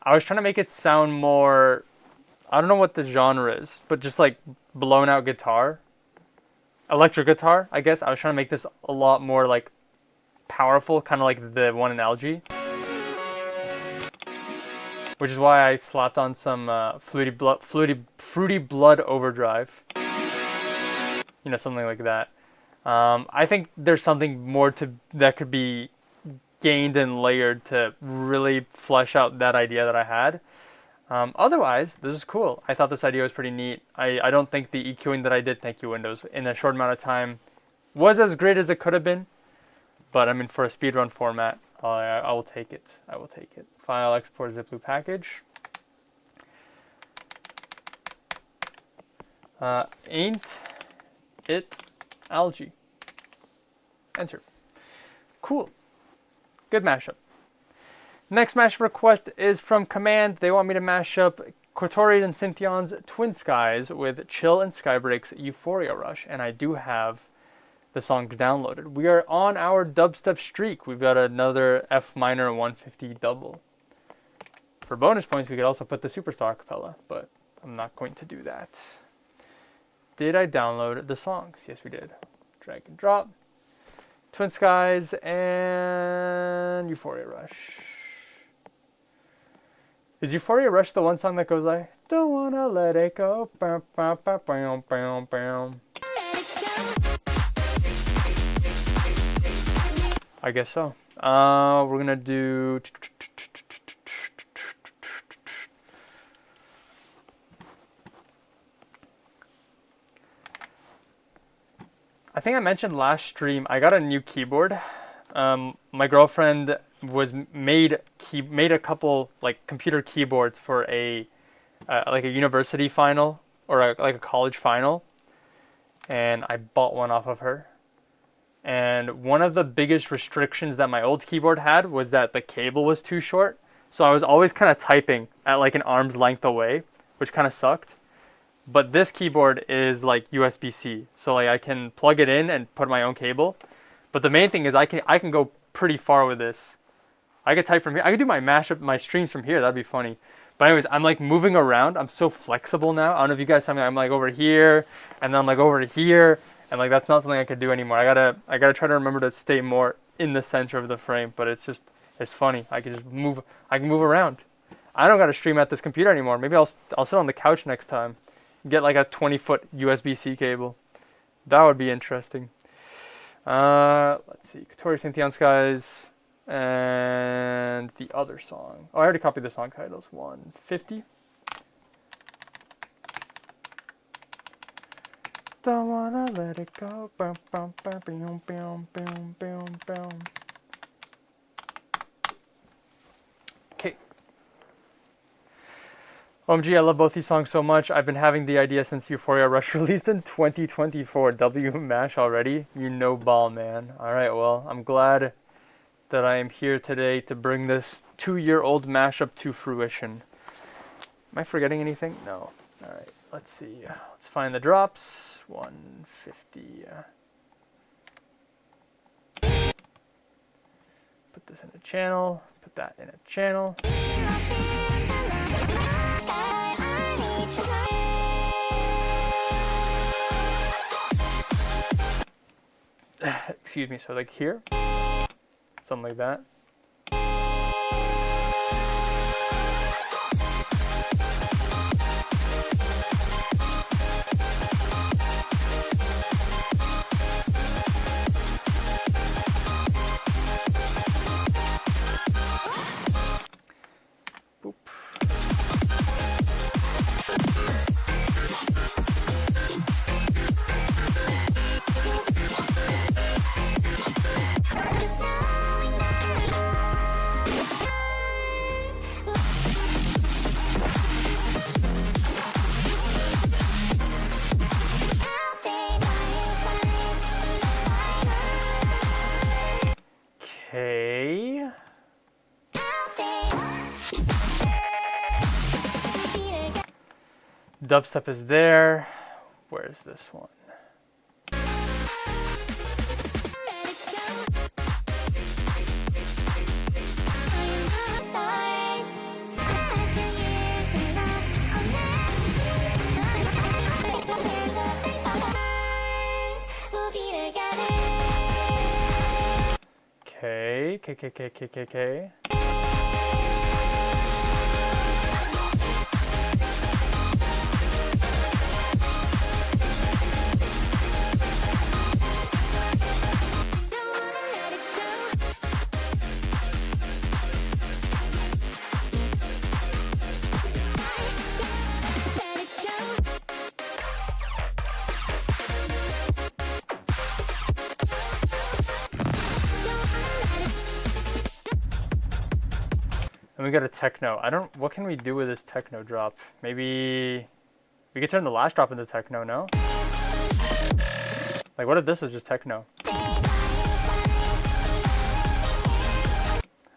I was trying to make it sound more, I don't know what the genre is, but just like blown out guitar. Electric guitar, I guess. I was trying to make this a lot more like powerful, kind of like the one in Algae. Which is why I slapped on some Fruity Blood Overdrive. You know, something like that. I think there's something more that could be gained and layered to really flesh out that idea that I had. Otherwise, this is cool. I thought this idea was pretty neat. I don't think the EQing that I did, thank you Windows, in a short amount of time was as great as it could have been. But I mean, for a speedrun format, I will take it. I will take it. File export zip-loop package. Ain't it Algae. Enter. Cool. Good mashup. Next mashup request is from Command. They want me to mash up Cortorian and Synthion's Twin Skies with Chill and Skybreak's Euphoria Rush, and I do have the songs downloaded. We are on our dubstep streak. We've got another F minor 150 double. For bonus points, we could also put the Superstar Acapella, but I'm not going to do that. Did I download the songs? Yes, we did. Drag and drop. Twin Skies and Euphoria Rush. Is Euphoria Rush the one song that goes like, don't wanna let it go, bam, bam, bam, bam, bam, bam. I guess so. We're gonna do. I think I mentioned last stream I got a new keyboard. My girlfriend made a couple like computer keyboards for a university final or a college final, and I bought one off of her. And one of the biggest restrictions that my old keyboard had was that the cable was too short, so I was always kind of typing at like an arm's length away, which kind of sucked. But this keyboard is like USB-C, so like I can plug it in and put my own cable. But the main thing is I can go pretty far with this. I could type from here. I could do my streams from here. That'd be funny. But anyways, I'm like moving around. I'm so flexible now. I don't know if you guys saw me. I'm like over here, and then I'm like over to here, and like that's not something I could do anymore. I gotta try to remember to stay more in the center of the frame. But it's funny. I can just move. I can move around. I don't gotta stream at this computer anymore. Maybe I'll sit on the couch next time. Get like a 20-foot USB-C cable. That would be interesting. Let's see. Katori Syntheon Skies. And the other song. Oh, I already copied the song titles. 150. Don't wanna let it go. Boom, boom, boom, boom, boom, boom, boom, boom. Okay. OMG, I love both these songs so much. I've been having the idea since Euphoria Rush released in 2024. W Mash already? You know ball, man. Alright, well, I'm glad that I am here today to bring this 2-year-old mashup to fruition. Am I forgetting anything? No. Alright, let's see. Let's find the drops. 150. Put this in a channel. Put that in a channel. Excuse me, so like here. Something like that. Boop. Okay. Dubstep is there. Where's this one? Okay. And we got a techno. What can we do with this techno drop? Maybe we could turn the last drop into techno, no? Like, what if this was just techno?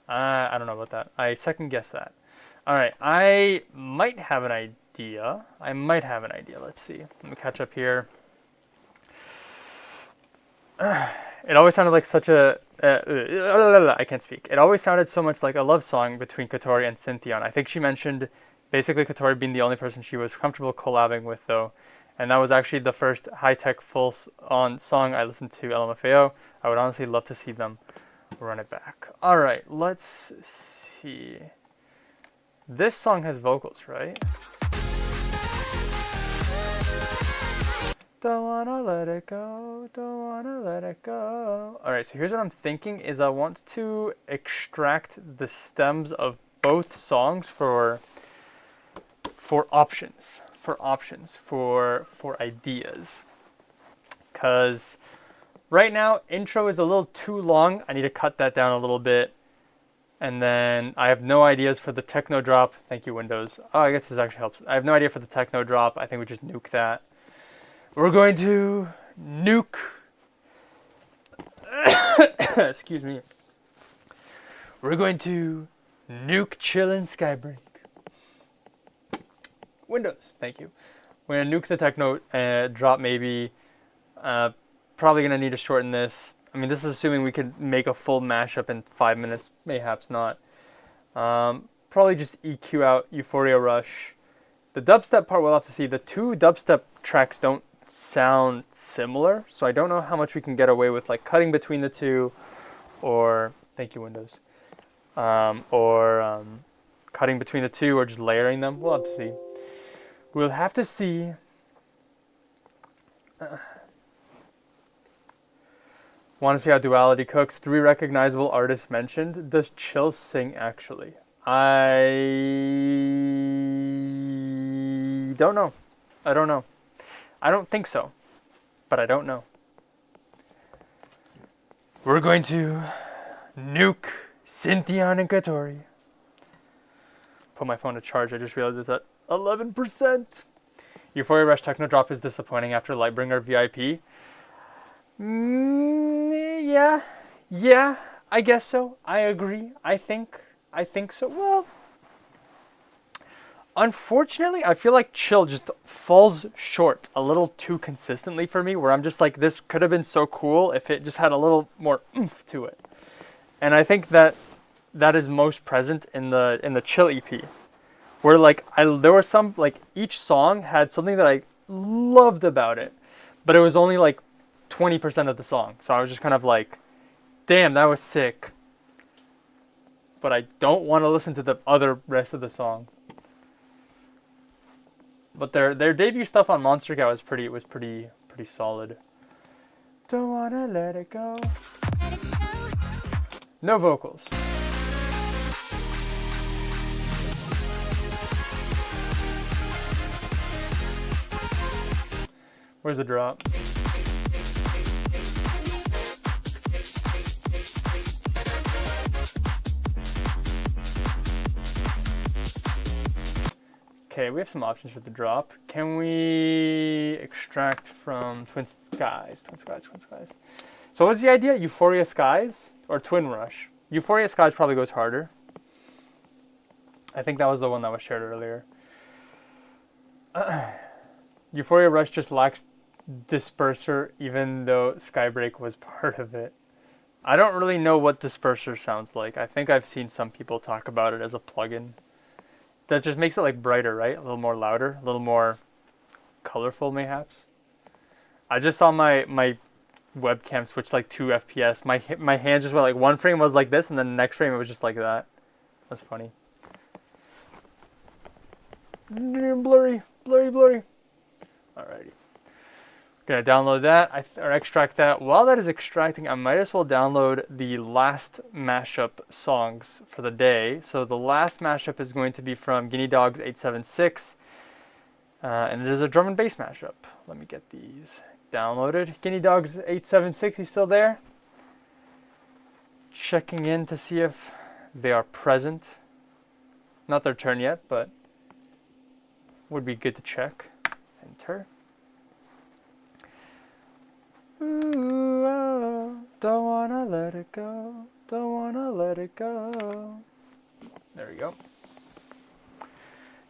I don't know about that. I second guess that. Alright, I might have an idea. Let's see. Let me catch up here. It always sounded like such a... I can't speak. It always sounded so much like a love song between Katori and Syntheon. I think she mentioned basically Katori being the only person she was comfortable collabing with, though. And that was actually the first high-tech full-on song I listened to, LMFAO. I would honestly love to see them run it back. Alright, let's see. This song has vocals, right? Don't wanna let it go, don't wanna let it go. Alright, so here's what I'm thinking is I want to extract the stems of both songs for options, for ideas. Cause right now, intro is a little too long. I need to cut that down a little bit. And then I have no ideas for the techno drop. Thank you, Windows. Oh, I guess this actually helps. I have no idea for the techno drop. I think we just nuke that. We're going to nuke. Excuse me. We're going to nuke Chillin' Skybreak. Windows, thank you. We're gonna nuke the techno drop maybe. Probably gonna need to shorten this. I mean, this is assuming we could make a full mashup in 5 minutes. Mayhaps not. probably just EQ out Euphoria Rush. The dubstep part we'll have to see. The two dubstep tracks don't sound similar, so I don't know how much we can get away with like cutting between the two, or thank you Windows, or cutting between the two, or just layering them. We'll have to see. We'll have to see. Want to see how Duality cooks? 3 recognizable artists mentioned. Does Chill sing actually? I don't know. I don't know. I don't think so, but I don't know. We're going to nuke Cynthia and Katori. Put my phone to charge. I just realized it's at 11%. Euphoria Rush Techno Drop is disappointing after Lightbringer VIP. Yeah, I guess so. I agree. I think so. Well, unfortunately, I feel like Chill just falls short a little too consistently for me, where I'm just like, this could have been so cool if it just had a little more oomph to it. And I think that is most present in the Chill EP, where like there were some, like each song had something that I loved about it, but it was only like 20% of the song. So I was just kind of like, damn, that was sick, but I don't want to listen to the other rest of the song. But their debut stuff on Monster Cow was pretty solid. Don't wanna let it go. No vocals. Where's the drop? Okay, we have some options for the drop. Can we extract from Twin Skies? So what's the idea? Euphoria Skies or Twin Rush? Euphoria Skies probably goes harder. I think that was the one that was shared earlier. Euphoria Rush just lacks disperser, even though Skybreak was part of it. I don't really know what disperser sounds like. I think I've seen some people talk about it as a plugin. That just makes it like brighter, right? A little more louder, a little more colorful, mayhaps. I just saw my webcam switch like 2 FPS. My hands just went like, one frame was like this, and then the next frame it was just like that. That's funny. Blurry. Alrighty. Gonna download that or extract that. While that is extracting, I might as well download the last mashup songs for the day. So the last mashup is going to be from Guinea Dogs 876, and it is a drum and bass mashup. Let me get these downloaded. Guinea Dogs 876, he's still there? Checking in to see if they are present. Not their turn yet, but would be good to check. Enter. Ooh, oh, don't wanna let it go. Don't wanna let it go. There we go.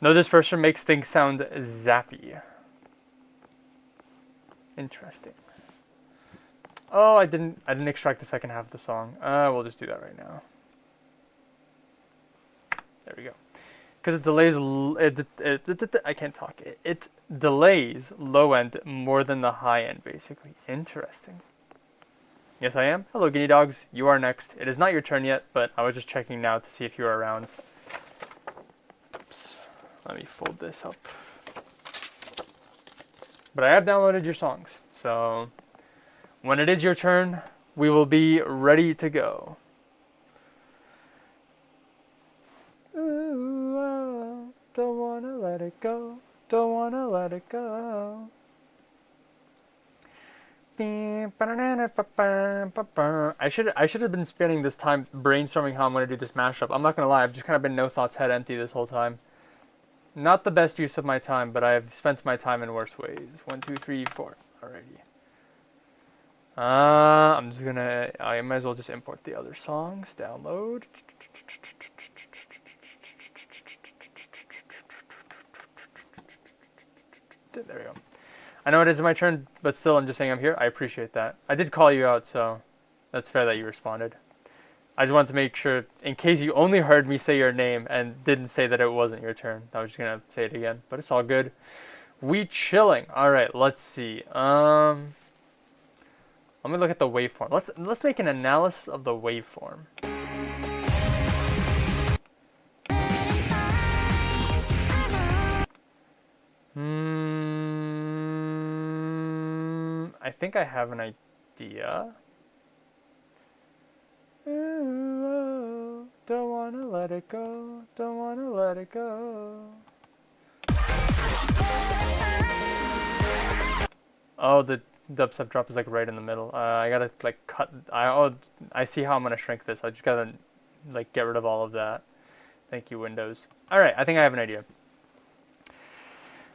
No disperser makes things sound zappy. Interesting. Oh, I didn't extract the second half of the song. We'll just do that right now. There we go. Because it delays, I can't talk. It delays low end more than the high end, basically. Interesting. Yes, I am. Hello, Guinea Dogs. You are next. It is not your turn yet, but I was just checking now to see if you are around. Oops. Let me fold this up. But I have downloaded your songs, so when it is your turn, we will be ready to go. Ooh, oh, don't wanna let it go. Don't wanna let it go. I should have been spending this time brainstorming how I'm gonna do this mashup. I'm not gonna lie, I've just kind of been no thoughts, head empty this whole time. Not the best use of my time, but I've spent my time in worse ways. 1, 2, 3, 4. Alrighty. I'm just gonna. I might as well just import the other songs. Download. There we go. I know it is my turn, but still, I'm just saying I'm here. I appreciate that. I did call you out, so that's fair that you responded. I just wanted to make sure, in case you only heard me say your name and didn't say that it wasn't your turn. I was just gonna say it again, but it's all good. We chilling. All right, let's see. Let me look at the waveform. Let's make an analysis of the waveform. I think I have an idea. Ooh, don't wanna let it go. Don't wanna let it go. Oh, the dubstep drop is like right in the middle. I gotta like cut. I see how I'm gonna shrink this. I just gotta like get rid of all of that. Thank you, Windows. All right, I think I have an idea.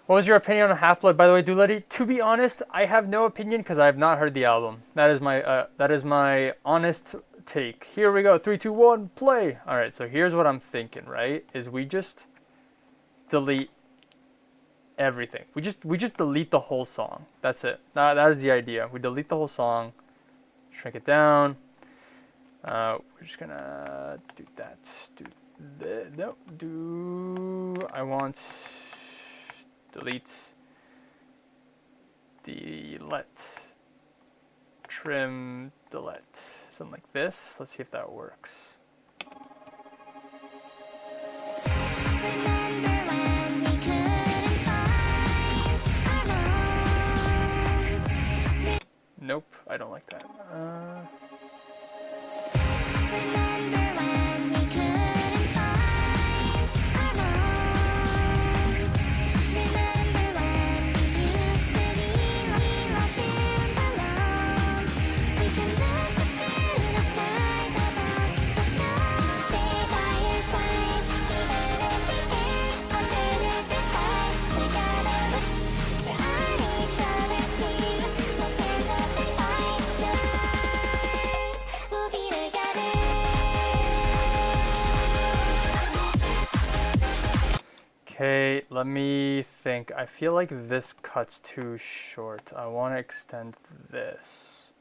What was your opinion on Half-Blood, by the way, Doolitty? To be honest, I have no opinion because I have not heard the album. That is my honest take. Here we go. 3, 2, 1, play. All right, so here's what I'm thinking. Right, is we just delete everything. We just delete the whole song. That's it. That is the idea. We delete the whole song, shrink it down. We're just gonna do that. I want delete, trim, delete, something like this. Let's see if that works. Nope, I don't like that. Okay, let me think. I feel like this cuts too short. I want to extend this.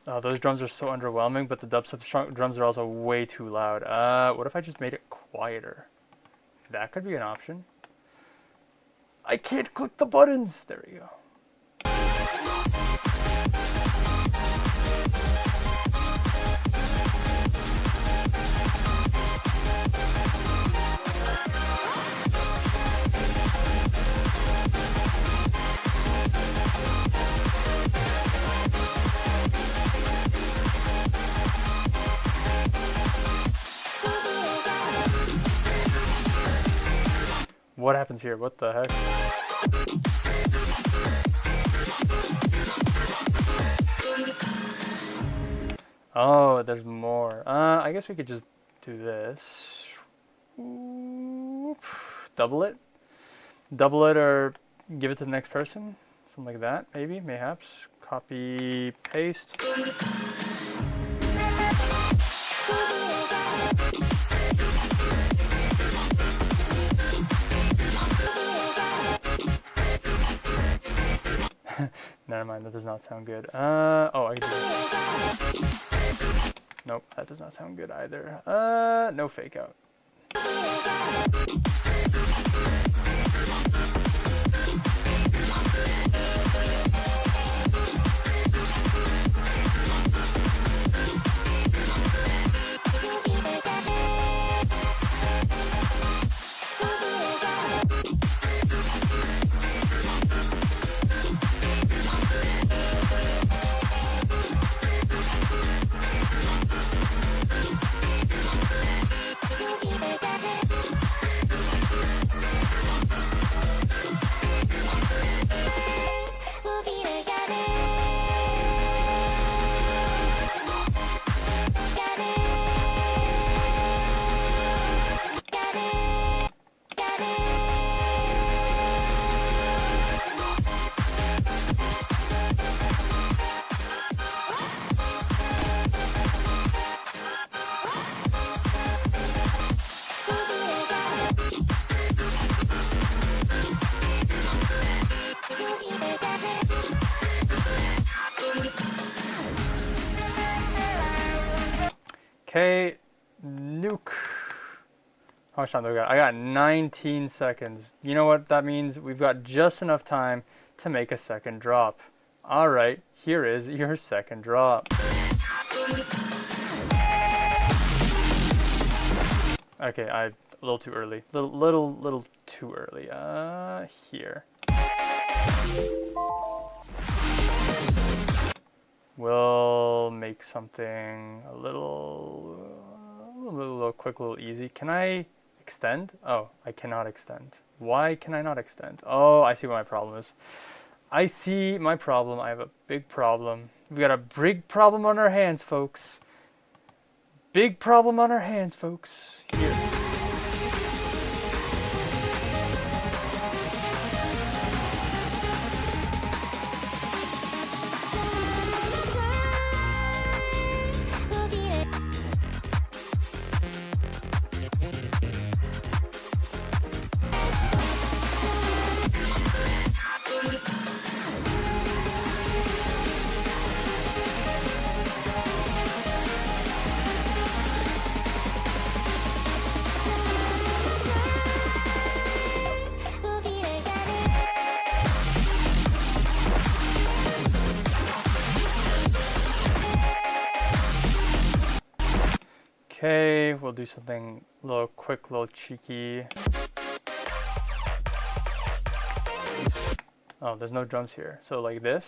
Oh, those drums are so underwhelming, but the dubstep drums are also way too loud. What if I just made it quieter? That could be an option. I can't click the buttons! There we go. What happens here? What the heck? Oh, there's more. I guess we could just do this. Double it. Double it or give it to the next person. Something like that, maybe, mayhaps. Copy, paste. Never mind, that does not sound good. Oh, I can do this. Nope, that does not sound good either. No fake out. Okay, nuke. How much time do I got? I got 19 seconds. You know what that means? We've got just enough time to make a second drop. All right, here is your second drop. Okay, a little too early. Little too early. Here. We'll make something a little quick, a little easy. Can I extend? Oh, I cannot extend. Why can I not extend? Oh, I see what my problem is. I see my problem. I have a big problem. We got a big problem on our hands, folks. Big problem on our hands, folks. Here. Okay, we'll do something a little quick, a little cheeky. Oh, there's no drums here. So like this.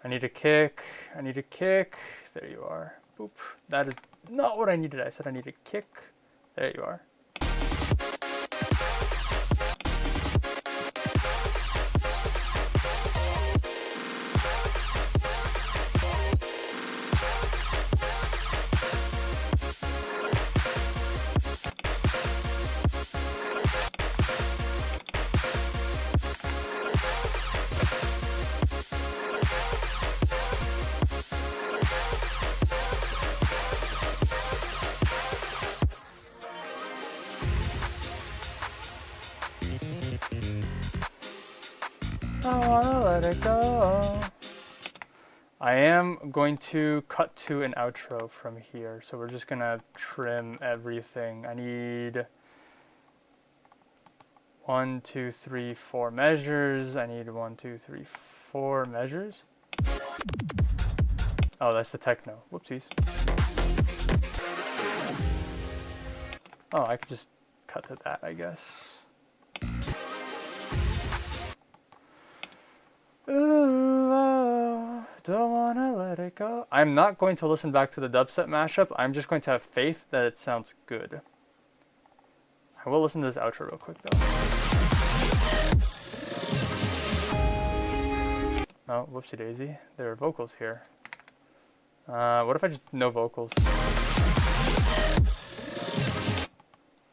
I need a kick. I need a kick. There you are. Boop. That is not what I needed. I said I need a kick. There you are. I wanna let it go. I am going to cut to an outro from here, so we're just gonna trim everything. I need 1, 2, 3, 4 measures. I need 1, 2, 3, 4 measures. Oh, that's the techno. Whoopsies. Oh, I could just cut to that, I guess. Ooh, oh, don't wanna let it go. I'm not going to listen back to the dubstep mashup. I'm just going to have faith that it sounds good. I will listen to this outro real quick though. Oh, whoopsie daisy. There are vocals here. What if I just no vocals?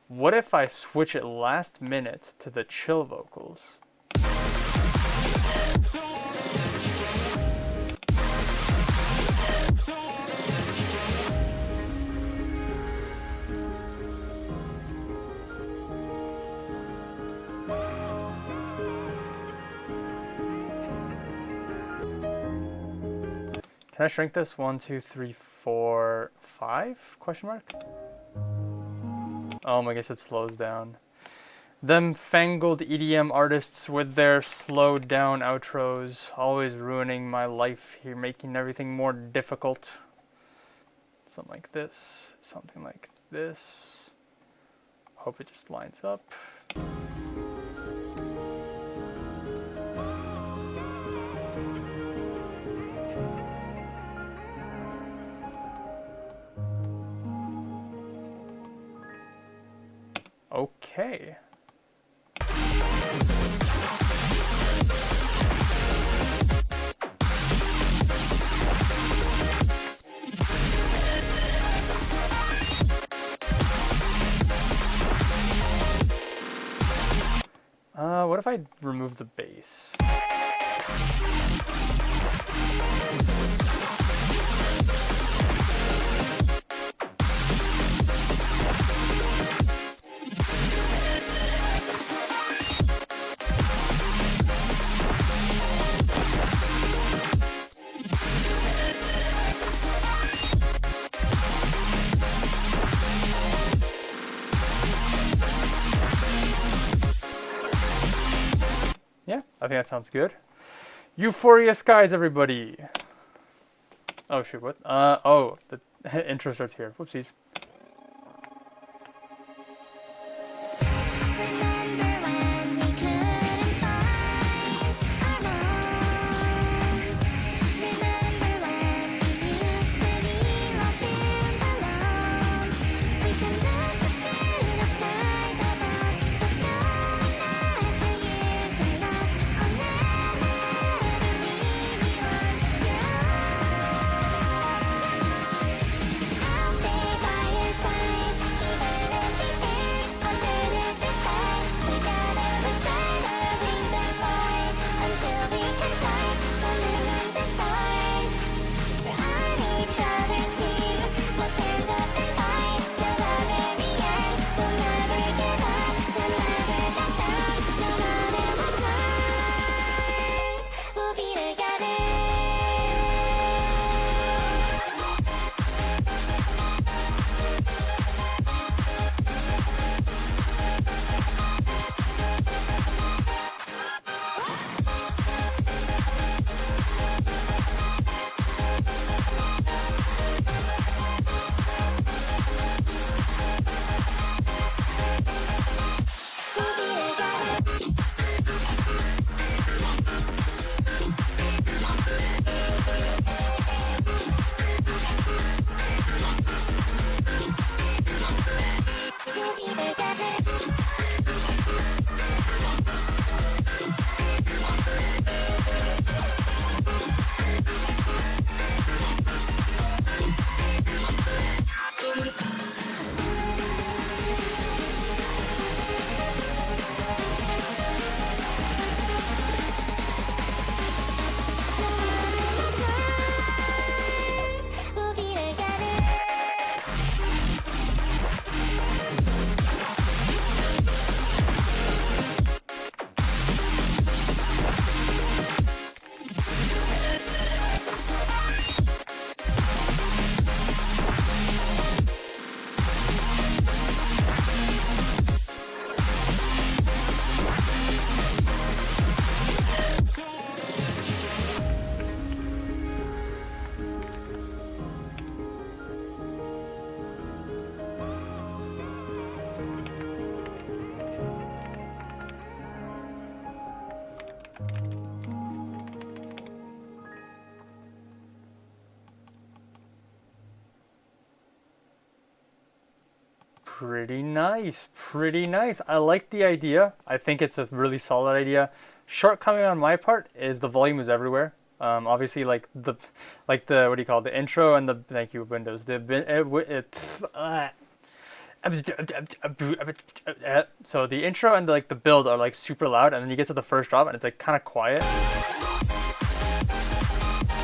What if I switch it last minute to the chill vocals? Can I shrink this? 1, 2, 3, 4, 5? Question mark? Oh, I guess it slows down. Them fangled EDM artists with their slowed down outros, always ruining my life here, making everything more difficult. Something like this, something like this. Hope it just lines up. Okay. what if I remove the bass? Yeah, I think that sounds good. Euphoria Skies, everybody. Oh shoot, what? Oh, the intro starts here. Whoopsies. Pretty nice, pretty nice. I like the idea. I think it's a really solid idea. Shortcoming on my part is the volume is everywhere. Obviously, like the what do you call it? The intro and the thank you Windows. So the intro and the build are like super loud, and then you get to the first drop and it's like kind of quiet,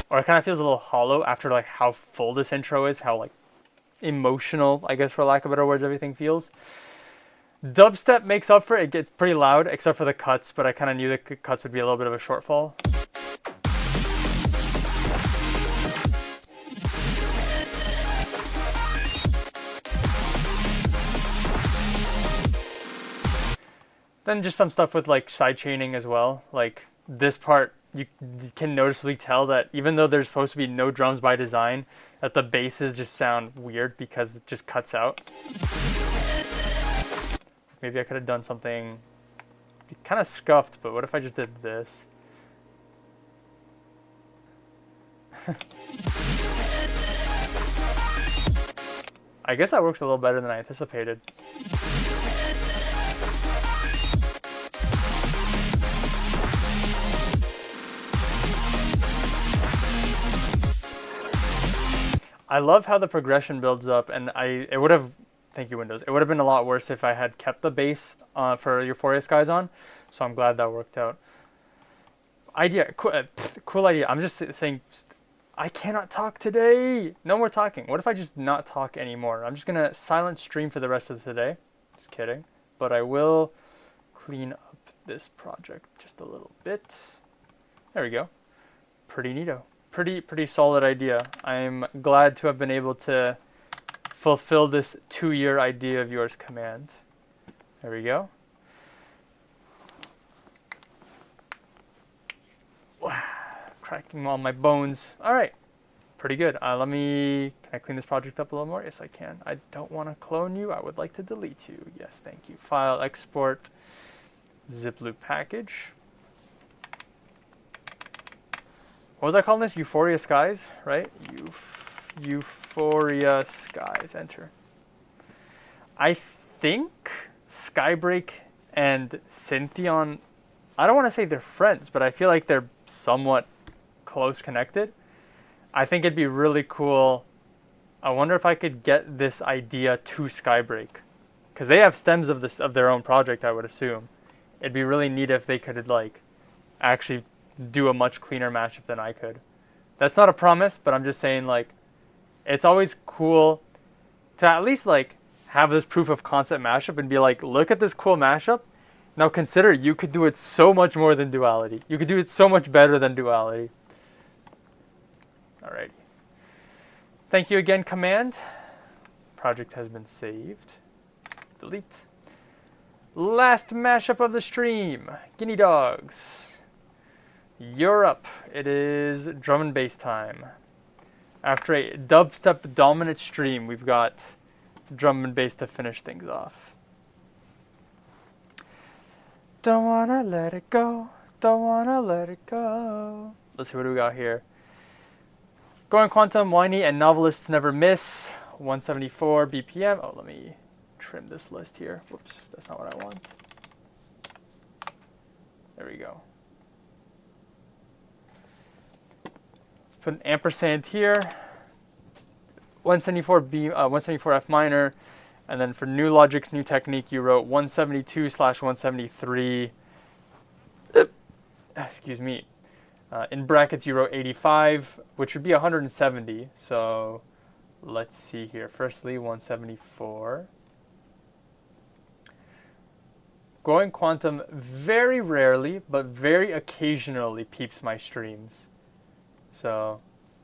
or it kind of feels a little hollow after like how full this intro is, how like emotional, I guess, for lack of better words, everything feels. Dubstep makes up for it. It gets pretty loud except for the cuts, but I kind of knew the cuts would be a little bit of a shortfall. Then just some stuff with like side chaining as well. Like this part, you can noticeably tell that even though there's supposed to be no drums by design, that the basses just sound weird because it just cuts out. Maybe I could have done something kind of scuffed, but what if I just did this? I guess that works a little better than I anticipated. I love how the progression builds up, and it would have, thank you Windows, it would have been a lot worse if I had kept the bass for Euphoria Skies on. So I'm glad that worked out. Cool idea. I'm just saying, I cannot talk today. No more talking. What if I just not talk anymore? I'm just gonna silent stream for the rest of the day. Just kidding. But I will clean up this project just a little bit. There we go. Pretty neato. Pretty solid idea. I'm glad to have been able to fulfill this 2-year idea of yours, Command. There we go. Cracking all my bones. All right, pretty good. Can I clean this project up a little more? Yes, I can. I don't want to clone you. I would like to delete you. Yes, thank you. File, export, zip loop package. What was I calling this? Euphoria Skies, right? Euphoria Skies, enter. I think Skybreak and Syntheon, I don't want to say they're friends, but I feel like they're somewhat close connected. I think it'd be really cool. I wonder if I could get this idea to Skybreak, because they have stems of their own project, I would assume. It'd be really neat if they could like actually do a much cleaner mashup than I could. That's not a promise, but I'm just saying, like, it's always cool to at least like have this proof of concept mashup and be like, look at this cool mashup. Now consider you could do it so much more than Duality. You could do it so much better than Duality. Alrighty. Thank you again, Command. Project has been saved. Delete. Last mashup of the stream. Guinea Dogs. You're up. It is drum and bass time. After a dubstep dominant stream, we've got drum and bass to finish things off. Don't wanna let it go. Don't wanna let it go. Let's see what do we got here. Going Quantum, Whiny, and Novelists Never Miss. 174 BPM. Oh, let me trim this list here. Whoops, that's not what I want. There we go. Put an ampersand here. 174 F minor. And then for New Logic, New Technique, you wrote 172/173. Excuse me. In brackets, you wrote 85, which would be 170. So let's see here. Firstly, 174. Going Quantum very rarely, but very occasionally peeps my streams. So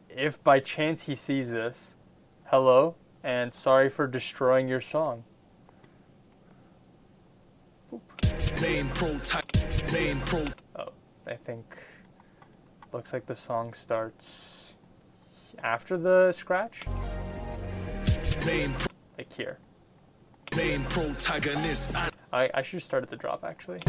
if by chance he sees this, hello, and sorry for destroying your song. Oh, I think looks like the song starts after the scratch. Like here. Main protagonist. I should start at the drop actually.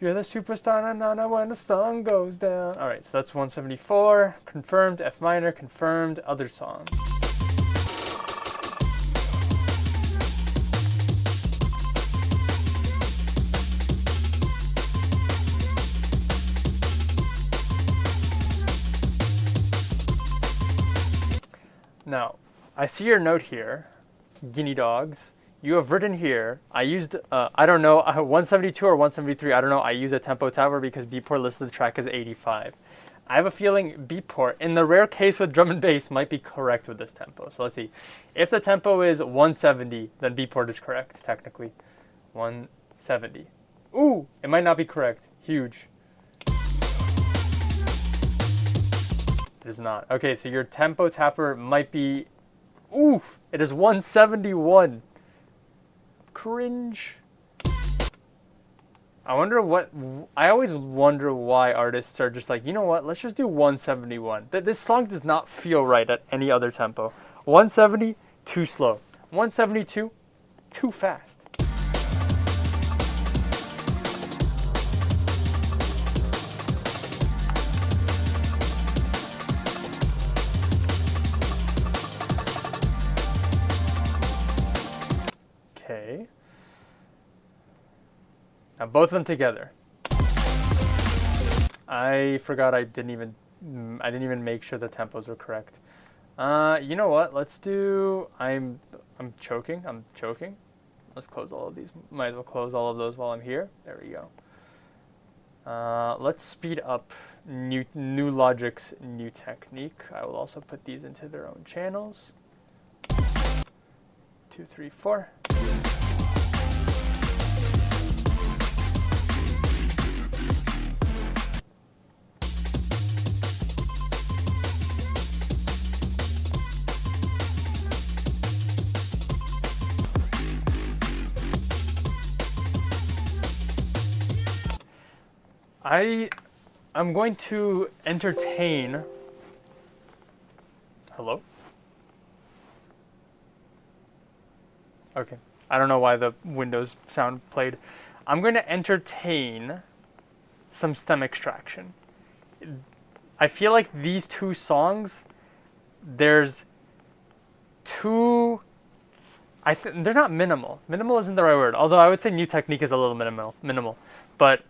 You're the superstar, na when the sun goes down. All right, so that's 174. Confirmed, F minor, confirmed, other song. Now, I see your note here, Guinea Dogs. You have written here, I used, I don't know, 172 or 173, I don't know, I use a tempo tabber because Beatport listed the track as 85. I have a feeling Beatport, in the rare case with drum and bass, might be correct with this tempo. So let's see. If the tempo is 170, then Beatport is correct, technically. 170. Ooh, it might not be correct. Huge. It is not. Okay, so your tempo tapper might be, oof, it is 171. Cringe. I always wonder why artists are just like, you know what, let's just do 171. This song does not feel right at any other tempo. 170, too slow. 172, too fast. Okay. Now both of them together. I forgot I didn't even make sure the tempos were correct. You know what? Let's do. I'm choking. I'm choking. Let's close all of these. Might as well close all of those while I'm here. There we go. Let's speed up new Logic's new technique. I will also put these into their own channels. 2, 3, 4. I'm going to entertain. Hello? Okay. I don't know why the Windows sound played. I'm going to entertain some stem extraction. I feel like these two songs, there's two. They're not minimal. Minimal isn't the right word. Although I would say new technique is a little minimal. But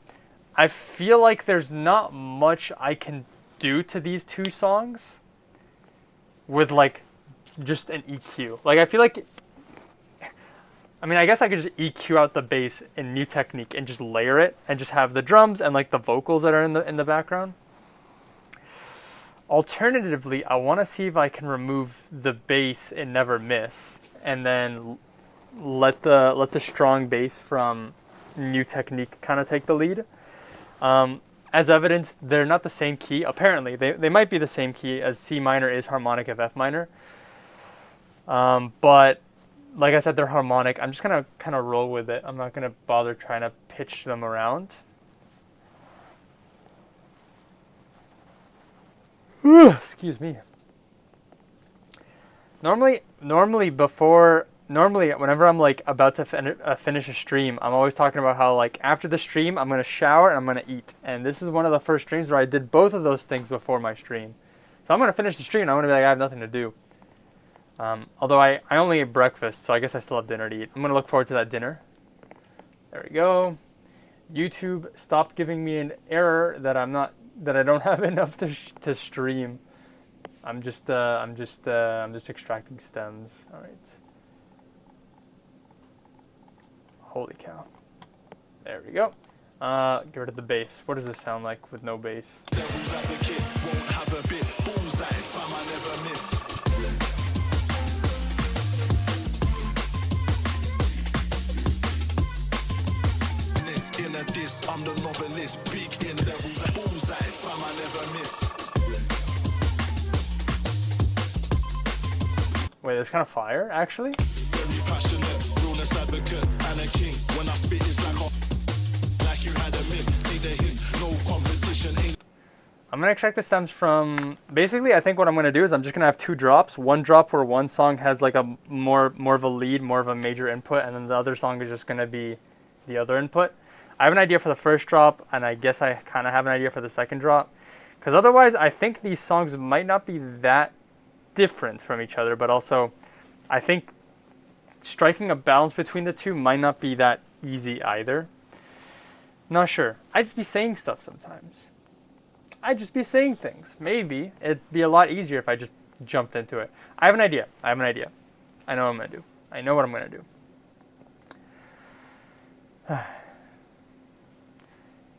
I feel like there's not much I can do to these two songs with like just an EQ. Like I feel like, I mean, I guess I could just EQ out the bass in new technique and just layer it and just have the drums and like the vocals that are in the background. Alternatively, I want to see if I can remove the bass in Never Miss and then let the strong bass from new technique kind of take the lead. As evident, they're not the same key. Apparently, they might be the same key, as C minor is harmonic of F minor. But like I said, they're harmonic. I'm just gonna kind of roll with it. I'm not gonna bother trying to pitch them around. Excuse me. Normally, whenever I'm like about to finish a stream, I'm always talking about how like after the stream, I'm gonna shower and I'm gonna eat. And this is one of the first streams where I did both of those things before my stream. So I'm gonna finish the stream and I'm gonna be like, I have nothing to do. Although I only ate breakfast, so I guess I still have dinner to eat. I'm gonna look forward to that dinner. There we go. YouTube, stop giving me an error that I don't have enough to stream. I'm just extracting stems. All right. Holy cow. There we go. Get rid of the bass. What does this sound like with no bass? Devil's advocate won't have a bit. Bullseye, fam, I never miss. In a diss, I'm the novelist. Big in devil's bullseye, fam, I never miss. Wait, there's kind of fire, actually? Very passionate, realness advocate, and a king. When I spit, it's like you had a myth. Need a hint, no competition. I'm gonna extract the stems from. Basically, I think what I'm gonna do is I'm just gonna have two drops. One drop where one song has like a more of a lead, more of a major input, and then the other song is just gonna be the other input. I have an idea for the first drop, and I guess I kind of have an idea for the second drop. Because otherwise, I think these songs might not be that different from each other, but also I think striking a balance between the two might not be that easy either. Not sure. I just be saying stuff sometimes. I just be saying things. Maybe it'd be a lot easier if I just jumped into it. I have an idea. I know what I'm gonna do. I know what I'm gonna do.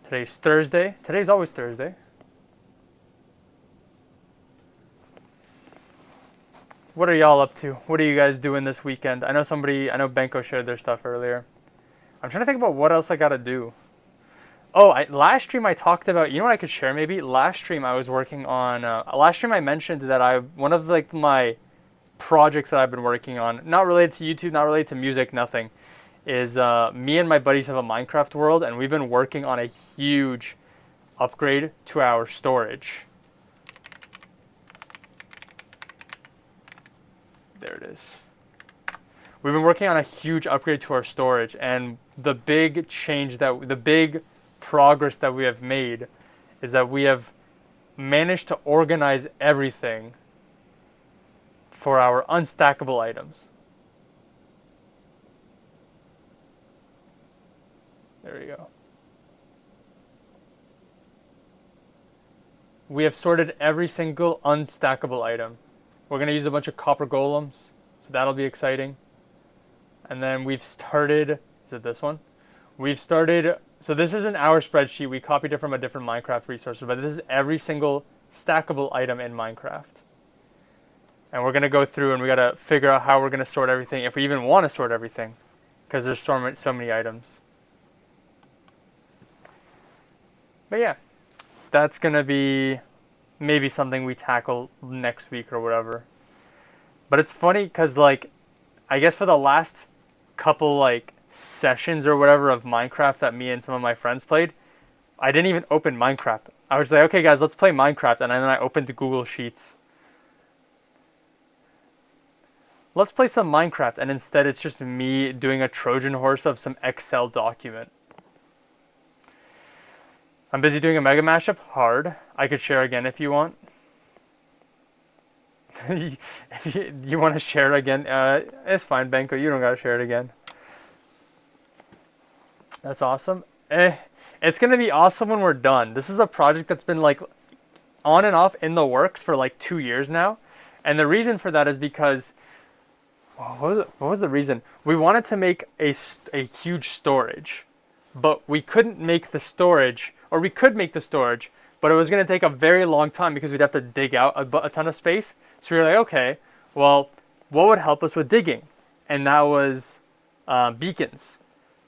Today's Thursday. Today's always Thursday. What are y'all up to? What are you guys doing this weekend? I know Benko shared their stuff earlier. I'm trying to think about what else I gotta do. Oh, last stream I talked about, you know what I could share maybe? Last stream I was working on, last stream I mentioned that one of like my projects that I've been working on, not related to YouTube, not related to music, nothing, is me and my buddies have a Minecraft world, and we've been working on a huge upgrade to our storage. There it is. We've been working on a huge upgrade to our storage, and the big progress that we have made is that we have managed to organize everything for our unstackable items. There we go. we have sorted every single unstackable item. We're going to use a bunch of copper golems, so that'll be exciting. And then we've started, is it this one? We've started, so this isn't our spreadsheet, we copied it from a different Minecraft resource, but this is every single stackable item in Minecraft. And we're going to go through and we got to figure out how we're going to sort everything, if we even want to sort everything, because there's so many items. But yeah, that's going to be maybe something we tackle next week or whatever. But it's funny because, like, I guess for the last couple, like, sessions or whatever of Minecraft that me and some of my friends played, I didn't even open Minecraft. I was like, okay, guys, let's play Minecraft. And then I opened the Google Sheets. Let's play some Minecraft. And instead, it's just me doing a Trojan horse of some Excel document. I'm busy doing a mega mashup. Hard. I could share again if you want. If you want to share again, it's fine, Benko. You don't gotta share it again. That's awesome. It's gonna be awesome when we're done. This is a project that's been like on and off in the works for like 2 years now, and the reason for that is because what was the reason? We wanted to make a huge storage, but we couldn't make the storage. Or we could make the storage, but it was going to take a very long time because we'd have to dig out a ton of space. So we were like, okay, well, what would help us with digging? And that was beacons.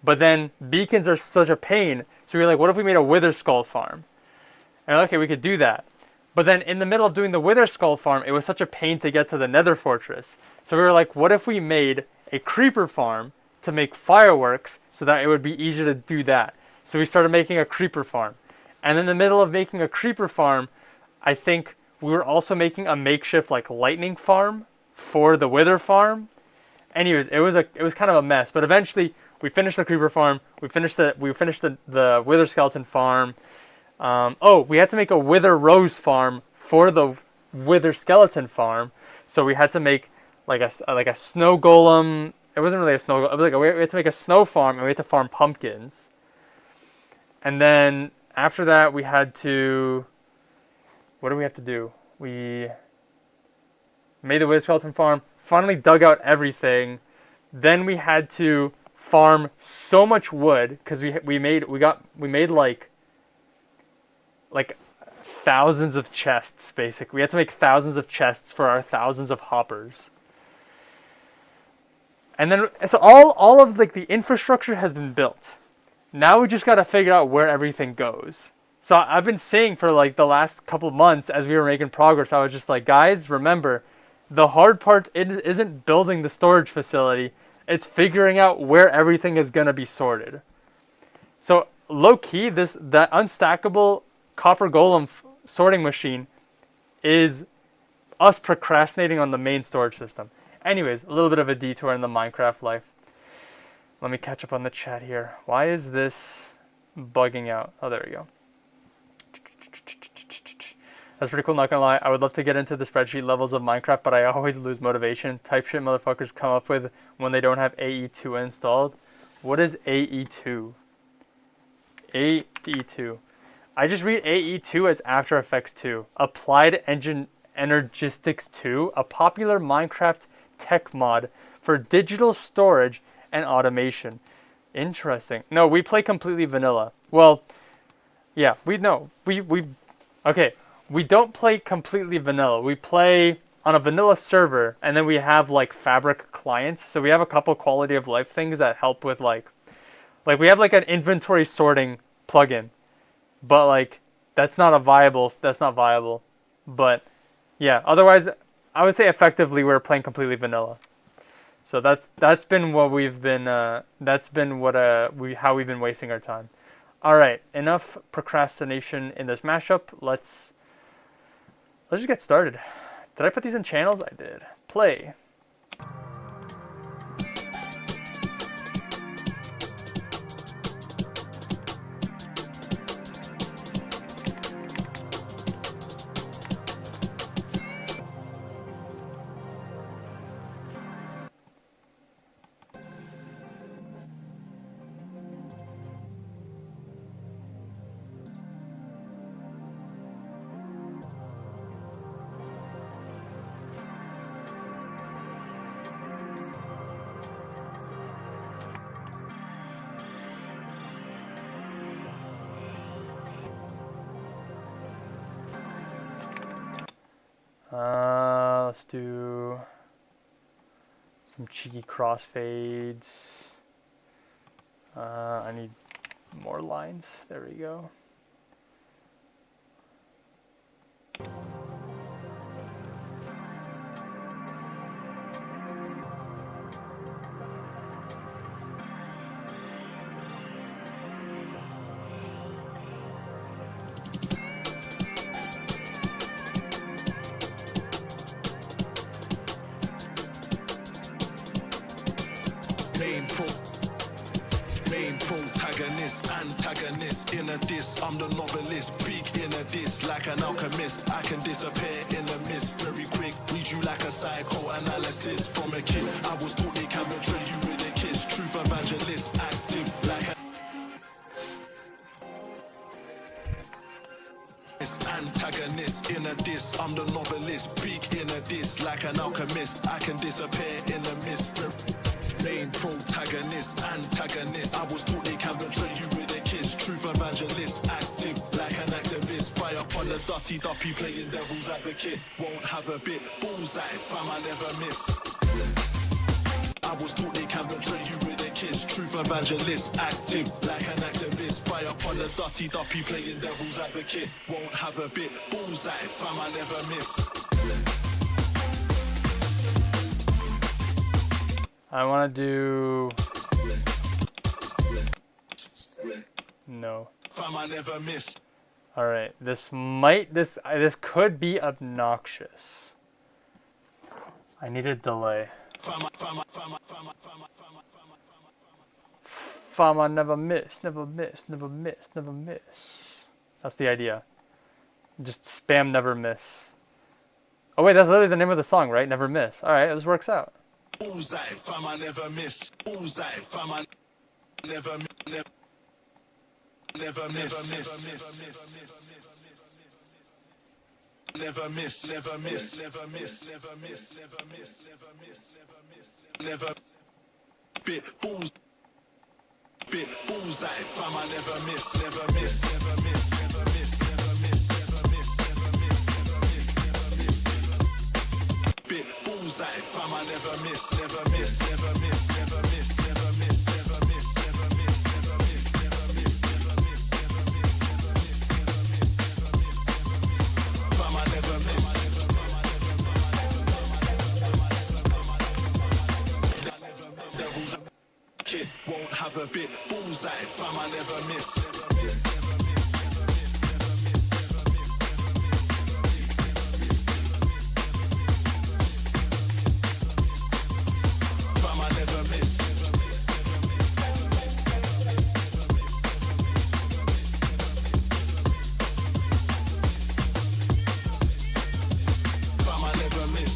But then beacons are such a pain. So we were like, what if we made a wither skull farm? And okay, we could do that. But then in the middle of doing the wither skull farm, it was such a pain to get to the nether fortress. So we were like, what if we made a creeper farm to make fireworks so that it would be easier to do that? So we started making a creeper farm. And in the middle of making a creeper farm, I think we were also making a makeshift like lightning farm for the wither farm. Anyways, it was kind of a mess, but eventually we finished the creeper farm. We finished the wither skeleton farm. We had to make a wither rose farm for the wither skeleton farm. So we had to make like a snow golem. It wasn't really a snow golem. It was like we had to make a snow farm, and we had to farm pumpkins. And then after that, we had to, what do we have to do? We made the wither skeleton farm, finally dug out everything. Then we had to farm so much wood because we made like thousands of chests basically. We had to make thousands of chests for our thousands of hoppers. And then so all of like the infrastructure has been built. Now we just got to figure out where everything goes. So I've been saying for like the last couple of months as we were making progress, I was just like, guys, remember, the hard part isn't building the storage facility. It's figuring out where everything is going to be sorted. So low key, that unstackable copper golem sorting machine is us procrastinating on the main storage system. Anyways, a little bit of a detour in the Minecraft life. Let me catch up on the chat here. Why is this bugging out? Oh, there we go. That's pretty cool, not gonna lie. I would love to get into the spreadsheet levels of Minecraft, but I always lose motivation. Type shit motherfuckers come up with when they don't have AE2 installed. What is AE2? AE2. I just read AE2 as After Effects 2. Applied Energistics 2, a popular Minecraft tech mod for digital storage and automation. Interesting. No, we play completely vanilla. Well, yeah, okay. We don't play completely vanilla. We play on a vanilla server, and then we have like Fabric clients. So we have a couple quality of life things that help with like we have like an inventory sorting plugin, but like that's not viable. But yeah, otherwise I would say effectively we're playing completely vanilla. So that's been what we've been how we've been wasting our time. All right, enough procrastination in this mashup. Let's just get started. Did I put these in channels? I did. Play. Let's do some cheeky crossfades. I need more lines. There we go. Main protagonist, antagonist. In a diss, I'm the novelist. Big in a diss, like an alchemist. I can disappear in the mist very quick. Read you like a psychoanalysis. From a kid, I was taught they can betray you with a kiss. Truth evangelist, active like a antagonist. In a diss, I'm the novelist. Big in a diss, like an alchemist. I can disappear in the mist. Main protagonist, antagonist. I was taught they can betray you with a kiss. Truth evangelist, active like an activist. Fire upon the dirty duppy, playing devil's advocate. Won't have a bit. Bullseye, fam, I never miss. I was taught they can betray you with a kiss. Truth evangelist, active like an activist. Fire upon the dirty duppy, playing devil's advocate. Won't have a bit. Bullseye, fam, I never miss. I want to do... No. Fam, I never miss. Alright, this could be obnoxious. I need a delay. Fama never miss, never miss, never miss, never miss. That's the idea. Just spam never miss. Oh wait, that's literally the name of the song, right? Never miss. Alright, this works out. Bullseye, fam, I never miss. Bullseye, fam, I never miss. Never miss, never miss, never miss, never miss, never miss, never miss, never miss, never miss, never bit bullseye, fam, I never miss, never miss, never miss, never miss, never miss, never miss, never miss, never miss, never miss, bit bullseye, fam, I never miss, never miss, never miss, never miss, never miss, never miss, never miss, never miss, never miss, never miss, never miss, never miss, fam, I never miss. Devil's kid won't have a bit. Bullseye, fam, I never miss. Fam, I never miss. Fam, I never miss.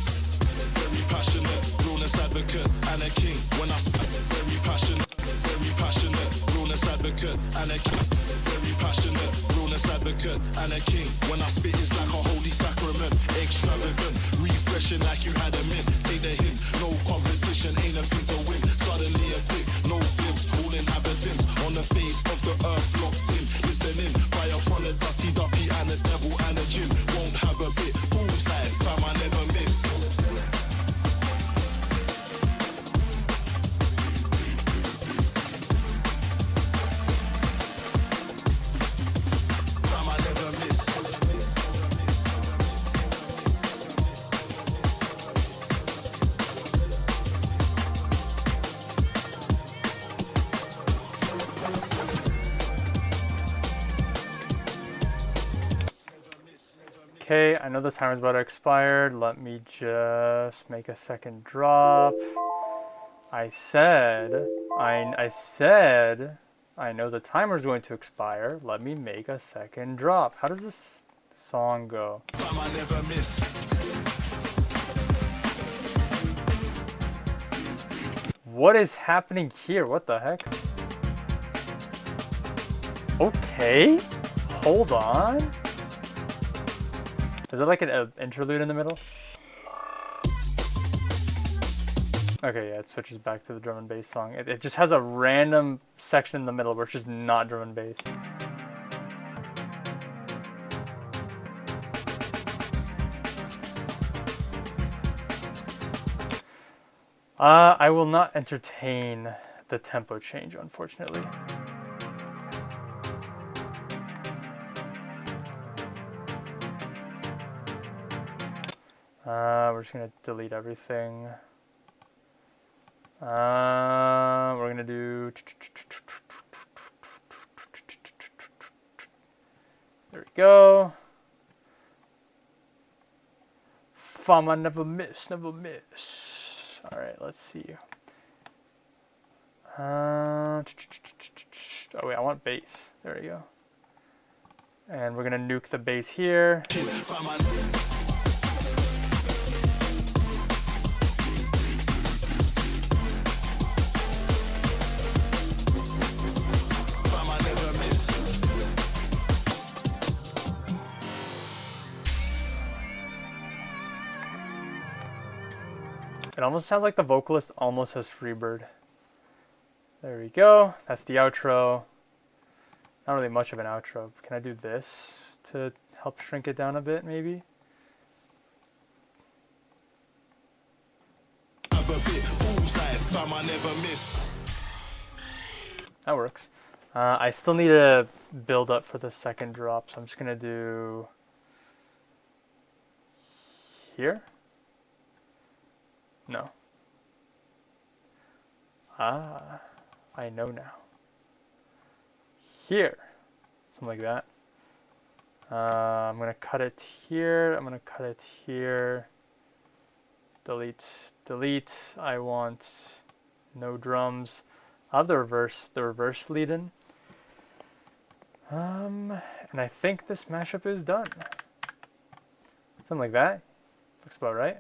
Very passionate, realness advocate, and a king. When I speak, very passionate, realness advocate, and a king. Very passionate, realness advocate, and a king. When I spit, it's like a holy sacrament, extravagant, refreshing like you had a mint. Ain't a hint, no competition, ain't a thing to win. Suddenly a click, no glimpse, all inhabitants on the face of the earth locked in. Listening, fire upon a dirty duppy and a devil and a gin. Won't have a bit, bullseye, fam, I never miss. Fam, I never miss. Okay, I know the timer's about to expire. Let me just make a second drop. I said, I know the timer's going to expire. Let me make a second drop. How does this song go? Fam, I never miss. What is happening here? What the heck? Okay, hold on. Is it like an interlude in the middle? Okay, yeah, it switches back to the drum and bass song. It just has a random section in the middle where it's just not drum and bass. I will not entertain the tempo change, unfortunately. We're just gonna delete everything. We're gonna do. There we go. Fama, never miss, never miss. All right, let's see. Oh wait, I want bass. There we go. And we're gonna nuke the bass here. It almost sounds like the vocalist almost has Freebird. There we go. That's the outro. Not really much of an outro. Can I do this to help shrink it down a bit, maybe? That works. I still need to build up for the second drop, so I'm just gonna do here. No. Ah, I know now. Here, something like that. I'm gonna cut it here. I'm gonna cut it here. Delete, delete. I want no drums. I have the reverse lead in. And I think this mashup is done. Something like that. Looks about right.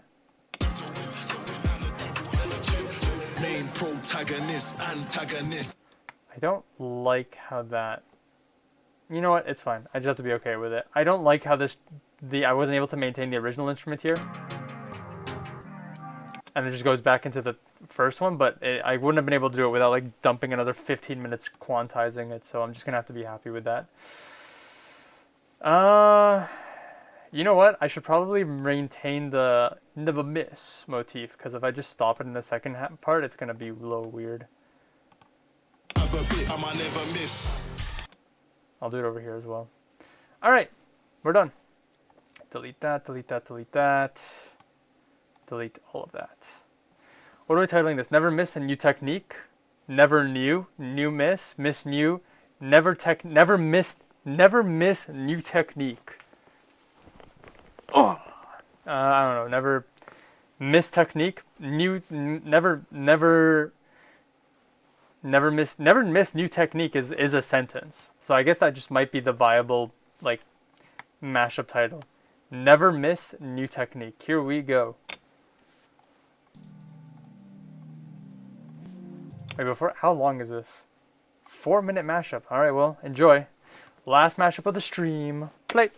Main protagonist, antagonist. I don't like how that. You know what? It's fine. I just have to be okay with it. I don't like how I wasn't able to maintain the original instrument here. And it just goes back into the first one, but I wouldn't have been able to do it without like dumping another 15 minutes quantizing it, so I'm just gonna have to be happy with that. You know what? I should probably maintain the never miss motif, because if I just stop it in the second part, it's gonna be a little weird. I'll do it over here as well. Alright, we're done. Delete that, delete that, delete that. Delete all of that. What are we titling this? Never miss a new technique. Never new. New miss. Miss new. Never miss new technique. Oh! I don't know. Never miss technique. Never miss new technique is a sentence. So I guess that just might be the viable like mashup title. Never miss new technique. Here we go. Wait, before, how long is this? 4-minute mashup. Alright, well, enjoy. Last mashup of the stream. Play!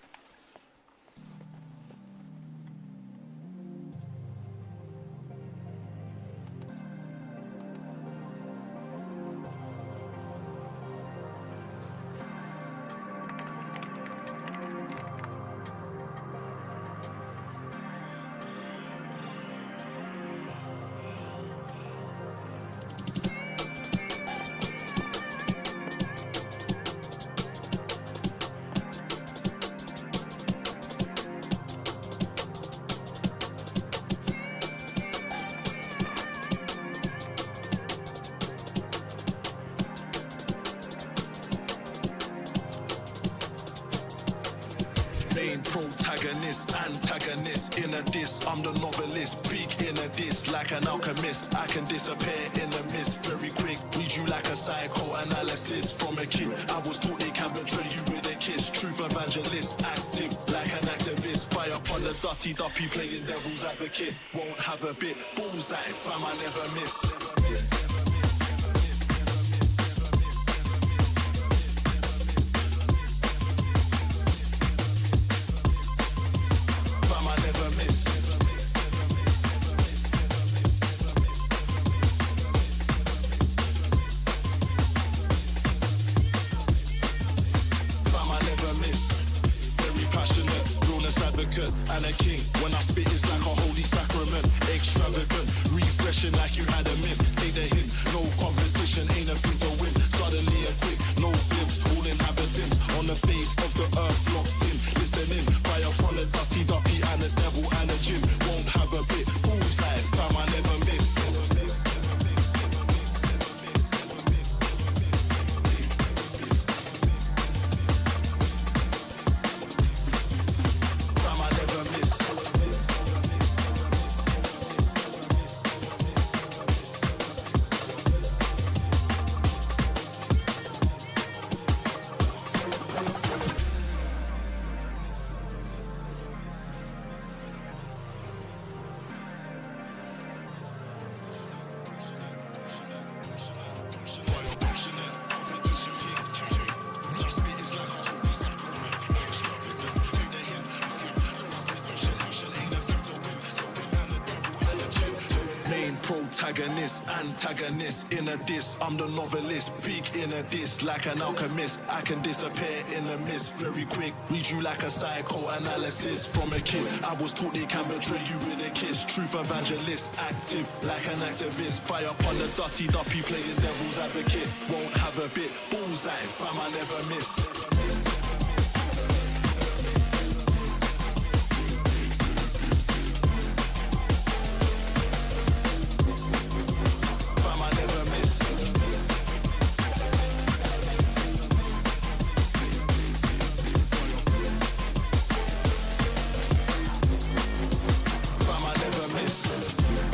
Main protagonist, antagonist. In a diss, I'm the novelist. Big in a diss, like an alchemist. I can disappear in the mist very quick. Read you like a psychoanalysis. From a kid, I was taught they can betray you with a kiss. Truth evangelist, active like an activist. Fire upon the dirty duppy, playing devil's advocate. Won't have a bit. Bullseye, fam, I never miss. Never miss. And a king, when I spit it's like a holy sacrament. Extravagant, reflex refreshing like you had a mint. Take the hint, no competition, ain't a thing to win. Suddenly a quick, no glimpse, all inhabitants on the face of the earth locked in. Listening, fire upon a ducky and a devil and a gin. Won't have a bit, bullseye, time I never miss. Time I never miss. Main protagonist, antagonist in a diss. I'm the novelist, big in a diss, like an alchemist. I can disappear in a mist very quick. Read you like a psychoanalysis from a kid. I was taught they can betray you with a kiss. Truth evangelist, active like an activist. Fire upon the duppy playing devil's advocate. Won't have a bit, bullseye, fam I never miss. Fam I never miss. Fam I never miss.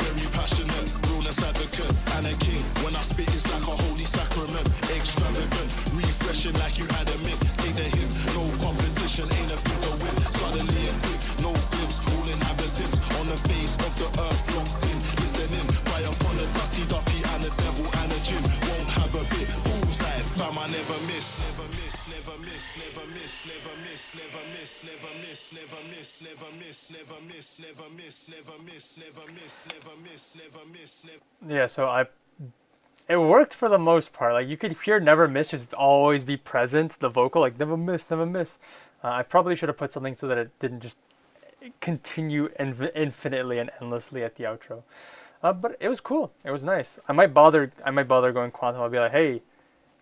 Very passionate, realness advocate, and a king. When I spit it's like a holy sacrament. Extravagant, refreshing like you had a mint. Take the hint, no competition, ain't a thing to win. Suddenly a quick, no glimpse, all inhabitants on the face of the earth locked in. Listening, fire upon a ducky and a devil and a gin. Won't have a bit, bullseye, fam I never miss. Never miss, never miss, never miss, never miss, never miss, never miss, never miss, never miss, never miss, never miss, never miss, never miss, never miss, never miss, never. Yeah, so it worked for the most part. Like you could hear "never miss" just always be present. The vocal, like "never miss, never miss." I probably should have put something so that it didn't just continue infinitely and endlessly at the outro. But it was cool. It was nice. I might bother going Quantum. I'll be like, hey,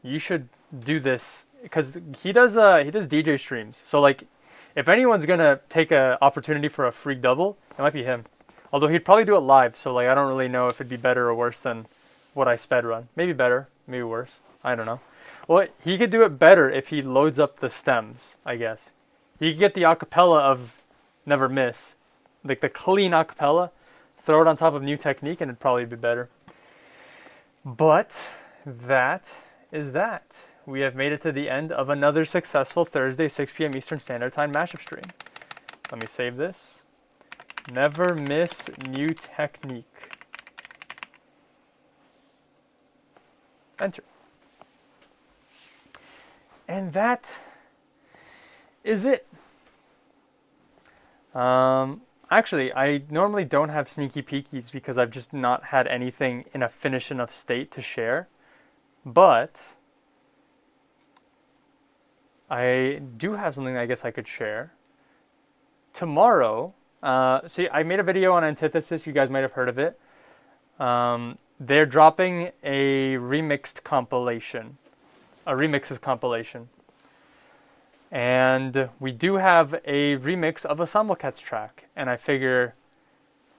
you should do this because he does DJ streams. So like, if anyone's gonna take a opportunity for a freak double, it might be him. Although he'd probably do it live. So like, I don't really know if it'd be better or worse than what I sped run. Maybe better, maybe worse. I don't know. Well, he could do it better if he loads up the stems, I guess. He could get the acapella of Never Miss, like the clean acapella, throw it on top of New Technique, and it'd probably be better. But that is that. We have made it to the end of another successful Thursday, 6 p.m. Eastern Standard Time mashup stream. Let me save this. Never Miss New Technique. Enter. And that is it. Actually, I normally don't have sneaky peekies because I've just not had anything in a finished enough state to share. But I do have something I guess I could share. Tomorrow, see, I made a video on Antithesis. You guys might have heard of it. They're dropping a remixed compilation. A remixes compilation. And we do have a remix of a Samwelcats track, and I figure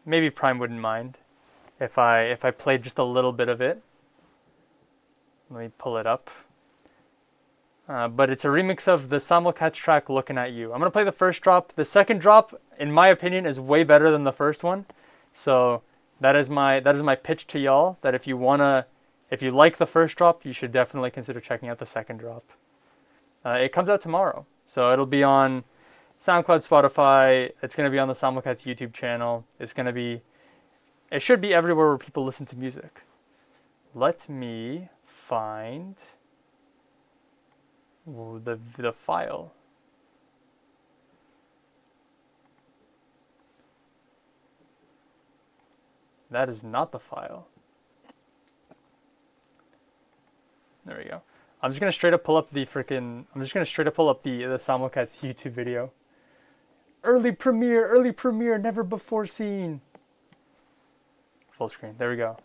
maybe Prime wouldn't mind if I played just a little bit of it. Let me pull it up. But it's a remix of the Samwelcats track "Looking at You." I'm gonna play the first drop. The second drop, in my opinion, is way better than the first one. So that is my pitch to y'all. That if you like the first drop, you should definitely consider checking out the second drop. It comes out tomorrow, so it'll be on SoundCloud, Spotify. It's going to be on the Samwelcats YouTube channel. It should be everywhere where people listen to music. Let me find the file. That is not the file. There we go. I'm just gonna straight up pull up the Samwelcats YouTube video. Early premiere, never before seen. full screen. There we go.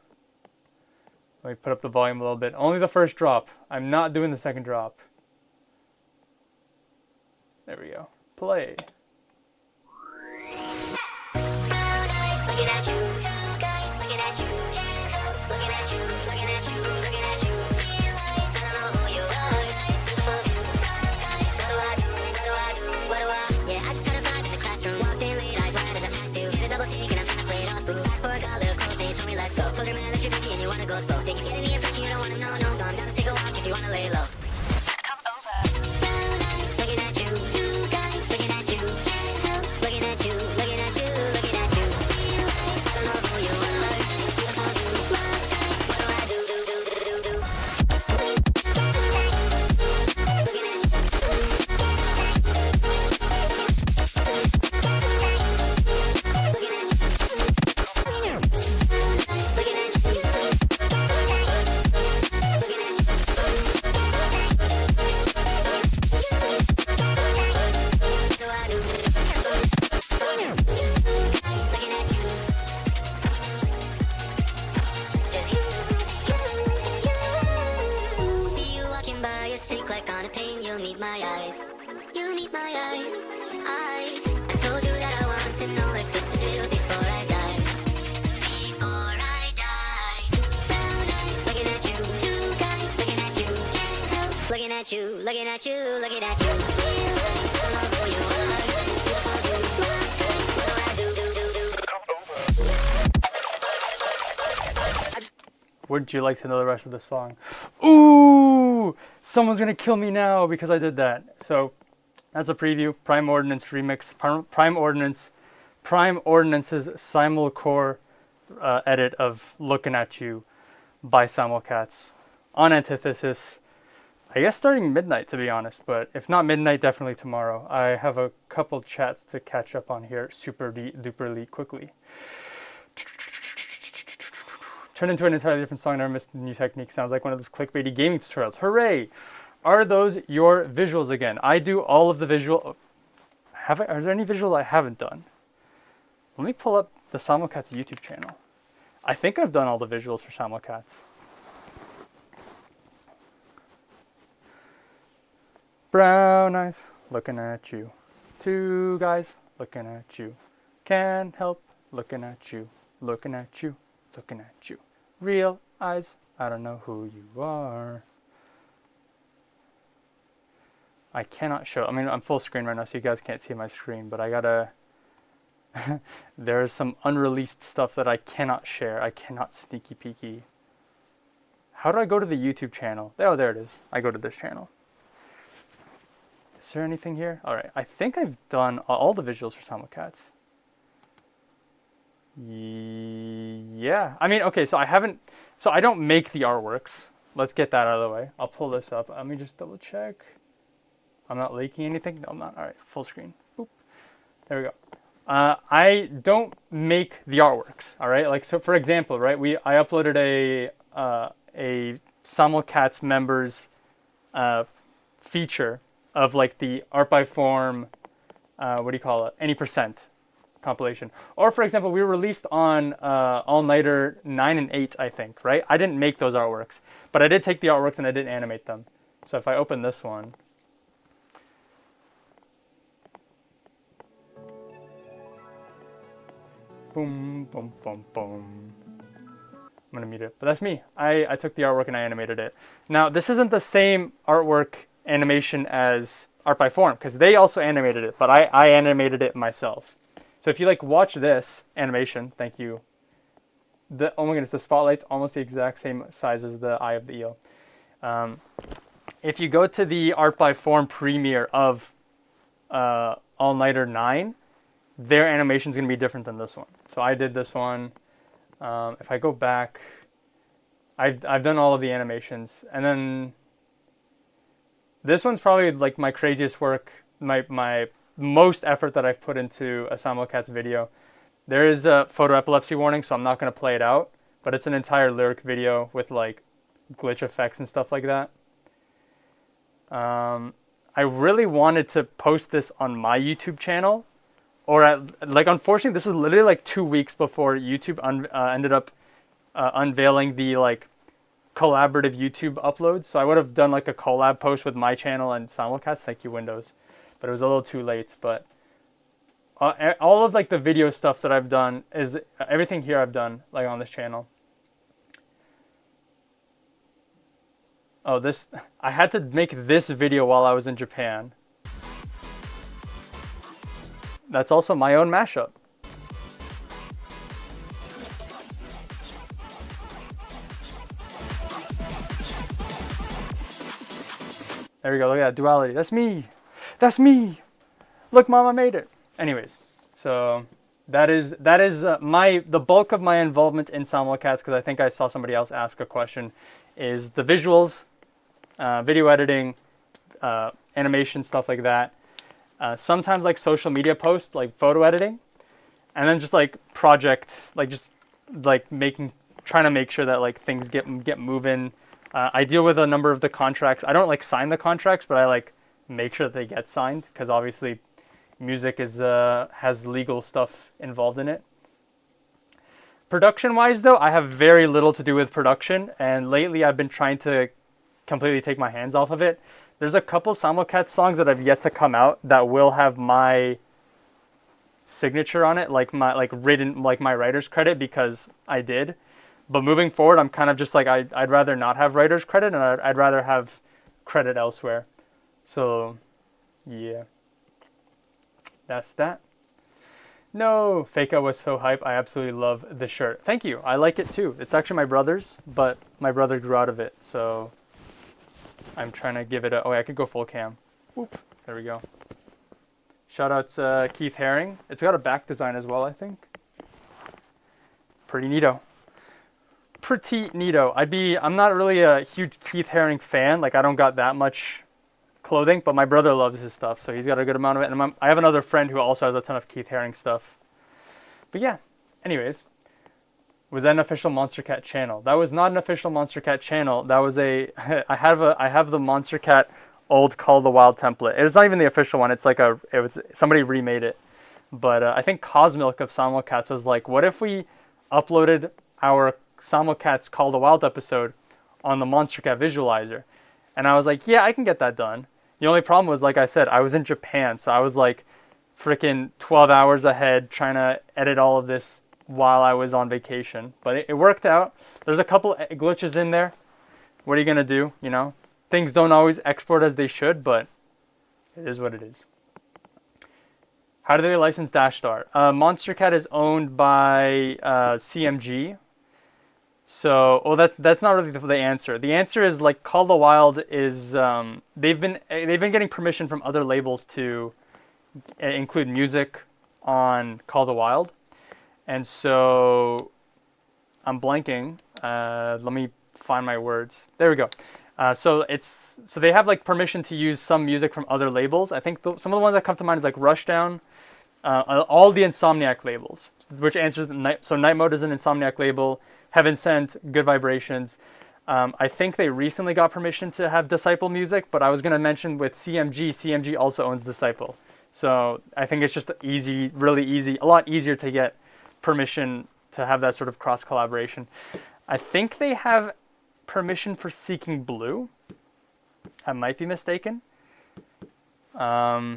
Let me put up the volume a little bit. Only the first drop. I'm not doing the second drop. There we go. Play. Looking at you, looking at you. I love who you are. Wouldn't you like to know the rest of the song? Ooh! Someone's gonna kill me now because I did that. So, that's a preview. Prime Ordnance remix. Prime Ordnance's simulcore edit of Looking at You by Simulcats on Antithesis. I guess starting midnight, to be honest, but if not midnight, definitely tomorrow. I have a couple chats to catch up on here super duperly quickly. Turned into an entirely different song, never missed a new technique. Sounds like one of those clickbaity gaming tutorials. Hooray! Are those your visuals again? I do all of the visual. Are there any visuals I haven't done? Let me pull up the Simulcats YouTube channel. I think I've done all the visuals for Simulcats. Brown eyes, looking at you. Two guys, looking at you. Can't help looking at you, looking at you, looking at you. Real eyes, I don't know who you are. I cannot show, I mean, I'm full screen right now, so you guys can't see my screen, but I gotta, there's some unreleased stuff that I cannot share. I cannot sneaky peeky. How do I go to the YouTube channel? Oh, there it is. I go to this channel. Is there anything here? All right, I think I've done all the visuals for Simulcats. Yeah, I mean, okay, so I don't make the artworks. Let's get that out of the way. I'll pull this up. Let me just double check. I'm not leaking anything. No, I'm not. All right, full screen. Boop. There we go. I don't make the artworks. All right, like so. For example, right, I uploaded a Simulcats members feature of like the art by form, what do you call it? Any percent compilation. Or for example, we were released on All Nighter 9 and 8, I think, right? I didn't make those artworks, but I did take the artworks and I did animate them. So if I open this one, boom, boom, boom, boom. I'm gonna mute it, but that's me. I took the artwork and I animated it. Now this isn't the same artwork animation as art by form because they also animated it, but I animated it myself. So if you like watch this animation, thank you. Oh my goodness, the spotlight's almost the exact same size as the eye of the eel. If you go to the art by form premiere of All Nighter 9, their animation is going to be different than this one. So I did this one. If I go back, I've done all of the animations, and then this one's probably like my craziest work, my most effort that I've put into a Simulcats video. There is a photo epilepsy warning, so I'm not going to play it out, but it's an entire lyric video with like glitch effects and stuff like that. I really wanted to post this on my YouTube channel, or unfortunately this was literally like 2 weeks before YouTube ended up unveiling the like collaborative YouTube uploads. So I would have done like a collab post with my channel and Simulcast. Thank you, Windows. But it was a little too late. But all of like the video stuff that I've done is everything here I've done like on this channel. Oh, I had to make this video while I was in Japan. That's also my own mashup. There we go, look at that duality. That's me. That's me. Look, Mom, I made it. Anyways, so that is the bulk of my involvement in Simulcast, because I think I saw somebody else ask a question, is the visuals, video editing, animation, stuff like that. Sometimes like social media posts, like photo editing, and then just like project, like just like trying to make sure that like things get moving. I deal with a number of the contracts. I don't like sign the contracts, but I like make sure that they get signed, because obviously music has legal stuff involved in it. Production wise though, I have very little to do with production, and lately I've been trying to completely take my hands off of it. There's a couple Simulcast songs that have yet to come out that will have my signature on it, like my writer's credit, because I did. But moving forward, I'm kind of just like, I'd rather not have writer's credit, and I'd rather have credit elsewhere. So, yeah. That's that. No, Faker was so hype. I absolutely love the shirt. Thank you. I like it too. It's actually my brother's, but my brother grew out of it. So, I'm trying to give it a... Oh, I could go full cam. Whoop. There we go. Shout out to Keith Haring. It's got a back design as well, I think. Pretty neato. Pretty neato. I'm not really a huge Keith Haring fan. Like, I don't got that much clothing, but my brother loves his stuff, so he's got a good amount of it. And I have another friend who also has a ton of Keith Haring stuff. But yeah, anyways. Was that an official Monster Cat channel? That was not an official Monster Cat channel. That was I have the Monster Cat old Call of the Wild template. It's not even the official one. It's like somebody remade it. But I think Cosmilk of Simulcats was like, what if we uploaded our Simulcats Call of the Wild episode on the Monster Cat visualizer? And I was like, yeah, I can get that done. The only problem was, like I said, I was in Japan, so I was like freaking 12 hours ahead trying to edit all of this while I was on vacation. But it worked out. There's a couple glitches in there. What are you going to do, you know? Things don't always export as they should, but it is what it is. How do they license Dashstar? Monster Cat is owned by CMG. So, well, that's not really the answer. The answer is like Call of the Wild is they've been getting permission from other labels to include music on Call of the Wild, and so I'm blanking. Let me find my words. There we go. So they have like permission to use some music from other labels. I think some of the ones that come to mind is like Rushdown, all the Insomniac labels, which answers so Night Mode is an Insomniac label. Heaven Sent, Good Vibrations. I think they recently got permission to have Disciple music, but I was going to mention with CMG, CMG also owns Disciple. So I think it's just really easy, a lot easier to get permission to have that sort of cross collaboration. I think they have permission for Seeking Blue. I might be mistaken. Yeah,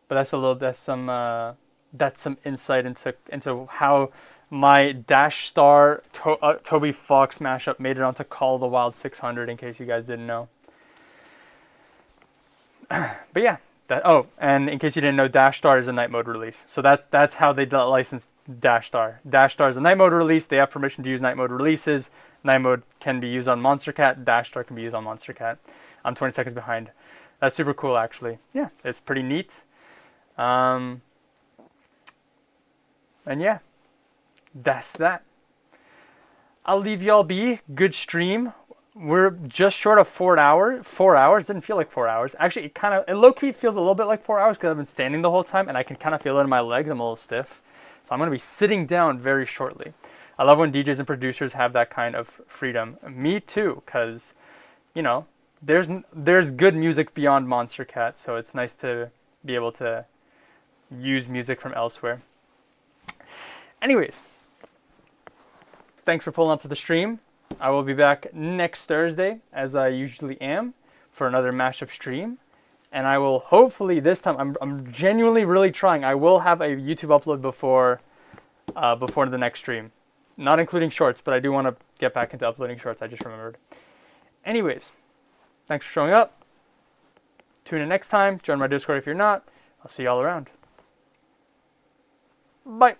but that's some insight into how my Dashstar Toby Fox mashup made it onto Call of the Wild 600, in case you guys didn't know. But yeah, and in case you didn't know, Dashstar is a night mode release. So that's how they licensed Dashstar. Dashstar is a night mode release. They have permission to use night mode releases. Night mode can be used on Monster Cat. Dashstar can be used on Monster Cat. I'm 20 seconds behind. That's super cool, actually. Yeah, it's pretty neat. And yeah. That's that. I'll leave y'all be. Good stream. We're just short of 4 hours. 4 hours didn't feel like 4 hours. Actually, it low-key feels a little bit like 4 hours because I've been standing the whole time and I can kind of feel it in my legs. I'm a little stiff. So I'm going to be sitting down very shortly. I love when DJs and producers have that kind of freedom. Me too, because, you know, there's good music beyond Monster Cat, so it's nice to be able to use music from elsewhere. Anyways. thanks for pulling up to the stream. I will be back next Thursday, as I usually am, for another mashup stream. And I will hopefully this time, I'm genuinely really trying. I will have a YouTube upload before the next stream. Not including shorts, but I do want to get back into uploading shorts, I just remembered. Anyways, thanks for showing up. Tune in next time. Join my Discord if you're not. I'll see y'all around. Bye.